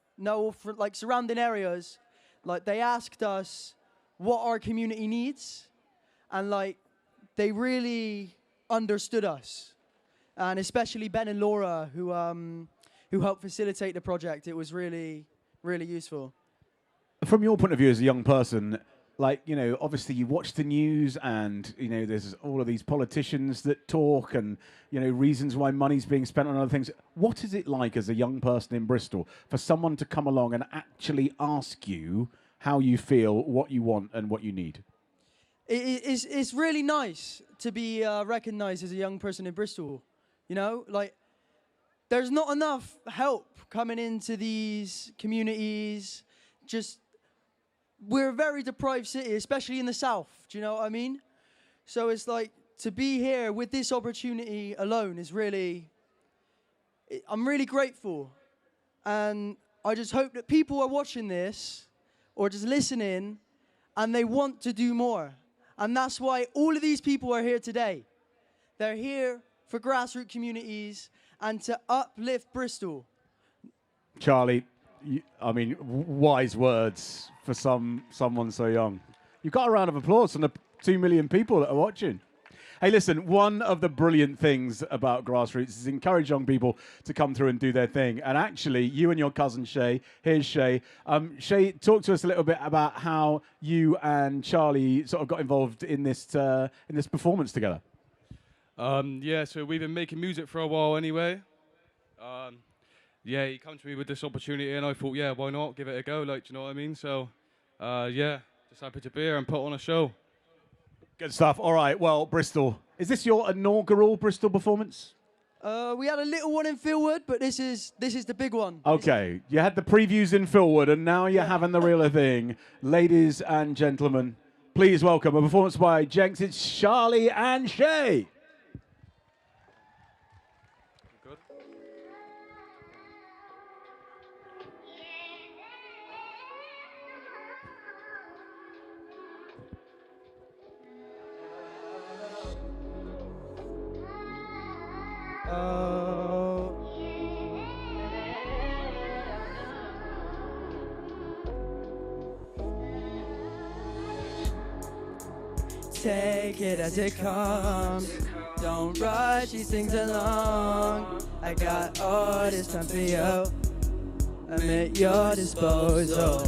Speaker 12: surrounding areas. Like they asked us what our community needs, and like they really understood us, and especially Ben and Laura who helped facilitate the project. It was really, really useful.
Speaker 1: From your point of view as a young person, like, you know, obviously you watch the news and, you know, there's all of these politicians that talk and, you know, reasons why money's being spent on other things. What is it like as a young person in Bristol for someone to come along and actually ask you how you feel, what you want and what you need?
Speaker 12: It's really nice to be recognized as a young person in Bristol. You know, like, there's not enough help coming into these communities. Just, we're a very deprived city, especially in the south. Do you know what I mean? So it's like, to be here with this opportunity alone is really, I'm really grateful. And I just hope that people are watching this or just listening and they want to do more. And that's why all of these people are here today. They're here for Grassroot Communities and to uplift Bristol.
Speaker 1: Charlie, I mean, wise words for someone so young. You've got a round of applause from the 2 million people that are watching. Hey, listen, one of the brilliant things about Grassroots is encourage young people to come through and do their thing. And actually, you and your cousin Shay, here's Shay. Shay, talk to us a little bit about how you and Charlie sort of got involved in this performance together.
Speaker 14: Yeah, so we've been making music for a while anyway. Yeah, he came to me with this opportunity and I thought, yeah, why not? Give it a go, like, do you know what I mean? So, yeah, just happy to be here and put on a show.
Speaker 1: Good stuff. All right, well, Bristol. Is this your inaugural Bristol performance?
Speaker 12: We had a little one in Philwood, but this is the big one.
Speaker 1: Okay, you had the previews in Philwood and now you're having the real thing. Ladies and gentlemen, please welcome a performance by Jenks. It's Charlie and Shay.
Speaker 12: Take it as it comes. Don't rush these things along. I got all this time for you. I'm at your disposal.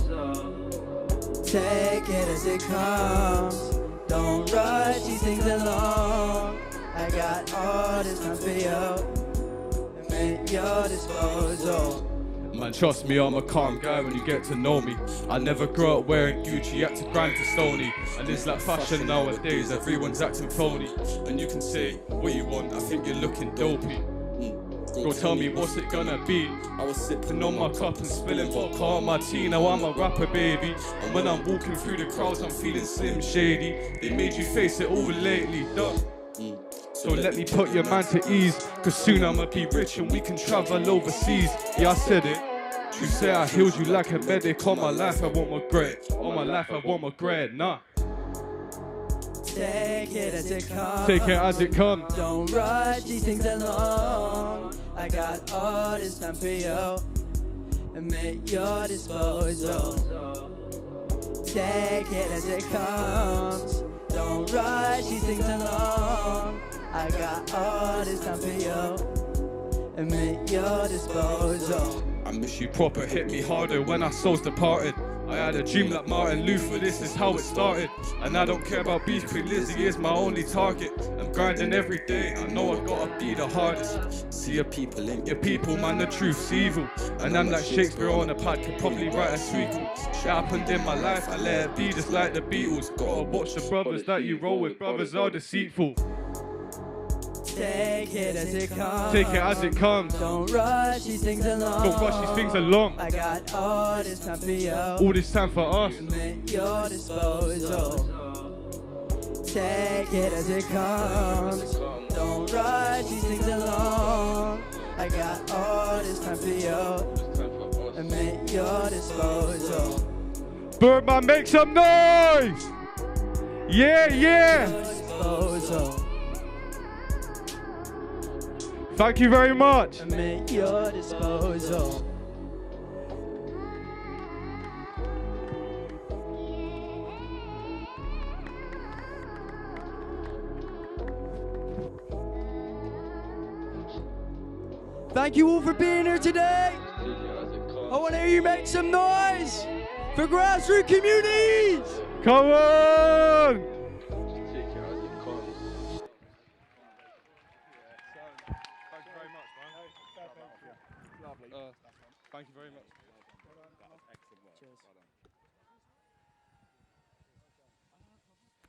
Speaker 12: Take it as it comes. Don't rush these things along. I got all this time for you. I'm at your disposal.
Speaker 14: Man, trust me, I'm a calm guy when you get to know me. I never grew up wearing Gucci, had to grind to Stoney. And it's like fashion nowadays, everyone's acting phony. And you can say what you want, I think you're looking dopey. Go tell me what's it gonna be. I was sipping on my cup and spilling vodka on my tea. Now I'm a rapper, baby. And when I'm walking through the crowds, I'm feeling slim shady. They made you face it all lately, duh. So let me put your man to ease, cause soon I'ma be rich and we can travel overseas. Yeah, I said it. You say I healed you like a medic. All my life I won't regret. All my life I won't regret, nah.
Speaker 12: Take it as it comes.
Speaker 14: Take it as it comes.
Speaker 12: Don't rush these things along. I got all this time for you. I'm at your disposal. Take it as it comes. Don't rush these things along. I got all this time for you. I'm at your disposal.
Speaker 14: I miss you proper, hit me harder when our souls departed. I had a dream like Martin Luther, this is how it started. And I don't care about beef, Queen Lizzie is my only target. I'm grinding every day, I know I gotta be the hardest. See your people ain't your people, man, the truth's evil. And I'm like Shakespeare on a pad, could probably write a sequel. Shit happened in my life, I let it be just like the Beatles. Gotta watch the brothers that you roll with, brothers are deceitful.
Speaker 12: Take it as it comes.
Speaker 14: Take it as it comes.
Speaker 12: Don't rush these things along.
Speaker 14: Don't rush these things along.
Speaker 12: I got all this time for you.
Speaker 14: All this time for us.
Speaker 12: I'm at your disposal. Take it as it comes. Don't rush these things along. I got all this time for you. I'm at your disposal.
Speaker 14: Birdman, make some noise! Yeah, yeah. Thank you very much.
Speaker 12: I'm at your disposal. Thank you all for being here today. I want to hear you make some noise for Grassroot Communities.
Speaker 14: Come on. Thank you very much.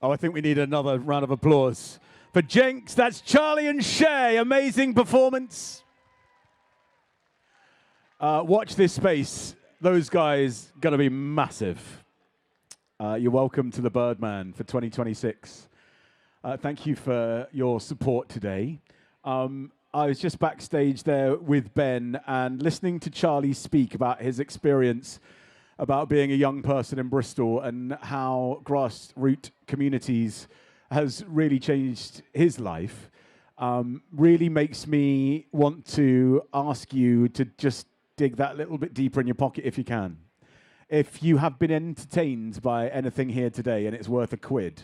Speaker 1: Oh, I think we need another round of applause for Jenks. That's Charlie and Shay. Amazing performance. Watch this space. Those guys going to be massive. You're welcome to the Birdman for 2026. Thank you for your support today. I was just backstage there with Ben and listening to Charlie speak about his experience about being a young person in Bristol and how Grassroot Communities has really changed his life. Really makes me want to ask you to just dig that little bit deeper in your pocket if you can. If you have been entertained by anything here today and it's worth £1,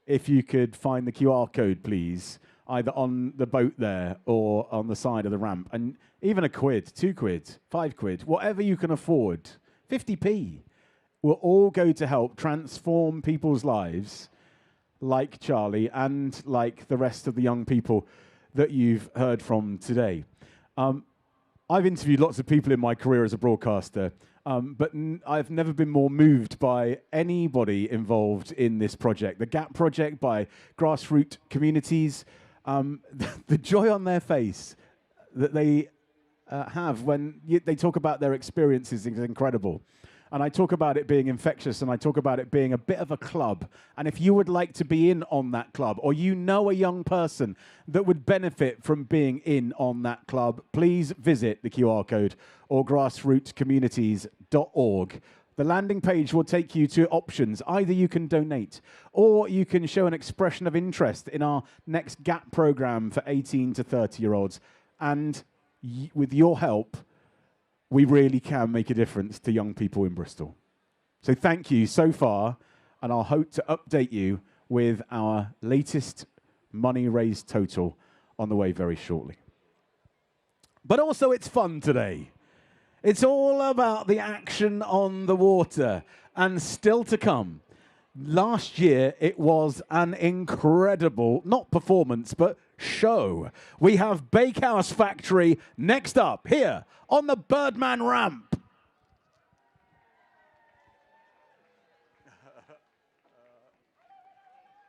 Speaker 1: if you could find the QR code, please, either on the boat there or on the side of the ramp. And even £1, £2, £5, whatever you can afford, 50p, will all go to help transform people's lives like Charlie and like the rest of the young people that you've heard from today. I've interviewed lots of people in my career as a broadcaster, but I've never been more moved by anybody involved in this project. The GAP project by Grassroot Communities, the joy on their face that they have when they talk about their experiences is incredible. And I talk about it being infectious, and I talk about it being a bit of a club. And if you would like to be in on that club, or you know a young person that would benefit from being in on that club, please visit the QR code or grassrootcommunities.org. The landing page will take you to options. Either you can donate, or you can show an expression of interest in our next GAP program for 18 to 30-year-olds. And with your help, we really can make a difference to young people in Bristol. So thank you so far, and I'll hope to update you with our latest money raised total on the way very shortly. But also it's fun today. It's all about the action on the water, and still to come. Last year, it was an incredible, not performance, but show. We have Bakehouse Factory next up here on the Birdman ramp.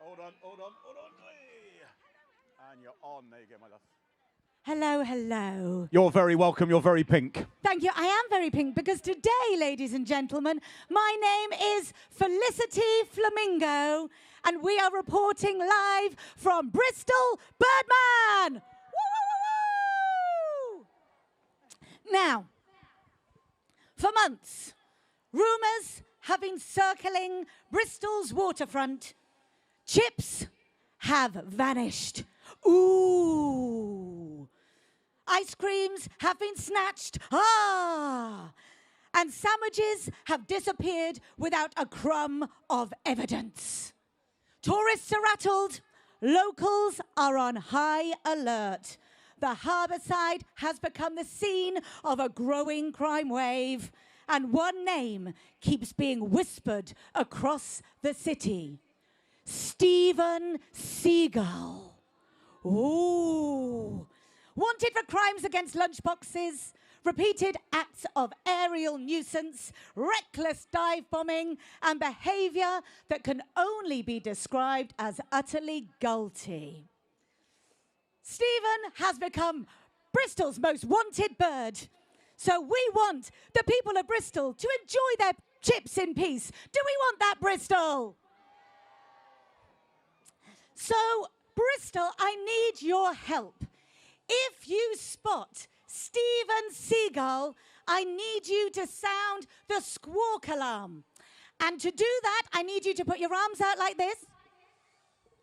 Speaker 1: Hold on. And you're on. There you go, my love.
Speaker 7: Hello, hello.
Speaker 1: You're very welcome. You're very pink.
Speaker 7: Thank you. I am very pink because today, ladies and gentlemen, my name is Felicity Flamingo, and we are reporting live from Bristol Birdman. Woo! Now, for months, rumours have been circling Bristol's waterfront. Chips have vanished. Ooh. Ice creams have been snatched. And sandwiches have disappeared without a crumb of evidence. Tourists are rattled. Locals are on high alert. The harbourside has become the scene of a growing crime wave, and one name keeps being whispered across the city. Stephen Seagull. Ooh. Wanted for crimes against lunchboxes, repeated acts of aerial nuisance, reckless dive bombing, and behaviour that can only be described as utterly gulty. Stephen has become Bristol's most wanted bird. So we want the people of Bristol to enjoy their chips in peace. Do we want that, Bristol? So, Bristol, I need your help. If you spot Stephen Seagull, I need you to sound the squawk alarm. And to do that, I need you to put your arms out like this.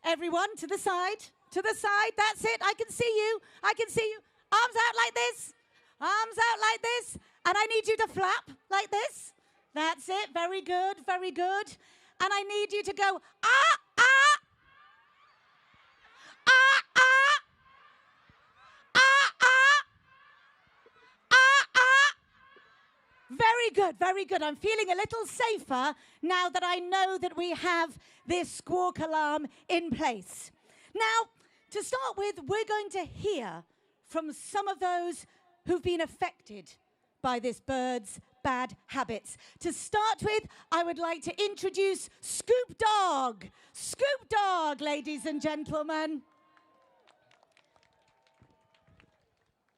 Speaker 7: Everyone, to the side. To the side. That's it. I can see you. I can see you. Arms out like this. Arms out like this. And I need you to flap like this. That's it. Very good. Very good. And I need you to go, ah, ah, ah, ah, ah, ah, ah, ah. Very good, very good. I'm feeling a little safer now that I know that we have this squawk alarm in place. Now, to start with, we're going to hear from some of those who've been affected by this bird's bad habits. To start with, I would like to introduce Scoop Dog. Scoop Dog, ladies and gentlemen.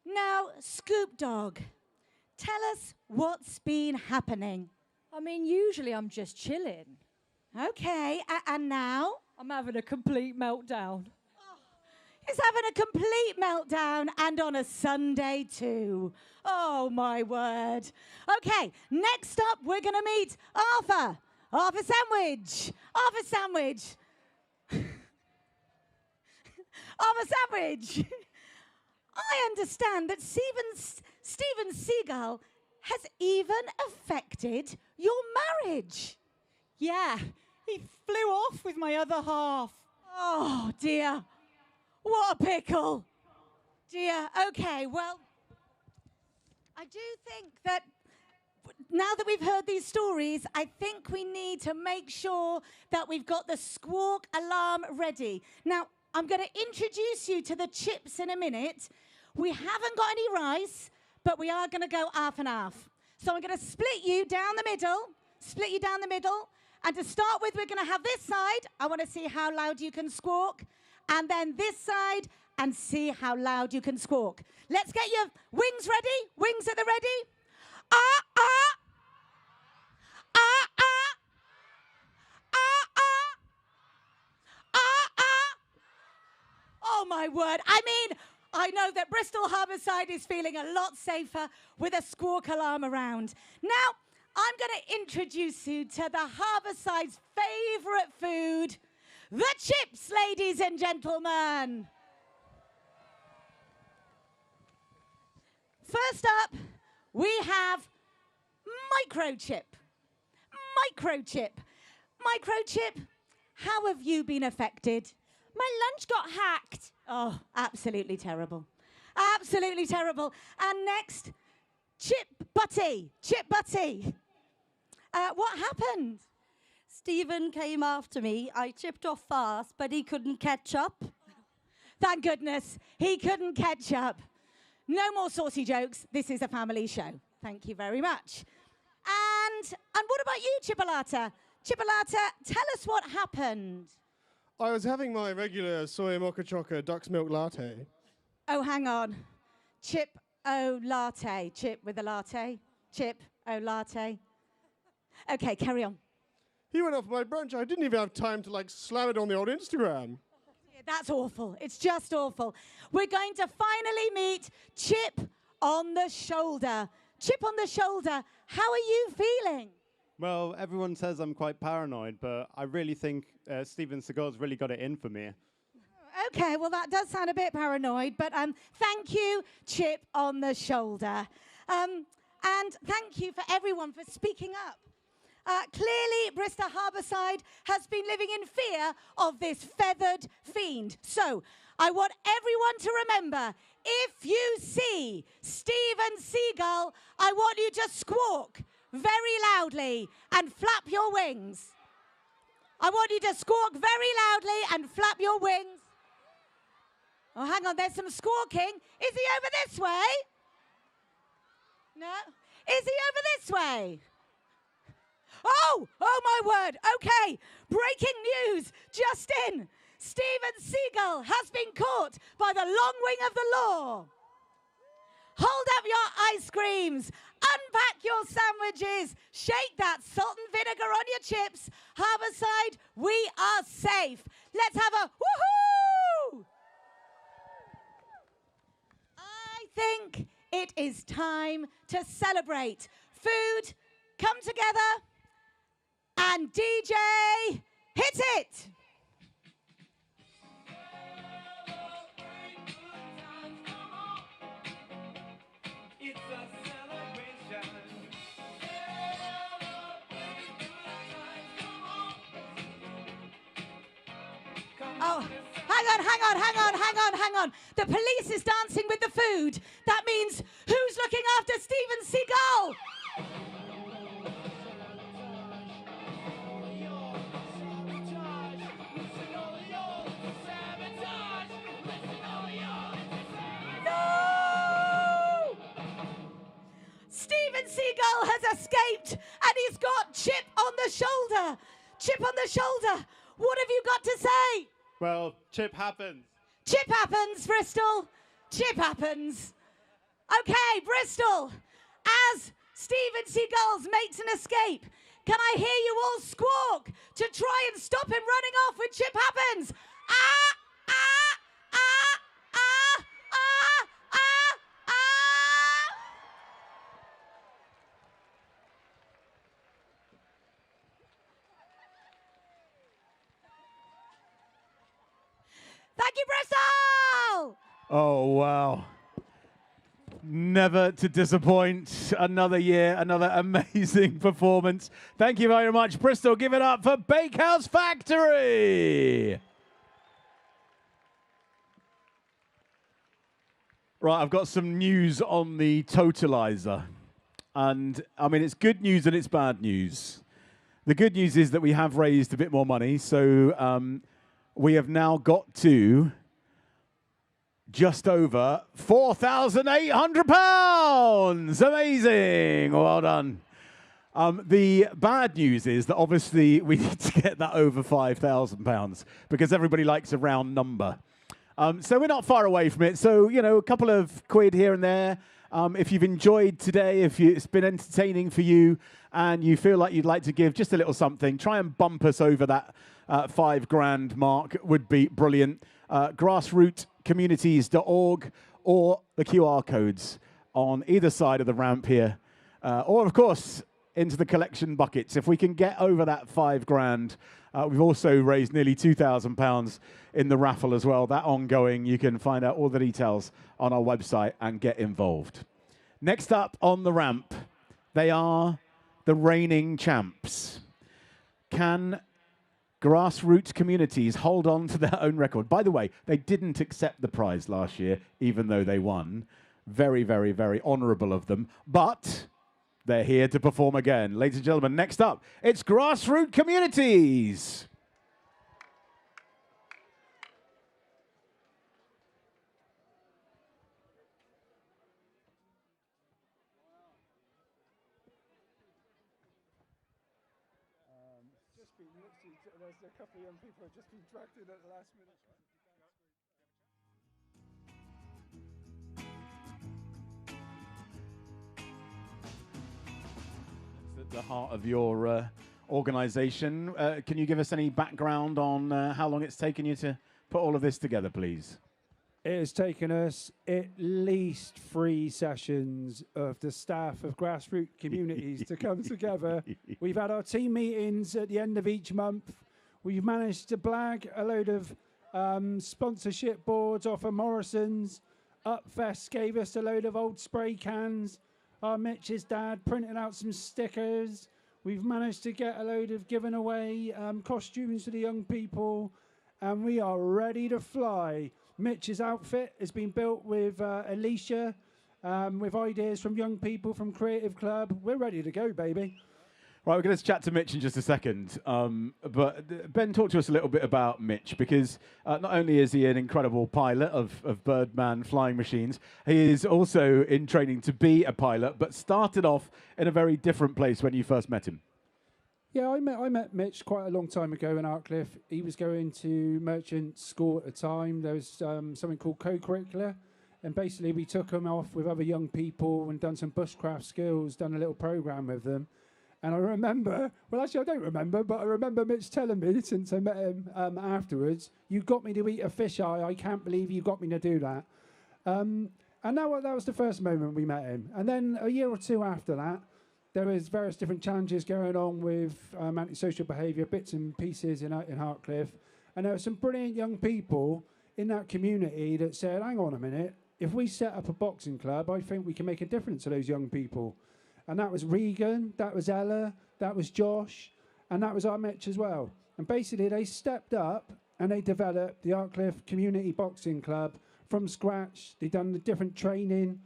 Speaker 7: Now, Scoop Dog, tell us what's been happening.
Speaker 16: I mean, usually I'm just chilling.
Speaker 7: Okay, and now?
Speaker 16: I'm having a complete meltdown.
Speaker 7: He's having a complete meltdown, and on a Sunday too. Oh, my word. Okay, next up, we're going to meet Arthur. Arthur Sandwich. Arthur Sandwich. Arthur Sandwich. I understand that Steven Seagull has even affected your marriage.
Speaker 16: Yeah, he flew off with my other half.
Speaker 7: Oh, dear. What a pickle. Dear, okay, well, I do think that now that we've heard these stories, I think we need to make sure that we've got the squawk alarm ready. Now, I'm going to introduce you to the chips in a minute. We haven't got any rice, but we are going to go half and half. So I'm going to split you down the middle, And to start with, we're going to have this side. I want to see how loud you can squawk. And then this side, and see how loud you can squawk. Let's get your wings ready. Wings at the ready. Ah, ah. Ah, ah. Ah, ah. Ah, ah. Oh, my word. I mean, I know that Bristol Harbourside is feeling a lot safer with a squawk alarm around. Now, I'm going to introduce you to the Harbourside favourite food, the chips, ladies and gentlemen. First up, we have microchip. Microchip. Microchip, how have you been affected?
Speaker 16: My lunch got hacked.
Speaker 7: Oh, absolutely terrible. Absolutely terrible. And next, Chip Butty. Chip Butty. What happened?
Speaker 16: Stephen came after me. I chipped off fast, but he couldn't catch up.
Speaker 7: Thank goodness he couldn't catch up. No more saucy jokes. This is a family show. Thank you very much. And what about you, Chipolata? Chipolata, tell us what happened.
Speaker 17: I was having my regular soy mocha chocolate duck's milk latte.
Speaker 7: Oh, hang on. Chip O latte. Chip with a latte. Chip O latte. Okay, carry on.
Speaker 17: He went off my brunch. I didn't even have time to slam it on the old Instagram.
Speaker 7: Yeah, that's awful. It's just awful. We're going to finally meet Chip on the shoulder. Chip on the shoulder, how are you feeling?
Speaker 23: Well, everyone says I'm quite paranoid, but I really think Steven Seagal's really got it in for me.
Speaker 7: Okay, well, that does sound a bit paranoid, but thank you, Chip on the shoulder. And thank you for everyone for speaking up. Clearly, Bristol Harbourside has been living in fear of this feathered fiend. So, I want everyone to remember, if you see Steven Seagal, I want you to squawk very loudly and flap your wings. I want you to squawk very loudly and flap your wings. Oh, hang on, there's some squawking. Is he over this way? No? Is he over this way? Oh my word. Okay, breaking news just in. Steven Seagal has been caught by the long wing of the law. Hold up your ice creams. Unpack your sandwiches. Shake that salt and vinegar on your chips. Harbourside, we are safe. Let's have a woohoo! I think it is time to celebrate. Food, come together. And DJ, hit it! Oh, hang on. The police is dancing with the food. That means who's looking after Steven Seagal? No! Steven Seagal has escaped and he's got Chip on the shoulder. Chip on the shoulder. What have you got to say?
Speaker 23: Well, Chip happens.
Speaker 7: Chip happens, Bristol. Chip happens. Okay, Bristol. As Steven Seagal makes an escape, can I hear you all squawk to try and stop him running off when Chip happens? Ah, ah, ah, ah, ah, ah, ah. Thank you, Bristol!
Speaker 1: Oh, wow. Never to disappoint. Another year, another amazing performance. Thank you very much, Bristol. Give it up for Bakehouse Factory. Right, I've got some news on the totalizer. And, I mean, it's good news and it's bad news. The good news is that we have raised a bit more money. So we have now got to just over £4,800. Amazing. Well done. The bad news is that obviously we need to get that over £5,000 because everybody likes a round number. So we're not far away from it. So, you know, a couple of quid here and there. If you've enjoyed today, it's been entertaining for you and you feel like you'd like to give just a little something, try and bump us over that £5,000 mark would be brilliant. Grassrootcommunities.org or the QR codes on either side of the ramp here. Or, of course, into the collection buckets. If we can get over that £5,000, we've also raised nearly £2,000 in the raffle as well. That ongoing, you can find out all the details on our website and get involved. Next up on the ramp, they are the reigning champs. Can Grassroot Communities hold on to their own record? By the way, they didn't accept the prize last year, even though they won. Very, very, very honourable of them. But they're here to perform again. Ladies and gentlemen, next up, it's Grassroot Communities.
Speaker 15: There's a couple of young people who have just been dragged in at the last minute.
Speaker 1: At the heart of your organisation. Can you give us any background on how long it's taken you to put all of this together, please?
Speaker 15: It has taken us at least 3 sessions of the staff of Grassroot Communities to come together. We've had our team meetings at the end of each month. We've managed to blag a load of sponsorship boards off of Morrison's. Upfest gave us a load of old spray cans. Our Mitch's dad printed out some stickers. We've managed to get a load of given away costumes to the young people. And we are ready to fly. Mitch's outfit has been built with Alicia, with ideas from young people from Creative Club. We're ready to go, baby.
Speaker 1: Right, we're going to chat to Mitch in just a second. But Ben, talk to us a little bit about Mitch, because not only is he an incredible pilot of Birdman flying machines, he is also in training to be a pilot, but started off in a very different place when you first met him.
Speaker 15: Yeah, I met Mitch quite a long time ago in Artcliffe. He was going to merchant school at the time. There was something called co-curricular. And basically we took him off with other young people and done some bushcraft skills, done a little program with them. And I remember, well, actually I don't remember, but I remember Mitch telling me, since I met him afterwards, you got me to eat a fisheye. I can't believe you got me to do that. And that was the first moment we met him. And then a year or two after that, there was various different challenges going on with antisocial behaviour, bits and pieces in Hartcliffe. And there were some brilliant young people in that community that said, hang on a minute, if we set up a boxing club, I think we can make a difference to those young people. And that was Regan, that was Ella, that was Josh, and that was our Mitch as well. And basically they stepped up and they developed the Artcliffe Community Boxing Club from scratch. They've done the different training.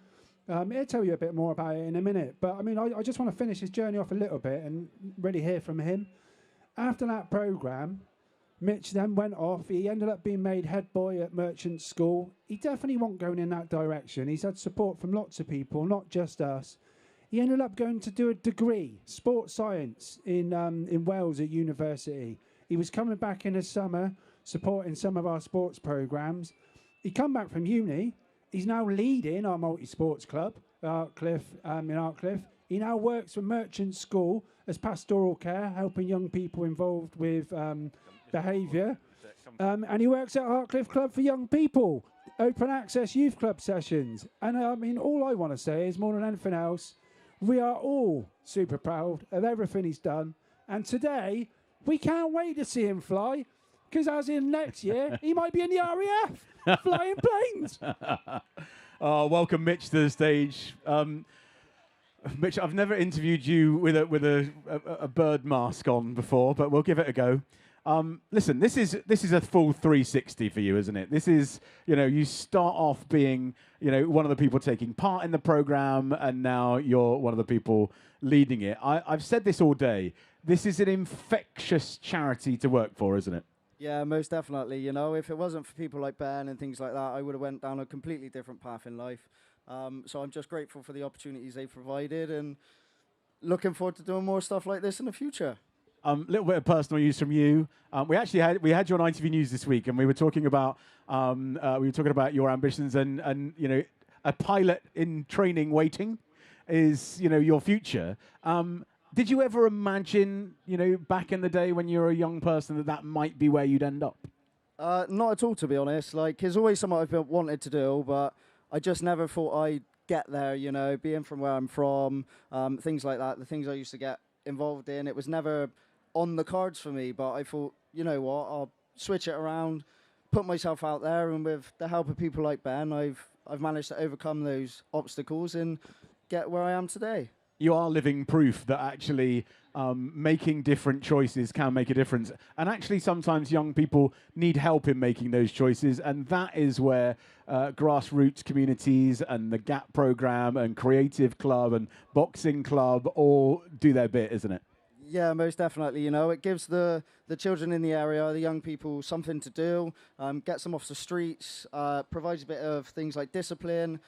Speaker 15: I'll tell you a bit more about it in a minute. But I mean, I just want to finish his journey off a little bit and really hear from him. After that programme, Mitch then went off. He ended up being made head boy at Merchant School. He definitely wasn't going in that direction. He's had support from lots of people, not just us. He ended up going to do a degree, sports science, in Wales at university. He was coming back in the summer, supporting some of our sports programmes. He come back from uni. He's now leading our multi-sports club, Artcliffe, in Artcliffe. He now works for Merchant School as pastoral care, helping young people involved with behaviour. And he works at Artcliffe Club for Young People, open access youth club sessions. And I mean, all I want to say is, more than anything else, we are all super proud of everything he's done. And today, we can't wait to see him fly, because as in next year, he might be in the RAF, flying planes.
Speaker 1: Oh, welcome, Mitch, to the stage. Mitch, I've never interviewed you with a bird mask on before, but we'll give it a go. Listen, this is a full 360 for you, isn't it? This is, you start off being, one of the people taking part in the program, and now you're one of the people leading it. I've said this all day. This is an infectious charity to work for, isn't it?
Speaker 18: Yeah, most definitely. If it wasn't for people like Ben and things like that, I would have went down a completely different path in life. So I'm just grateful for the opportunities they've provided, and looking forward to doing more stuff like this in the future.
Speaker 1: Little bit of personal use from you. We had you on ITV News this week, and we were talking about your ambitions, and a pilot in training waiting is your future. Did you ever imagine, back in the day when you were a young person, that might be where you'd end up?
Speaker 18: Not at all, to be honest. It's always something I've wanted to do, but I just never thought I'd get there, being from where I'm from, things like that, the things I used to get involved in. It was never on the cards for me, but I thought, you know what, I'll switch it around, put myself out there, and with the help of people like Ben, I've managed to overcome those obstacles and get where I am today.
Speaker 1: You are living proof that actually making different choices can make a difference. And actually sometimes young people need help in making those choices. And that is where Grassroot Communities and the GAP program and Creative Club and Boxing Club all do their bit, isn't it?
Speaker 18: Yeah, most definitely. It gives the children in the area, the young people, something to do, gets them off the streets, provides a bit of things like discipline,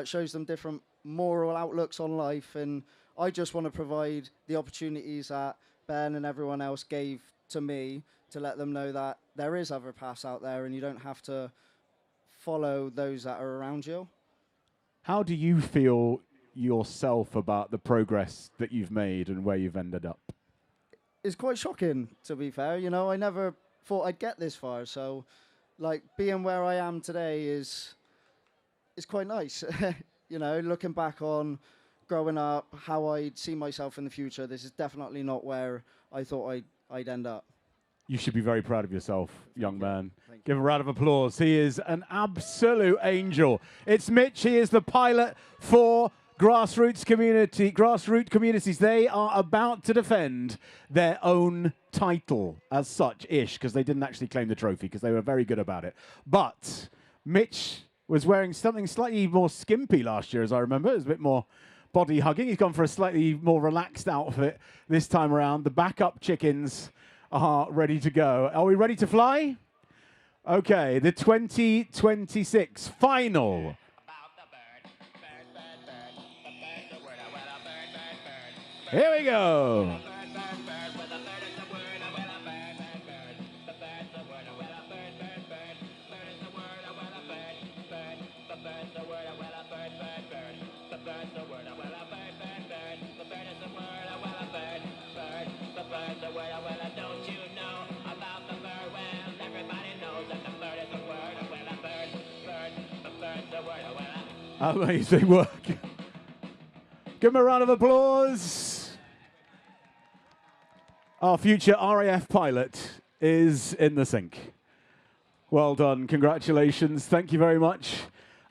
Speaker 18: shows them different moral outlooks on life. And I just want to provide the opportunities that Ben and everyone else gave to me to let them know that there is other paths out there and you don't have to follow those that are around you.
Speaker 1: How do you feel yourself about the progress that you've made and where you've ended up?
Speaker 18: It's quite shocking, to be fair. I never thought I'd get this far. So, being where I am today is quite nice. Looking back on growing up, how I'd see myself in the future, this is definitely not where I thought I'd end up.
Speaker 1: You should be very proud of yourself, young man. Give a round of applause. He is an absolute angel. It's Mitch. He is the pilot for Grassroot Communities. They are about to defend their own title as such-ish, because they didn't actually claim the trophy, because they were very good about it. But Mitch was wearing something slightly more skimpy last year, as I remember. It was a bit more body hugging. He's gone for a slightly more relaxed outfit this time around. The backup chickens are ready to go. Are we ready to fly? Okay, the 2026 final. Here we go. Amazing work. Give him a round of applause. Our future RAF pilot is in the sink. Well done. Congratulations. Thank you very much.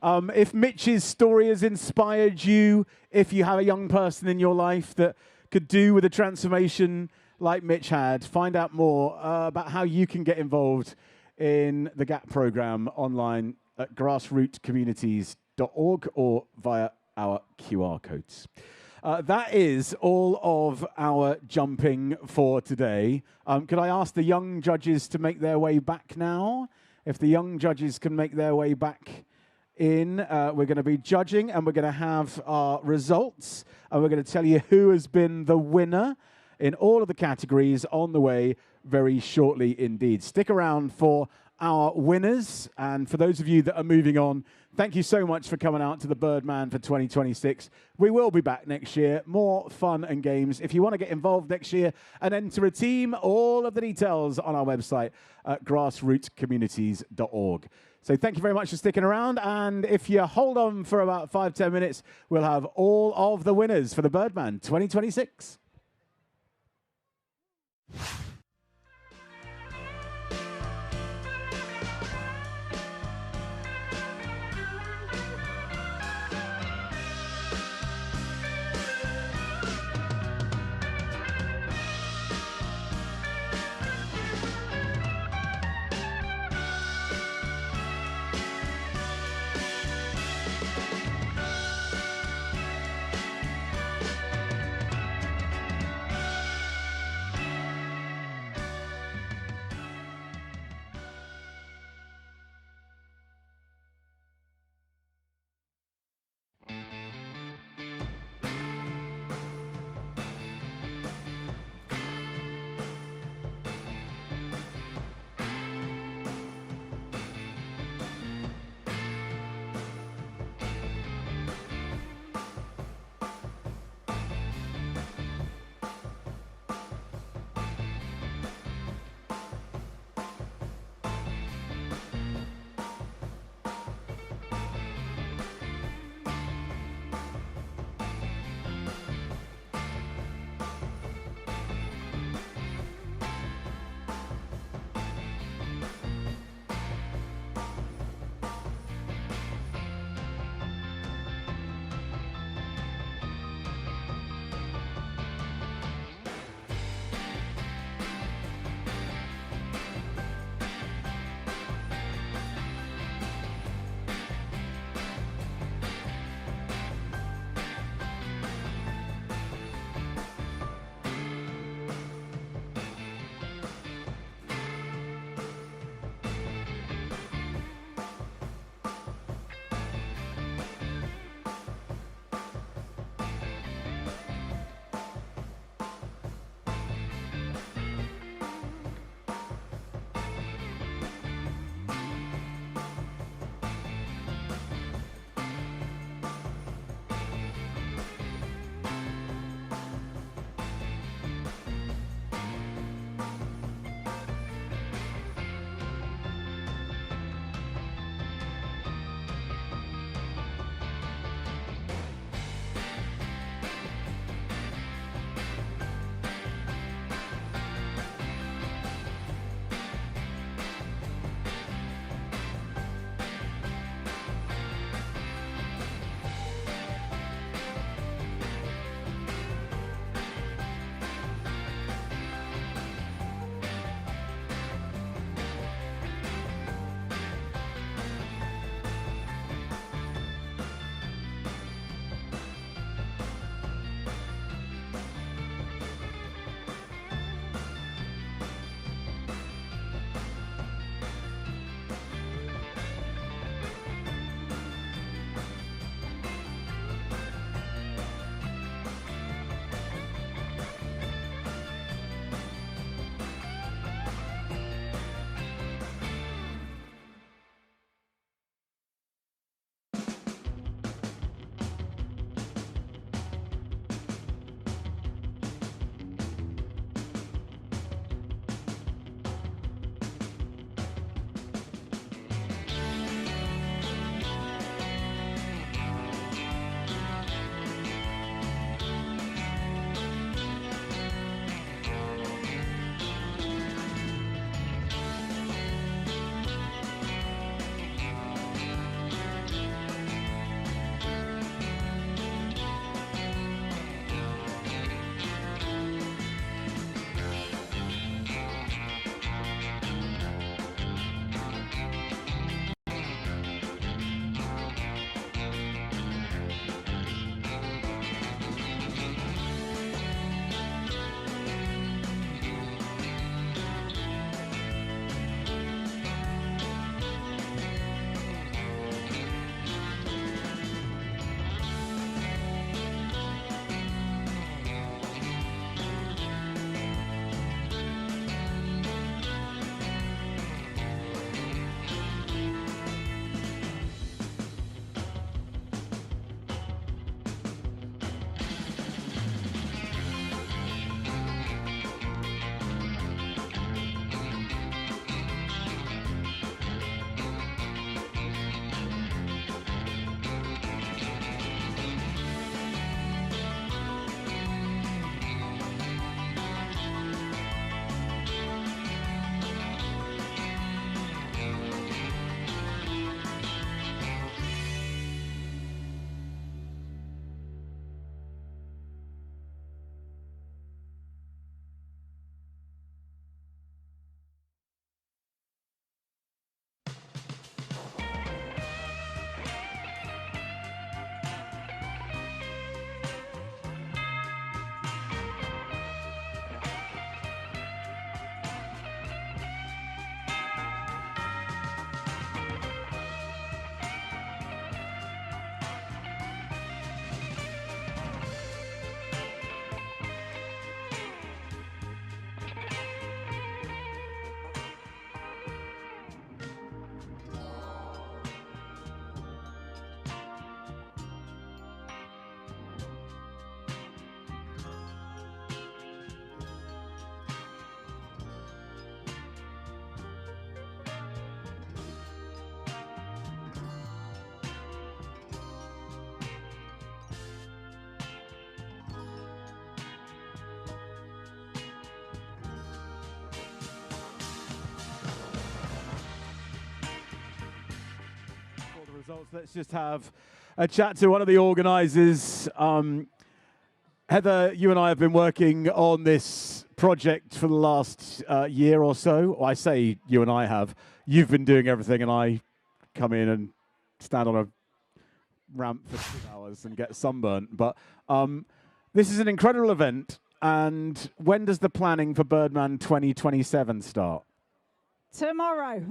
Speaker 1: If Mitch's story has inspired you, if you have a young person in your life that could do with a transformation like Mitch had, find out more about how you can get involved in the GAP program online at grassrootcommunities.org or via our QR codes. That is all of our jumping for today. Could I ask the young judges to make their way back now? If the young judges can make their way back in, we're going to be judging and we're going to have our results and we're going to tell you who has been the winner in all of the categories on the way very shortly indeed. Stick around for our winners, and for those of you that are moving on, thank you so much for coming out to the Birdman for 2026. We will be back next year, more fun and games. If you want to get involved next year and enter a team, all of the details on our website at grassrootcommunities.org. So thank you very much for sticking around, and if you hold on for about 5-10 minutes, we'll have all of the winners for the Birdman 2026. results, let's just have a chat to one of the organisers. Heather, you and I have been working on this project for the last year or so. Well, I say you and I have. You've been doing everything, and I come in and stand on a ramp for 2 hours and get sunburnt. But this is an incredible event. And when does the planning for Birdman 2027 start?
Speaker 7: Tomorrow.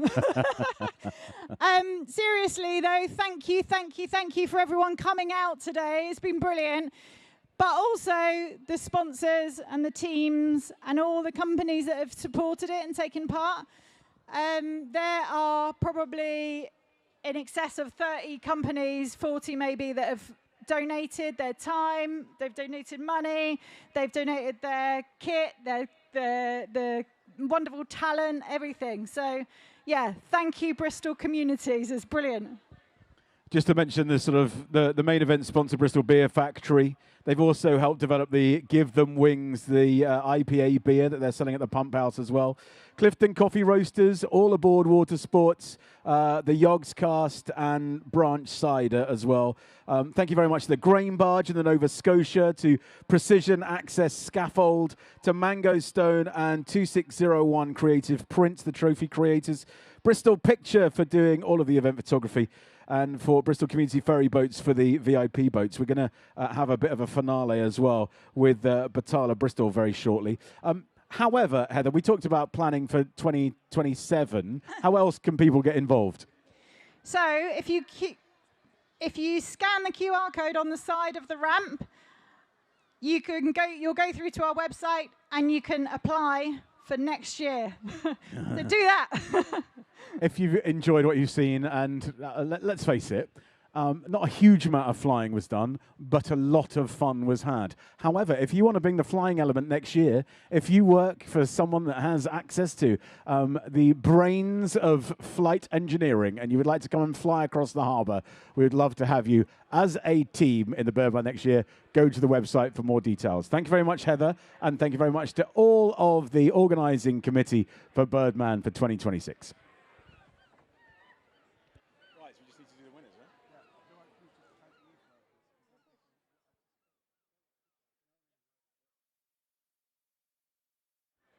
Speaker 7: Seriously, though, thank you for everyone coming out today. It's been brilliant. But also the sponsors and the teams and all the companies that have supported it and taken part. There are probably in excess of 30 companies, 40 maybe, that have donated their time, they've donated money, they've donated their kit, the wonderful talent, everything. So, yeah, thank you, Bristol Communities. It's brilliant.
Speaker 1: Just to mention the main event sponsor, Bristol Beer Factory. They've also helped develop the Give Them Wings, the IPA beer that they're selling at the Pump House as well. Clifton Coffee Roasters, All Aboard Water Sports, the Yogscast and Branch Cider as well. Thank you very much to the Grain Barge in the Nova Scotia, to Precision Access Scaffold, to Mango Stone and 2601 Creative Prints, the trophy creators. Bristol Picture for doing all of the event photography, and for Bristol Community Ferry Boats for the VIP boats. We're going to have a bit of a finale as well with Batala Bristol very shortly. However, Heather, we talked about planning for 2027. How else can people get involved?
Speaker 7: So if you scan the QR code on the side of the ramp, you'll go through to our website and you can apply for next year. So do that.
Speaker 1: If you've enjoyed what you've seen, and let's face it, not a huge amount of flying was done, but a lot of fun was had. However, if you want to bring the flying element next year, if you work for someone that has access to the brains of flight engineering and you would like to come and fly across the harbour, we would love to have you as a team in the Birdman next year. Go to the website for more details. Thank you very much, Heather, and thank you very much to all of the organising committee for Birdman for 2026.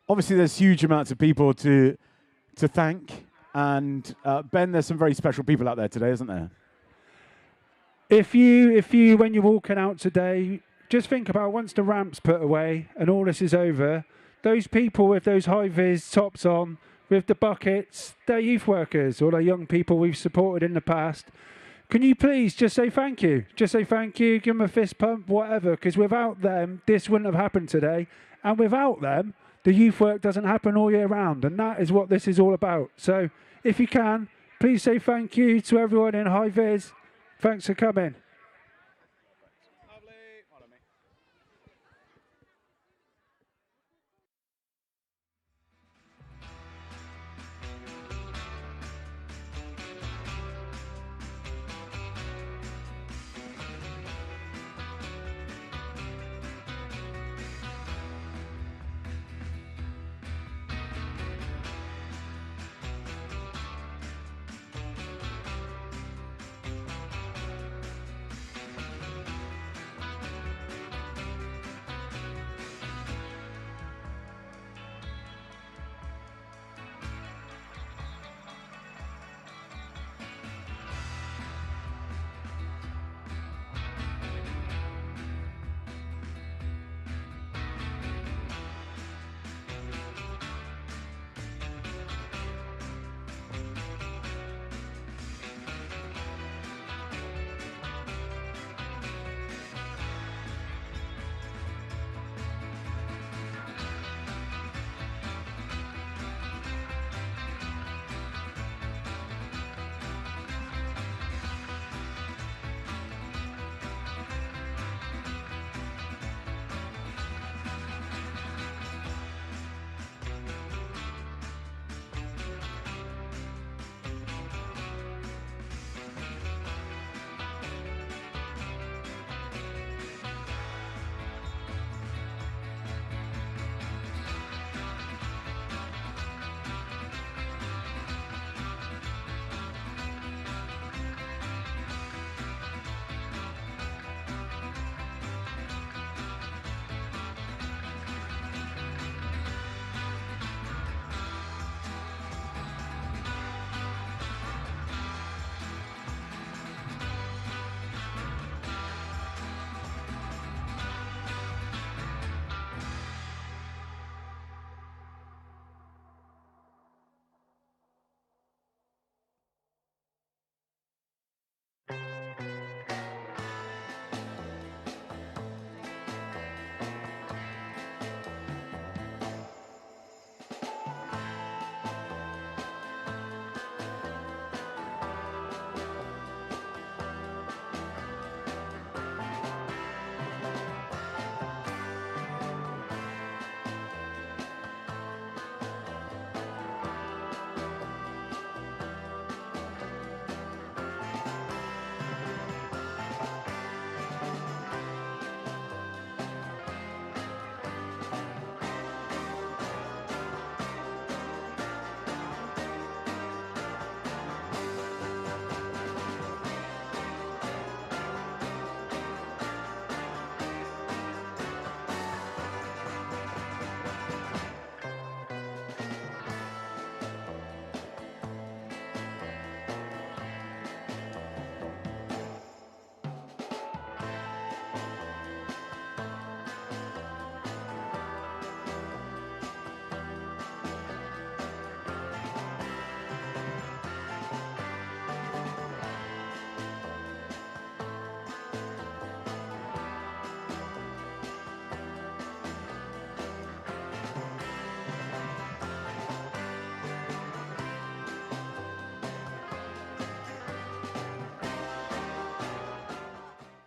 Speaker 1: Obviously, there's huge amounts of people to thank, and Ben, there's some very special people out there today, isn't there?
Speaker 15: If you, when you're walking out today, just think about once the ramp's put away and all this is over, those people with those high-vis tops on, with the buckets, they're youth workers or they're young people we've supported in the past. Can you please just say thank you? Just say thank you, give them a fist pump, whatever, because without them, this wouldn't have happened today. And without them, the youth work doesn't happen all year round, and that is what this is all about. So if you can, please say thank you to everyone in high vis. Thanks for coming.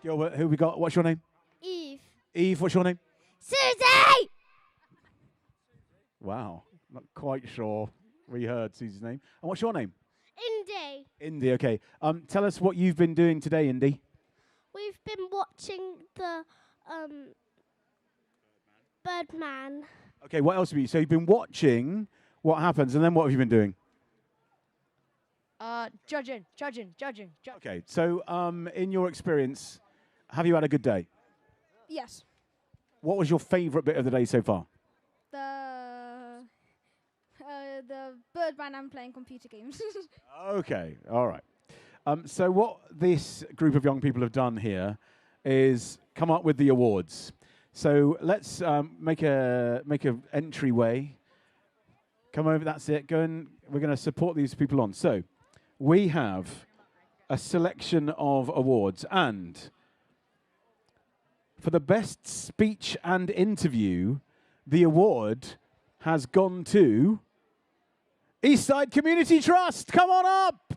Speaker 1: Gilbert, who we got? What's your name?
Speaker 8: Eve.
Speaker 1: Eve, what's your name?
Speaker 8: Susie!
Speaker 1: Wow, not quite sure we heard Susie's name. And what's your name?
Speaker 8: Indy.
Speaker 1: Indy, okay. Tell us what you've been doing today, Indy.
Speaker 8: We've been watching the Birdman.
Speaker 1: Okay, what else have you? So you've been watching what happens, and then what have you been doing?
Speaker 5: Judging.
Speaker 1: Okay, so in your experience, have you had a good day?
Speaker 8: Yes.
Speaker 1: What was your favourite bit of the day so far?
Speaker 8: The Birdman and playing computer games.
Speaker 1: Okay, all right. So what this group of young people have done here is come up with the awards. So let's make a entryway. Come over, that's it. Go and we're going to support these people on. So we have a selection of awards, and for the best speech and interview, the award has gone to Eastside Community Trust. Come on up.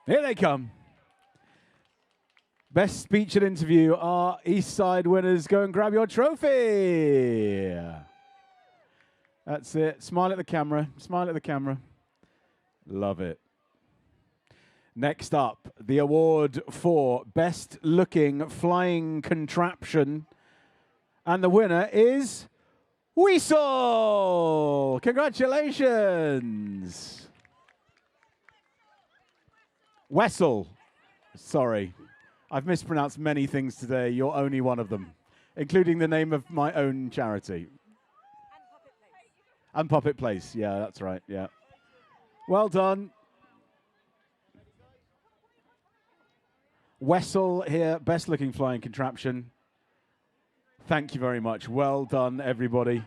Speaker 1: Here they come. Best speech and interview. Our Eastside winners, go and grab your trophy. That's it. Smile at the camera. Smile at the camera. Love it. Next up, the award for Best Looking Flying Contraption. And the winner is Weasel. Congratulations. Wessel. Sorry. I've mispronounced many things today. You're only one of them, including the name of my own charity. And Puppet Place. Yeah, that's right. Yeah. Well done. Wessel here, best looking flying contraption. Thank you very much. Well done, everybody,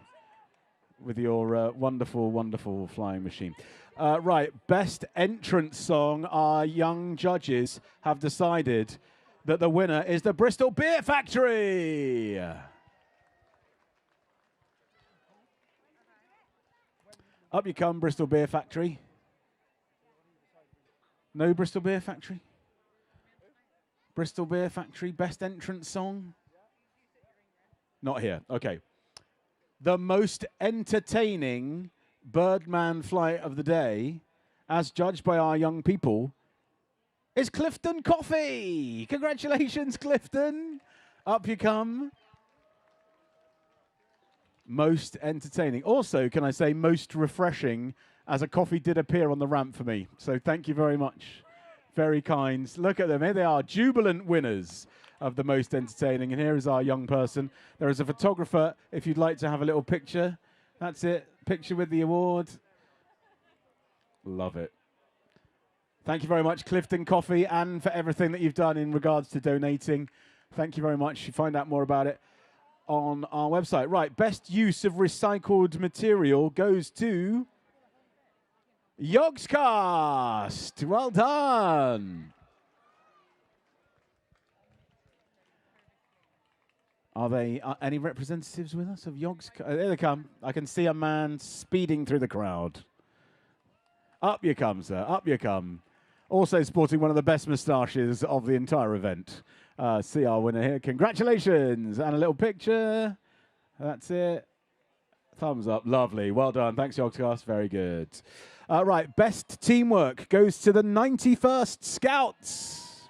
Speaker 1: with your wonderful, wonderful flying machine. Right, best entrance song. Our young judges have decided that the winner is the Bristol Beer Factory. Up you come, Bristol Beer Factory. No Bristol Beer Factory? Bristol Beer Factory, best entrance song? Not here, okay. The most entertaining Birdman flight of the day, as judged by our young people, is Clifton Coffee. Congratulations, Clifton. Up you come. Most entertaining. Also, can I say most refreshing, as a coffee did appear on the ramp for me. So thank you very much. Very kind. Look at them. Here they are, jubilant winners of the most entertaining. And here is our young person. There is a photographer, if you'd like to have a little picture. That's it. Picture with the award. Love it. Thank you very much, Clifton Coffee, and for everything that you've done in regards to donating. Thank you very much. You find out more about it on our website. Right, best use of recycled material goes to Yogscast. Well done. Are they any representatives with us of Yogscast? There they come. I can see a man speeding through the crowd. Up you come, sir. Up you come. Also sporting one of the best moustaches of the entire event. See our winner here. Congratulations. And a little picture. That's it. Thumbs up. Lovely. Well done. Thanks, Yogscast. Very good. Right. Best teamwork goes to the 91st Scouts.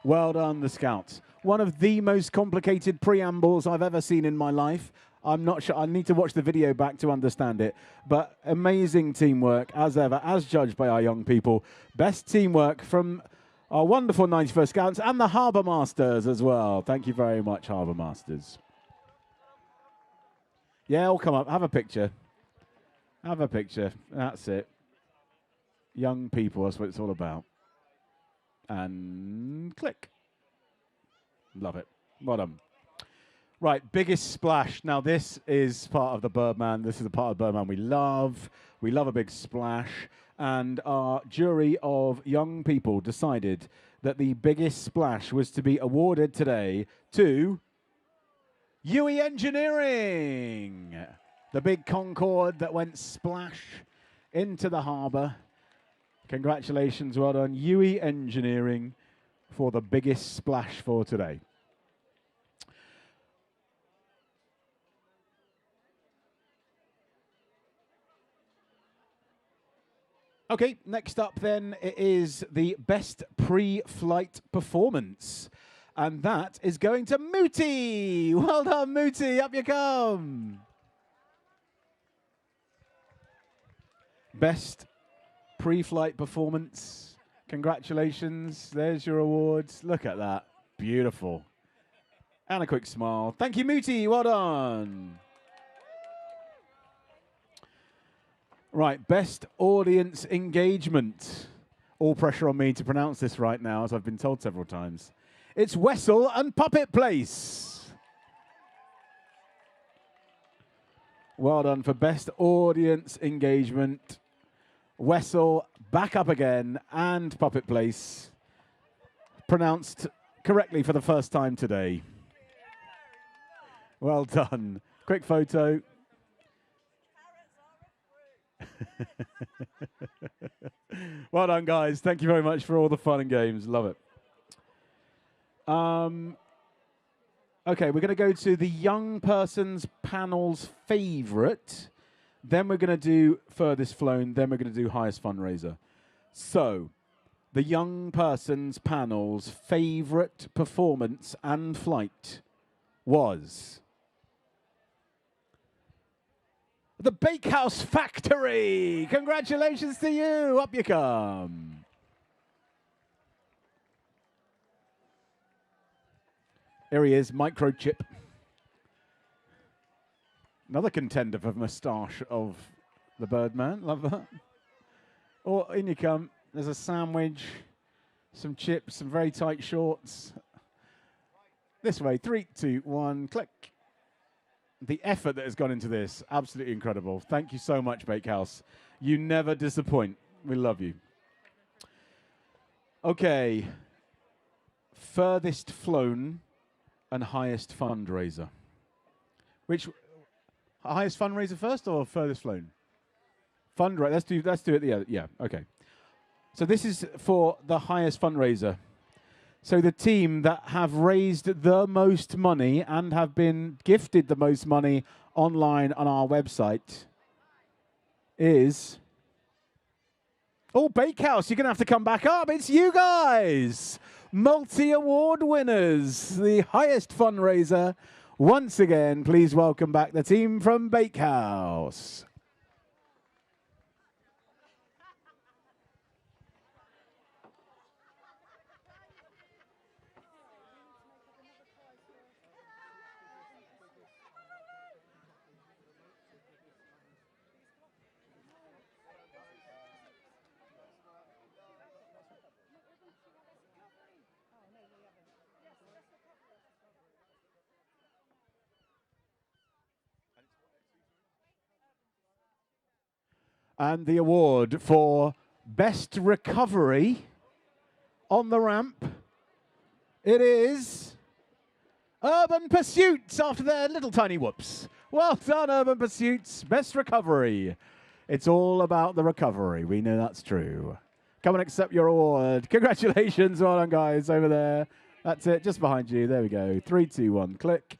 Speaker 1: Well done, the Scouts. One of the most complicated preambles I've ever seen in my life. I'm not sure. I need to watch the video back to understand it. But amazing teamwork, as ever, as judged by our young people. Best teamwork from our wonderful 91st Scouts and the Harbour Masters as well. Thank you very much, Harbour Masters. Yeah, all come up. Have a picture. Have a picture. That's it. Young people, that's what it's all about. And click. Love it. Well done. Right, biggest splash. Now, this is part of the Birdman. This is the part of Birdman we love. We love a big splash. and our jury of young people decided that the biggest splash was to be awarded today to UE Engineering, the big Concorde that went splash into the harbour. Congratulations, well done, UE Engineering, for the biggest splash for today. Okay, next up then it is the best pre-flight performance. And that is going to Mooty. Well done, Mooty, up you come. Best pre-flight performance. Congratulations, there's your awards. Look at that, beautiful. And a quick smile. Thank you, Mooty, well done. Right, best audience engagement. All pressure on me to pronounce this right now, as I've been told several times. It's Wessel and Puppet Place. Well done for best audience engagement. Wessel back up again, and Puppet Place pronounced correctly for the first time today. Well done. Quick photo. Well done, guys. Thank you very much for all the fun and games. Love it. Okay, we're going to go to the young person's panel's favourite. Then we're going to do furthest flown. Then we're going to do highest fundraiser. So, the young person's panel's favourite performance and flight was the Bakehouse Factory. Congratulations to you. Up you come. Here he is, Microchip. Another contender for moustache of the Birdman. Love that. Oh, in you come. There's a sandwich, some chips, some very tight shorts. This way, 3, 2, 1, click. The effort that has gone into this, absolutely incredible. Thank you so much, Bakehouse. You never disappoint. We love you. Okay. Furthest flown and highest fundraiser. Which, highest fundraiser first or furthest flown? Fundraiser, let's do it, yeah, okay. So this is for the highest fundraiser. So the team that have raised the most money and have been gifted the most money online on our website is... Oh, Bakehouse, you're going to have to come back up. It's you guys. Multi-award winners. The highest fundraiser. Once again, please welcome back the team from Bakehouse. And the award for Best Recovery on the ramp, it is Urban Pursuits after their little tiny whoops. Well done, Urban Pursuits. Best Recovery. It's all about the recovery. We know that's true. Come and accept your award. Congratulations. Well done, guys, over there. That's it, just behind you. There we go. 3, 2, 1, click.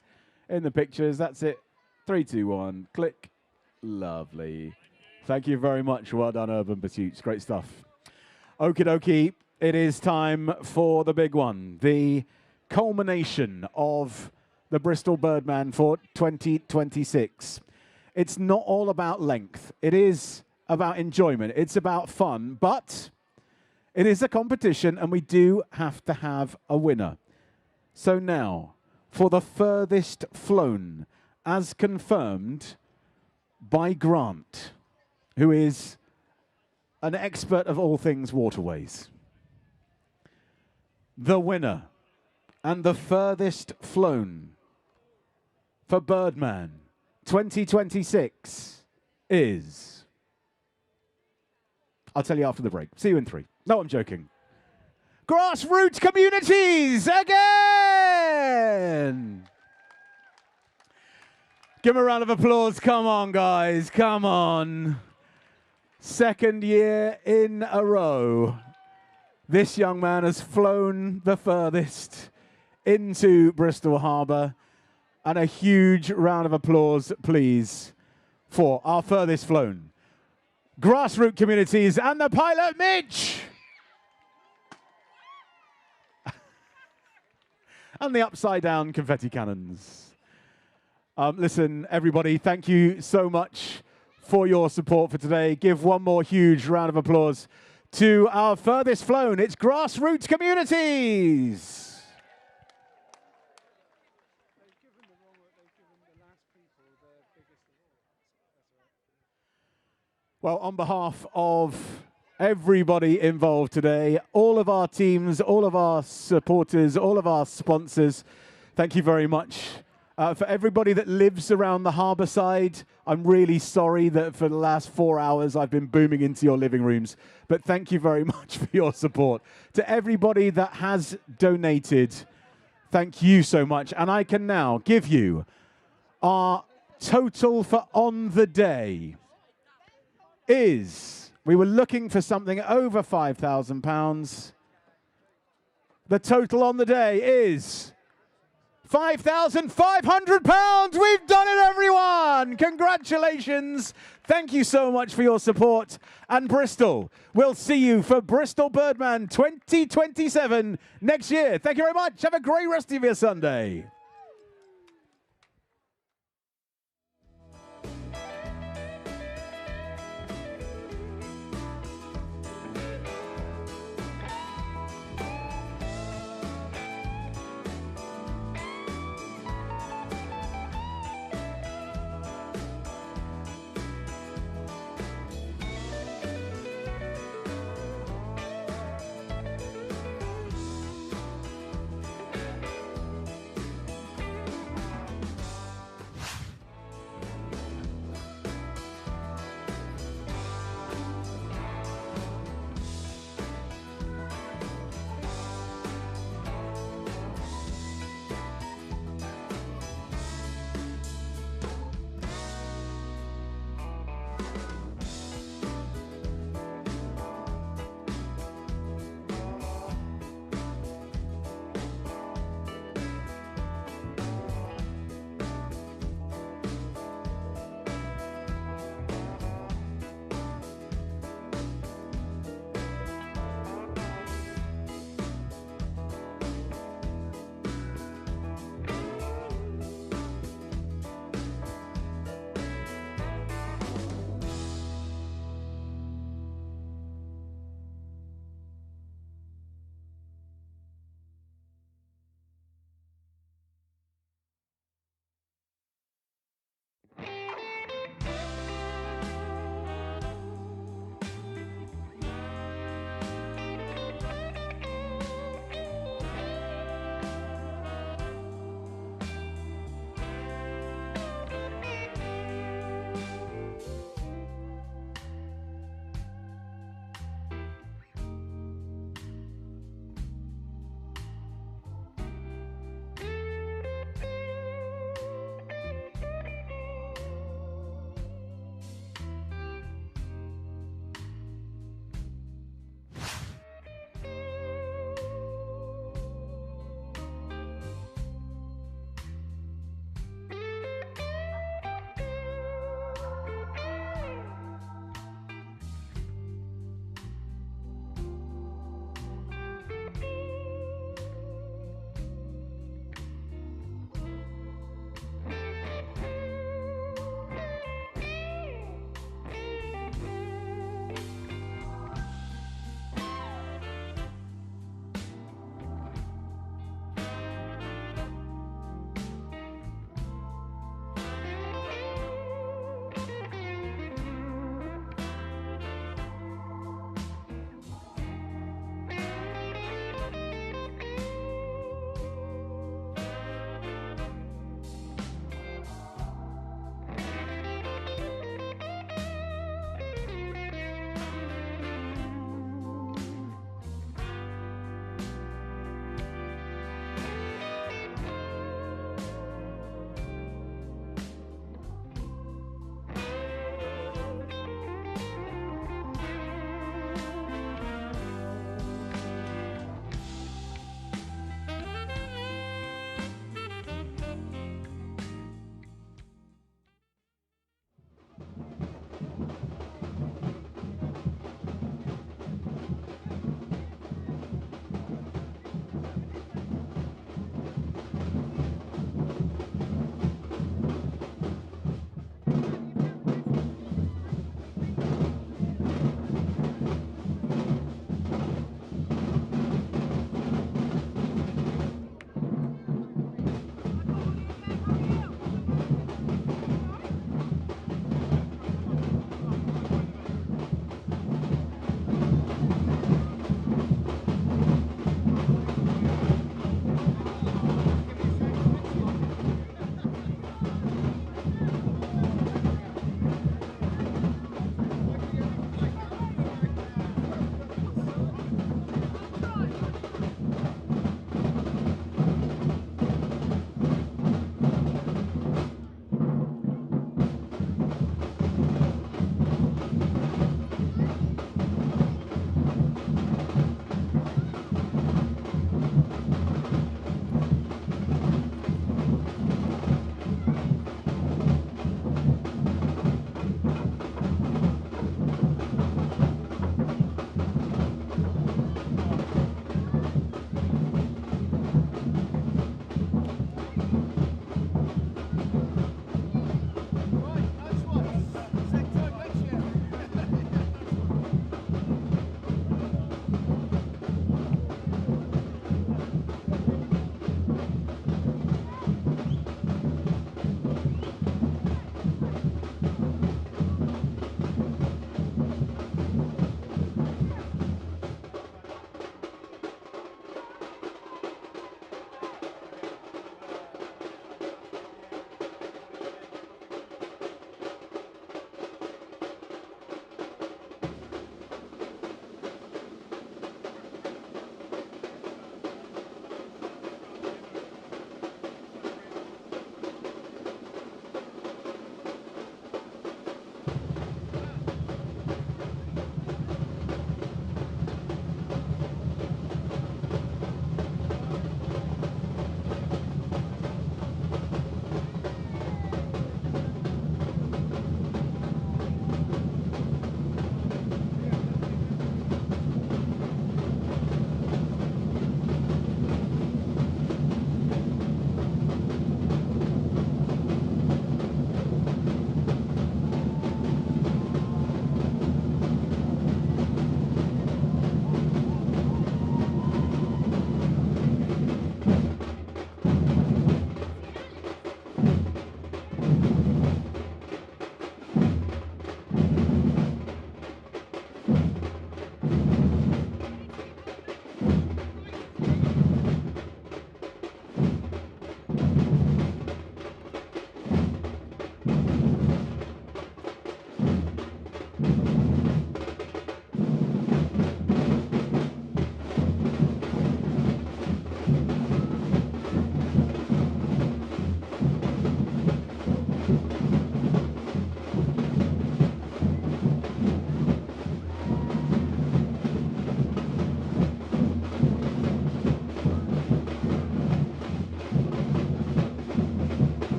Speaker 1: In the pictures, that's it. 3, 2, 1, click. Lovely. Thank you very much. Well done, Urban Pursuits. Great stuff. Okie dokie. It is time for the big one. The culmination of the Bristol Birdman for 2026. It's not all about length. It is about enjoyment. It's about fun. But it is a competition, and we do have to have a winner. So now, for the furthest flown, as confirmed by Grant, who is an expert of all things waterways. The winner and the furthest flown for Birdman 2026 is... I'll tell you after the break. See you in 3. No, I'm joking. Grassroot Communities again! Give 'em a round of applause. Come on, guys. Come on. Second year in a row. This young man has flown the furthest into Bristol Harbour. And a huge round of applause, please, for our furthest flown. Grassroot Communities and the pilot, Mitch! And the upside-down confetti cannons. Listen, everybody, thank you so much for your support for today. Give one more huge round of applause to our furthest flown. It's Grassroot Communities! Well, on behalf of everybody involved today, all of our teams, all of our supporters, all of our sponsors, thank you very much. For everybody that lives around the harbourside, I'm really sorry that for the last 4 hours I've been booming into your living rooms, but thank you very much for your support. To everybody that has donated, thank you so much. And I can now give you our total for on the day. We were looking for something over £5,000. The total on the day is £5,500. We've done it, everyone! Congratulations. Thank you so much for your support. And Bristol, we'll see you for Bristol Birdman 2027 next year. Thank you very much. Have a great rest of your Sunday.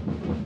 Speaker 1: you.